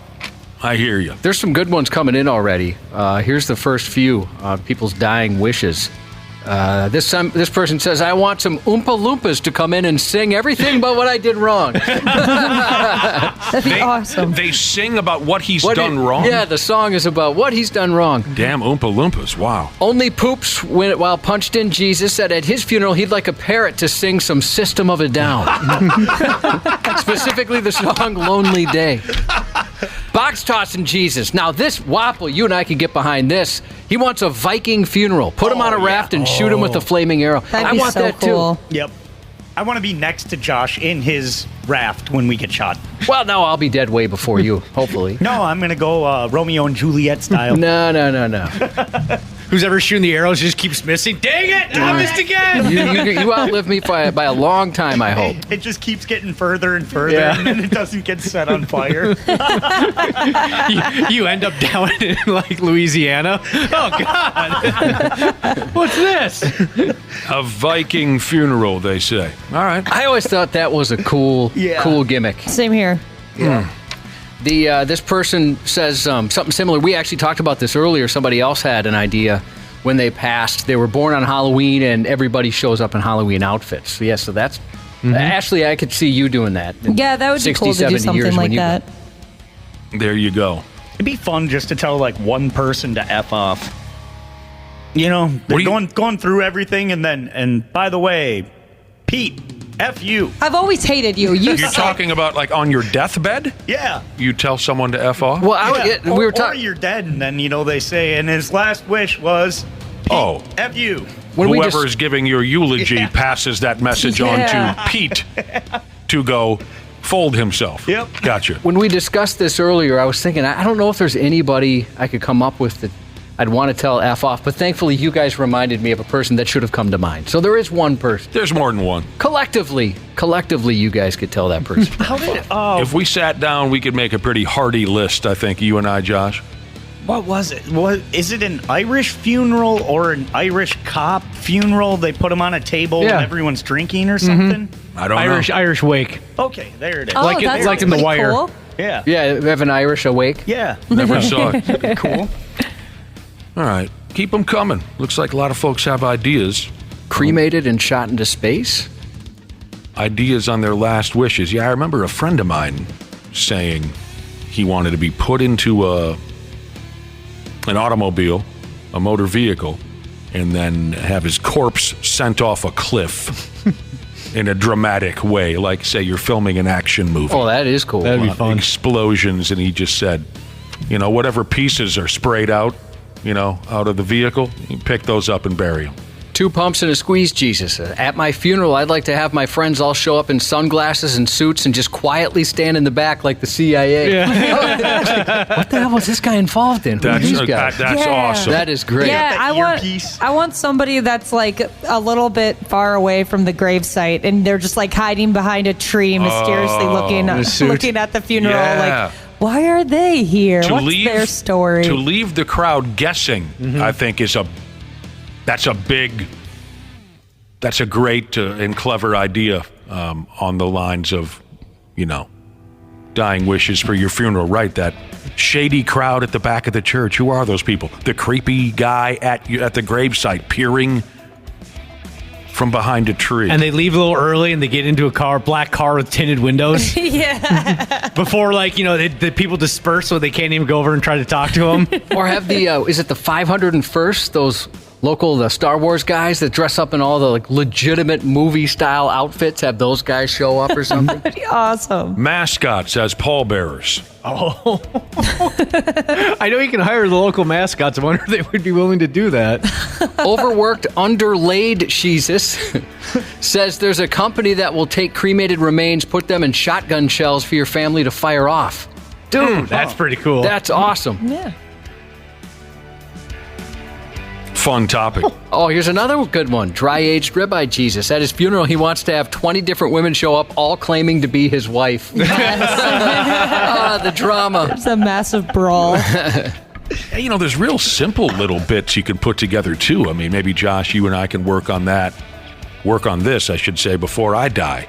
I hear you. There's some good ones coming in already. Here's the first few people's dying wishes. This person says, "I want some Oompa Loompas to come in and sing everything but what I did wrong." That'd be awesome. They sing about what he's done wrong? Yeah, the song is about what he's done wrong. Damn Oompa Loompas, wow. Only poops while punched in Jesus said at his funeral he'd like a parrot to sing some System of a Down. Specifically the song Lonely Day. Box tossing Jesus. Now this Wapple, you and I can get behind this. He wants a Viking funeral. Put him on a raft and shoot him with a flaming arrow. That'd I be want so that cool. too. Yep. I want to be next to Josh in his raft when we get shot. Well, no, I'll be dead way before you, hopefully. No, I'm going to go Romeo and Juliet style. No. Who's ever shooting the arrows just keeps missing. Dang it! I missed again! You outlive me by a long time, I hope. It just keeps getting further and further, and then it doesn't get set on fire. you end up down in like Louisiana. Oh God! What's this? A Viking funeral, they say. All right. I always thought that was a cool gimmick. Same here. Yeah. This person says something similar. We actually talked about this earlier. Somebody else had an idea when they passed. They were born on Halloween, and everybody shows up in Halloween outfits. So that's Ashley. I could see you doing that. Yeah, that would be cool to do something like that. There you go. It'd be fun just to tell like one person to F off. They're going through everything, and by the way, Pete, F you. I've always hated you. You're talking about like on your deathbed? Yeah. You tell someone to F off? Well, we were talking. Or you're dead, and then they say, and his last wish was, Pete, F you. Whoever is giving your eulogy passes that message on to Pete to go fold himself. Yep. Gotcha. When we discussed this earlier, I was thinking, I don't know if there's anybody I could come up with that I'd want to tell F off, but thankfully you guys reminded me of a person that should have come to mind. So there is one person. There's more than one. Collectively, you guys could tell that person. If we sat down, we could make a pretty hearty list, I think, you and I, Josh. What was it? Is it an Irish funeral or an Irish cop funeral? They put them on a table and everyone's drinking or something? I don't know. Irish wake. Okay, there it is. Oh, like in The Wire. Cool. Yeah. Yeah, we have an Irish awake. Yeah. Never saw it. Cool. All right. Keep them coming. Looks like a lot of folks have ideas. Cremated and shot into space? Ideas on their last wishes. Yeah, I remember a friend of mine saying he wanted to be put into an automobile, a motor vehicle, and then have his corpse sent off a cliff in a dramatic way. Like, say, you're filming an action movie. Oh, that is cool. That'd be fun. Explosions, and he just said, whatever pieces are sprayed out, out of the vehicle, you pick those up and bury them. 2 pumps and a squeeze, Jesus. At my funeral, I'd like to have my friends all show up in sunglasses and suits and just quietly stand in the back like the CIA. Yeah. like, what the hell was this guy involved in? That's awesome. That is great. Yeah, I want somebody that's like a little bit far away from the gravesite, and they're just like hiding behind a tree, mysteriously looking at the funeral. Yeah. Like, why are they here? What's their story? To leave the crowd guessing, I think that's a great and clever idea on the lines of, dying wishes for your funeral, right? That shady crowd at the back of the church. Who are those people? The creepy guy at the gravesite peering from behind a tree. And they leave a little early and they get into a black car with tinted windows. Yeah. Before, the people disperse so they can't even go over and try to talk to them. Or have is it the 501st, those local Star Wars guys that dress up in all the legitimate movie style outfits, have those guys show up or something? That'd be awesome. Mascots as pallbearers. Oh. I know you can hire the local mascots. I wonder if they would be willing to do that. Overworked, underlaid Jesus says there's a company that will take cremated remains, put them in shotgun shells for your family to fire off. Dude, that's pretty cool. That's awesome. Yeah. Fun topic. Oh, here's another good one. Dry-aged ribeye Jesus. At his funeral, he wants to have 20 different women show up, all claiming to be his wife. Yes. The drama. It's a massive brawl. There's real simple little bits you can put together, too. I mean, maybe, Josh, you and I can work on this, I should say, before I die.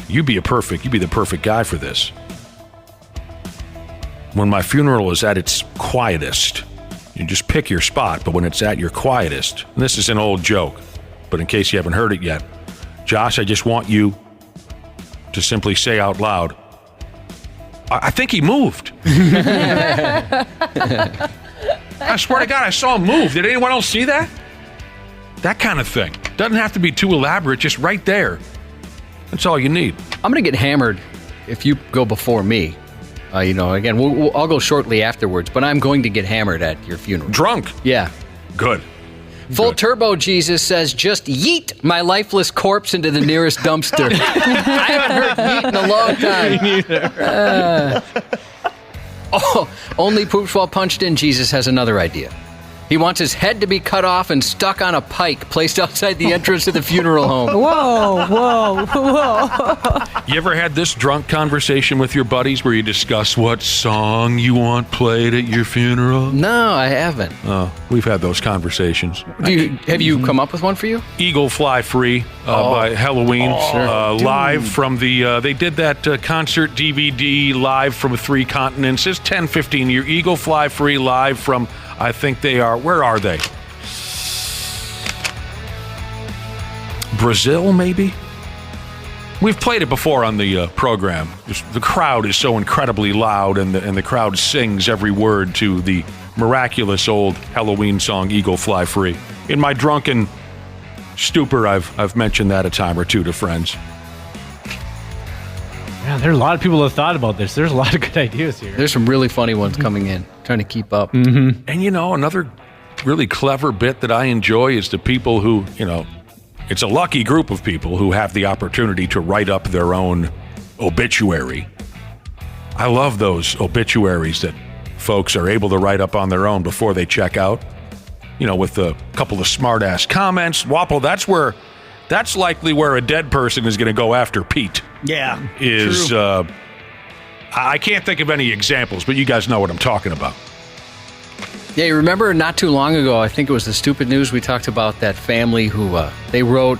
You'd be the perfect guy for this. When my funeral is at its quietest, you just pick your spot, but when it's at your quietest, and this is an old joke, but in case you haven't heard it yet, Josh, I just want you to simply say out loud, I think he moved. I swear to God, I saw him move. Did anyone else see that? That kind of thing. Doesn't have to be too elaborate, just right there. That's all you need. I'm going to get hammered if you go before me. Again, I'll go shortly afterwards, but I'm going to get hammered at your funeral. Drunk? Yeah. Good. Full Turbo Jesus says, just yeet my lifeless corpse into the nearest dumpster. I haven't heard yeet in a long time. Me neither. Only poops while punched in Jesus has another idea. He wants his head to be cut off and stuck on a pike placed outside the entrance to the funeral home. Whoa. You ever had this drunk conversation with your buddies where you discuss what song you want played at your funeral? No, I haven't. Oh, we've had those conversations. Have you come up with one for you? Eagle Fly Free by Halloween. Live from they did that concert DVD live from 3 continents. It's 10-15 year Eagle Fly Free live from, I think they are, where are they? Brazil, maybe? We've played it before on the program. The crowd is so incredibly loud, and the crowd sings every word to the miraculous old Halloween song, Eagle Fly Free. In my drunken stupor, I've mentioned that a time or two to friends. Yeah, there are a lot of people who have thought about this. There's a lot of good ideas here. There's some really funny ones coming in. Trying to keep up. Mm-hmm. And another really clever bit that I enjoy is the people who, it's a lucky group of people who have the opportunity to write up their own obituary. I love those obituaries that folks are able to write up on their own before they check out. With a couple of smart-ass comments. Wapple, that's likely where a dead person is going to go after Pete. Yeah. True. I can't think of any examples, but you guys know what I'm talking about. Yeah, you remember not too long ago, I think it was the Stupid News, we talked about that family who they wrote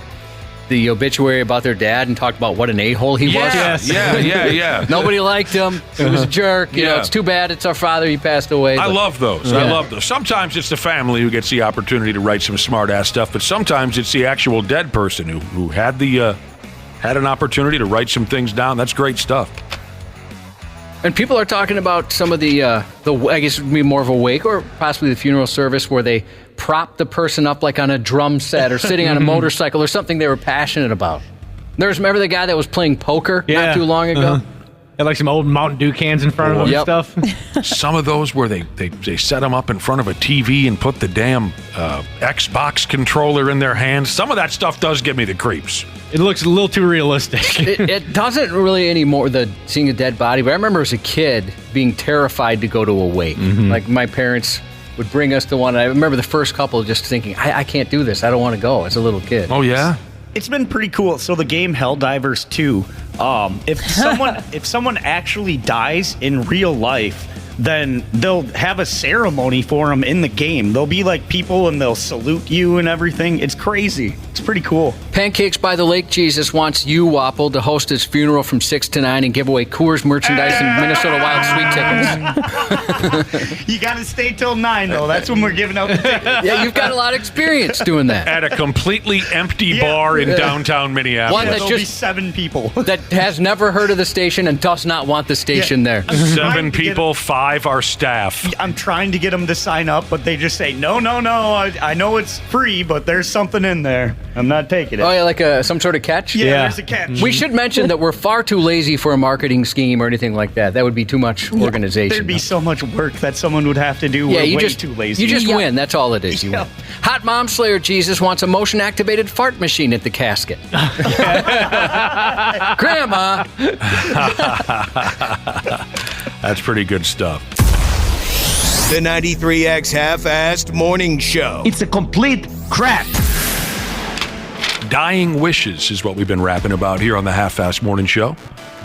the obituary about their dad and talked about what an a-hole he was. Yes. Yeah. Nobody liked him. He was a jerk. You know, it's too bad it's our father. He passed away. I love those. Yeah. I love those. Sometimes it's the family who gets the opportunity to write some smart-ass stuff, but sometimes it's the actual dead person who had had an opportunity to write some things down. That's great stuff. And people are talking about some of the I guess it would be more of a wake or possibly the funeral service where they prop the person up like on a drum set or sitting on a motorcycle or something they were passionate about. Remember the guy that was playing poker not too long ago? Got like some old Mountain Dew cans in front of them and stuff. Some of those where they set them up in front of a TV and put the damn Xbox controller in their hands. Some of that stuff does give me the creeps. It looks a little too realistic. It doesn't really anymore, seeing a dead body, but I remember as a kid being terrified to go to a wake. Like my parents would bring us to one, and I remember the first couple just thinking, I can't do this. I don't want to go as a little kid. Oh, yeah? It's been pretty cool. So the game Helldivers 2, if someone actually dies in real life, then they'll have a ceremony for them in the game. There'll be like people and they'll salute you and everything. It's crazy. It's pretty cool. Pancakes by the Lake Jesus wants you, Wapple, to host his funeral from 6 to 9 and give away Coors merchandise and Minnesota Wild Sweet tickets. You got to stay till 9, though. That's when we're giving out the tickets. Yeah, you've got a lot of experience doing that. At a completely empty bar in downtown Minneapolis. One that there'll be 7 people. that has never heard of the station and does not want the station there. 7 people, 5 are staff. I'm trying to get them to sign up, but they just say, no. I know it's free, but there's something in there. I'm not taking it. Oh, yeah, like some sort of catch? Yeah, there's a catch. We should mention that we're far too lazy for a marketing scheme or anything like that. That would be too much organization. There'd be so much work that someone would have to do. Yeah, We're way too lazy. You just win. That's all it is. You win. Hot Mom Slayer Jesus wants a motion-activated fart machine at the casket. Grandma! That's pretty good stuff. The 93X Half-Assed Morning Show. It's a complete crap. Dying wishes is what we've been rapping about here on the Half-Assed Morning Show.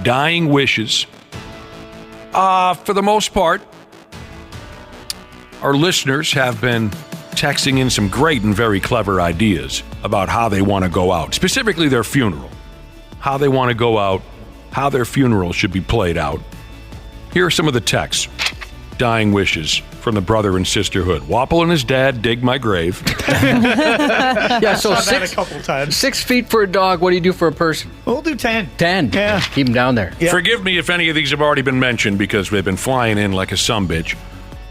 Dying wishes. For the most part, our listeners have been texting in some great and very clever ideas about how they want to go out, specifically their funeral. How they want to go out, how their funeral should be played out. Here are some of the texts. Dying wishes from the brother and sisterhood. Wapple and his dad dig my grave. Yeah, so Saw that a couple times. 6 feet for a dog. What do you do for a person? We'll do 10. 10. Yeah. Keep him down there. Yeah. Forgive me if any of these have already been mentioned because they've been flying in like a sumbitch.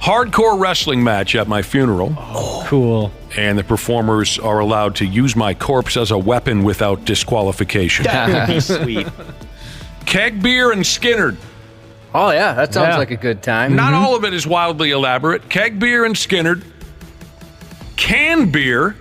Hardcore wrestling match at my funeral. Oh, cool. And the performers are allowed to use my corpse as a weapon without disqualification. That would be sweet. Keg beer and Skinnerd. Oh, yeah. That sounds like a good time. Not all of it is wildly elaborate. Keg beer and Skinnerd. Canned beer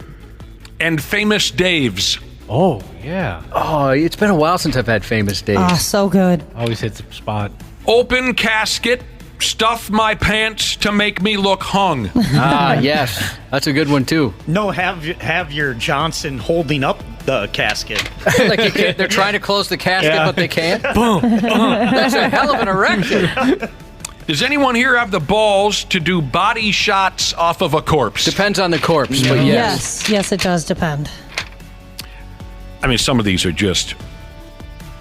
and Famous Dave's. Oh, yeah. Oh, it's been a while since I've had Famous Dave's. Oh, so good. Always hits the spot. Open casket. Stuff my pants to make me look hung. Yes. That's a good one, too. No, have your Johnson holding up the casket. Like they're trying to close the casket, but they can't. Boom. That's a hell of an erection. Does anyone here have the balls to do body shots off of a corpse? Depends on the corpse, but yes. Yes, it does depend. I mean, some of these are just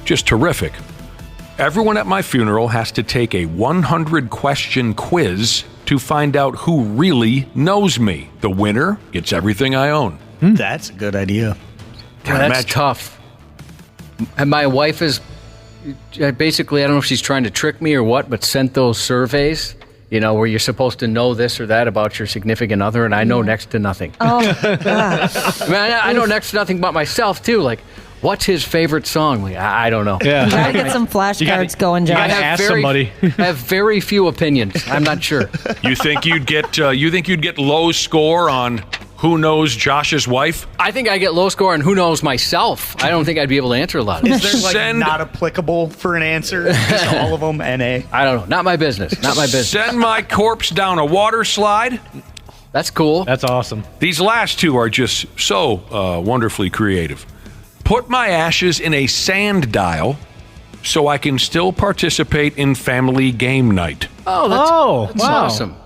terrific. Everyone at my funeral has to take a 100-question quiz to find out who really knows me. The winner gets everything I own. That's a good idea. That's tough. And my wife is basically, I don't know if she's trying to trick me or what, but sent those surveys, where you're supposed to know this or that about your significant other, and I know next to nothing. Oh, gosh. I know next to nothing about myself, too. Like, what's his favorite song? Like, I don't know. Yeah. You gotta get some flashcards going, John. You gotta ask somebody. I have very few opinions. I'm not sure. You think you'd get low score on who knows Josh's wife? I think I get low score on who knows myself. I don't think I'd be able to answer a lot of it. Is there not applicable for an answer? Just all of them, NA? I don't know. Not my business. Not my business. Send my corpse down a water slide. That's cool. That's awesome. These last two are just so wonderfully creative. Put my ashes in a sand dial so I can still participate in family game night. Oh, that's wow. awesome.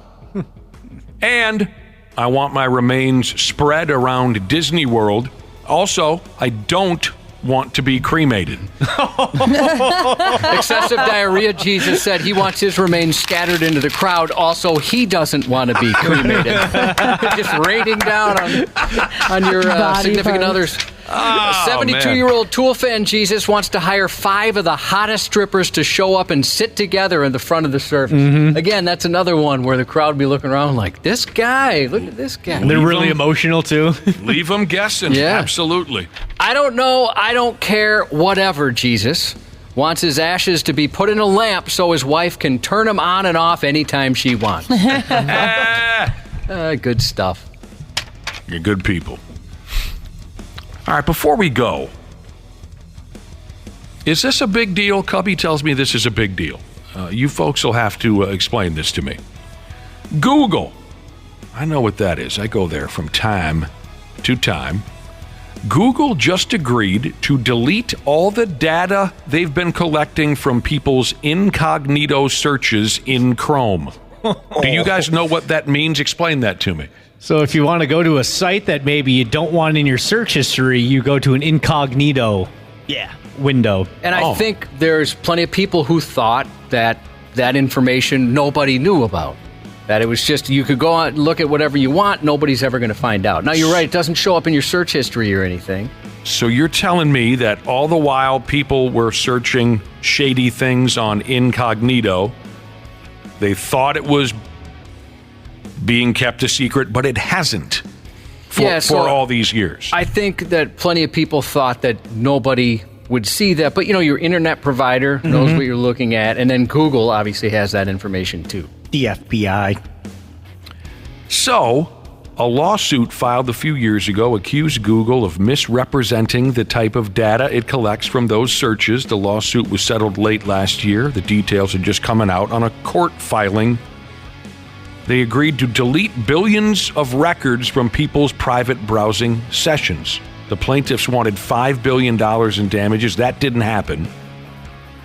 And I want my remains spread around Disney World. Also, I don't want to be cremated. Excessive diarrhea, Jesus said he wants his remains scattered into the crowd. Also, he doesn't want to be cremated. Just raining down on your significant others. Oh, 72-year-old Tool fan Jesus wants to hire 5 of the hottest strippers to show up and sit together in the front of the service. Mm-hmm. Again, that's another one where the crowd will be looking around like, this guy, look at this guy. And they're really emotional, too. Leave them guessing. Yeah. Absolutely. I don't know. I don't care. Whatever, Jesus. wants his ashes to be put in a lamp so his wife can turn them on and off anytime she wants. Good stuff. You're good people. All right, before we go, is this a big deal? Cubby tells me this is a big deal. You folks will have to explain this to me. Google. I know what that is. I go there from time to time. Google just agreed to delete all the data they've been collecting from people's incognito searches in Chrome. Do you guys know what that means? Explain that to me. So if you want to go to a site that maybe you don't want in your search history, you go to an incognito window. And I think there's plenty of people who thought that information nobody knew about. That it was just, you could go out and look at whatever you want, nobody's ever going to find out. Now, you're right, it doesn't show up in your search history or anything. So you're telling me that all the while people were searching shady things on incognito, they thought it was being kept a secret, but it hasn't for all these years. I think that plenty of people thought that nobody would see that, but your internet provider knows what you're looking at, and then Google obviously has that information too. The FBI. So, a lawsuit filed a few years ago accused Google of misrepresenting the type of data it collects from those searches. The lawsuit was settled late last year. The details are just coming out on a court filing. They agreed to delete billions of records from people's private browsing sessions. The plaintiffs wanted $5 billion in damages. That didn't happen.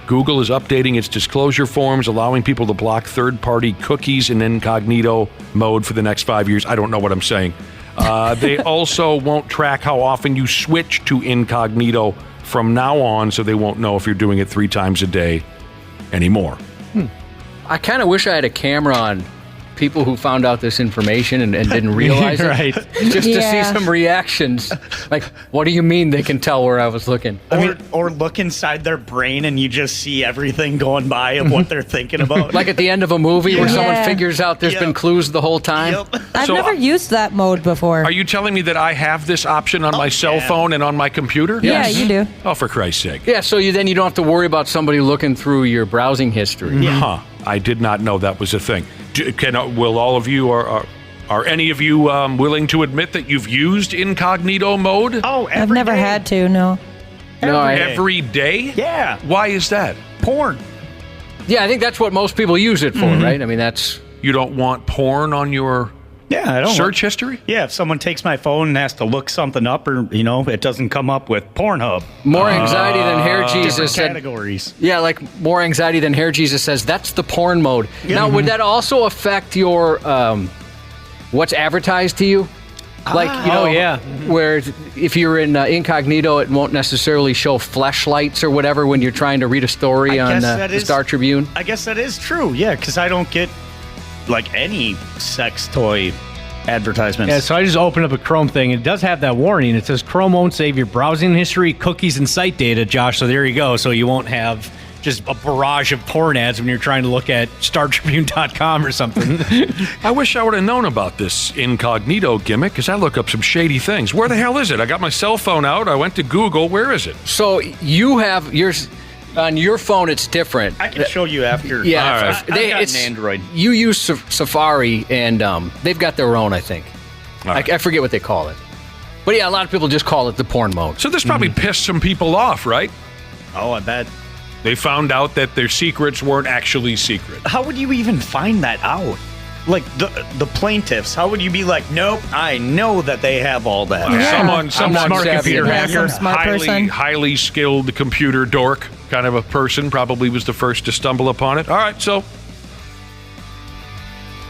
Google is updating its disclosure forms, allowing people to block third-party cookies in incognito mode for the next 5 years. I don't know what I'm saying. They also won't track how often you switch to incognito from now on, so they won't know if you're doing it 3 times a day anymore. I kind of wish I had a camera on people who found out this information and didn't realize it. Right. Just to see some reactions. Like, what do you mean they can tell where I was looking? Or look inside their brain and you just see everything going by of what they're thinking about. Like at the end of a movie where someone figures out there's been clues the whole time. I've never used that mode before. Are you telling me that I have this option on my cell phone and on my computer? Yeah, you do. Oh, for Christ's sake. Yeah, so then you don't have to worry about somebody looking through your browsing history. Huh. I did not know that was a thing. Will all of you, are any of you willing to admit that you've used incognito mode? Oh, I've never had to, no. Every day? Yeah. Why is that? Porn. Yeah, I think that's what most people use it for, right? I mean, that's... You don't want porn on your search history? Yeah, if someone takes my phone and has to look something up or, it doesn't come up with Pornhub. More anxiety than Hair Jesus said. Categories. Yeah, like more anxiety than Hair Jesus says, that's the porn mode. Yeah. Now, would that also affect your, what's advertised to you? Like, where if you're in incognito, it won't necessarily show fleshlights or whatever when you're trying to read a story on the Star Tribune. I guess that is true, yeah, because I don't get any sex toy advertisements. Yeah, so I just opened up a Chrome thing. It does have that warning. It says Chrome won't save your browsing history, cookies, and site data, Josh. So there you go. So you won't have just a barrage of porn ads when you're trying to look at StarTribune.com or something. I wish I would have known about this incognito gimmick because I look up some shady things. Where the hell is it? I got my cell phone out. I went to Google. Where is it? So you have yours... On your phone, it's different. I can show you after. Yeah, I've got an Android. You use Safari, and they've got their own, I think. I forget what they call it. But yeah, a lot of people just call it the porn mode. So this probably pissed some people off, right? Oh, I bet. They found out that their secrets weren't actually secret. How would you even find that out? Like the plaintiffs, how would you be like, nope, I know that they have all that? Someone smart computer hacker, person. highly skilled computer dork kind of a person probably was the first to stumble upon it. All right, so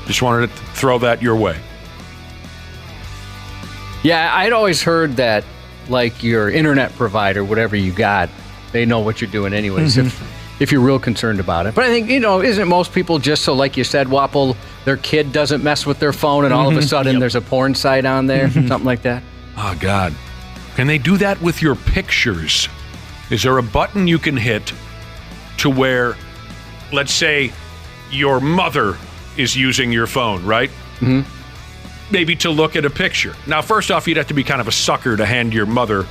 just wanted to throw that your way. Yeah, I'd always heard that like your internet provider, whatever you got, they know what you're doing anyways. If you're real concerned about it. But I think, isn't most people just so, like you said, Wapple, their kid doesn't mess with their phone and all of a sudden there's a porn site on there, something like that? Oh, God. Can they do that with your pictures? Is there a button you can hit to where, let's say, your mother is using your phone, right? Maybe to look at a picture. Now, first off, you'd have to be kind of a sucker to hand your mother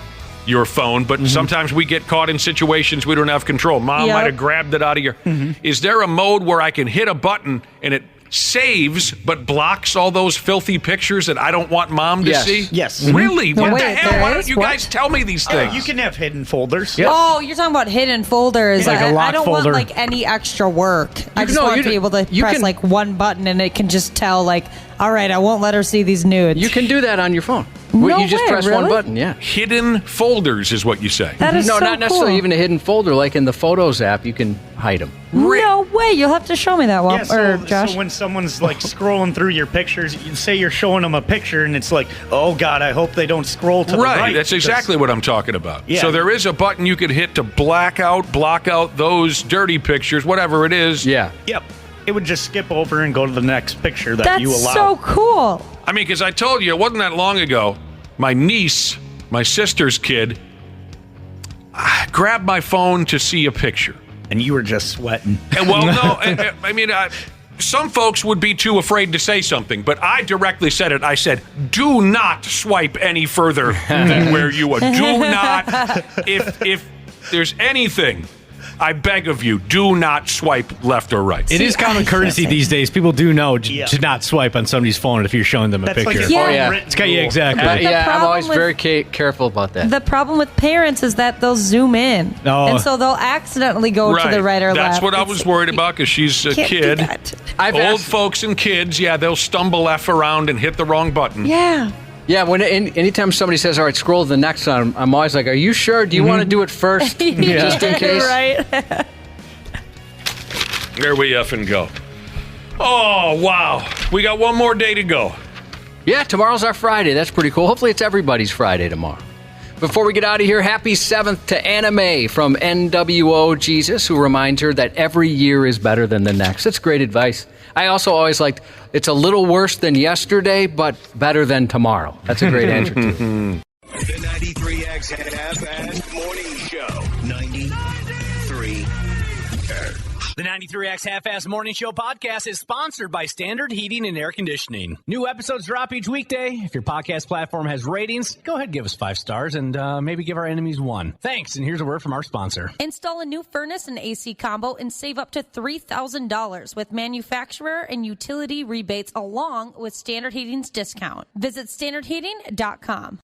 your phone, but sometimes we get caught in situations we don't have control. Mom might have grabbed it out of your... Is there a mode where I can hit a button and it saves but blocks all those filthy pictures that I don't want Mom to see? Yes. Really? No, What wait, the hell? there Why don't is? you What? guys tell me these things? You can have hidden folders. Oh, you're talking about hidden folders. Like a I lock don't folder. want like any extra work. I just want to be able to press like one button and it can just tell like, all right, I won't let her see these nudes. You can do that on your phone. No You just way, press one really? button, yeah. Hidden folders is what you say. That is no, so not necessarily cool. even a hidden folder. Like in the Photos app, you can hide them. No way. You'll have to show me that one, Yeah, Josh. so when someone's like scrolling through your pictures, you say you're showing them a picture, and it's like, oh God, I hope they don't scroll to the right. That's exactly what I'm talking about. Yeah. So there is a button you could hit to block out those dirty pictures, whatever it is. Yeah. Yep. It would just skip over and go to the next picture that That's you allow. so cool. I mean, because I told you, it wasn't that long ago, my niece, my sister's kid, grabbed my phone to see a picture. And you were just sweating. And well, no, I mean, some folks would be too afraid to say something, but I directly said it. I said, do not swipe any further than where you are. Do not, if there's anything, I beg of you, do not swipe left or right. It is common courtesy these days. People do know to not swipe on somebody's phone if you're showing them a That's picture. like Yeah. Oh, yeah. It's got, yeah, exactly. But the I'm problem always with- very careful about that. The problem with parents is that they'll zoom in. Oh. And so they'll accidentally go to the right or left. That's what I was worried about because she's a Can't do kid. that. Old folks and kids, they'll stumble F around and hit the wrong button. Yeah. Yeah, anytime somebody says, all right, scroll to the next one, I'm always like, are you sure? Do you want to do it first? Just in case? Right. There we effing go. Oh, wow. We got one more day to go. Yeah, tomorrow's our Friday. That's pretty cool. Hopefully it's everybody's Friday tomorrow. Before we get out of here, happy 7th to Anna Mae from NWO Jesus, who reminds her that every year is better than the next. That's great advice. I also always liked, it's a little worse than yesterday, but better than tomorrow. That's a great answer, too. The 93X Half-Assed Morning Show. 93. The 93X Half-Ass Morning Show podcast is sponsored by Standard Heating and Air Conditioning. New episodes drop each weekday. If your podcast platform has ratings, go ahead and give us 5 stars and maybe give our enemies 1. Thanks, and here's a word from our sponsor. Install a new furnace and AC combo and save up to $3,000 with manufacturer and utility rebates along with Standard Heating's discount. Visit standardheating.com.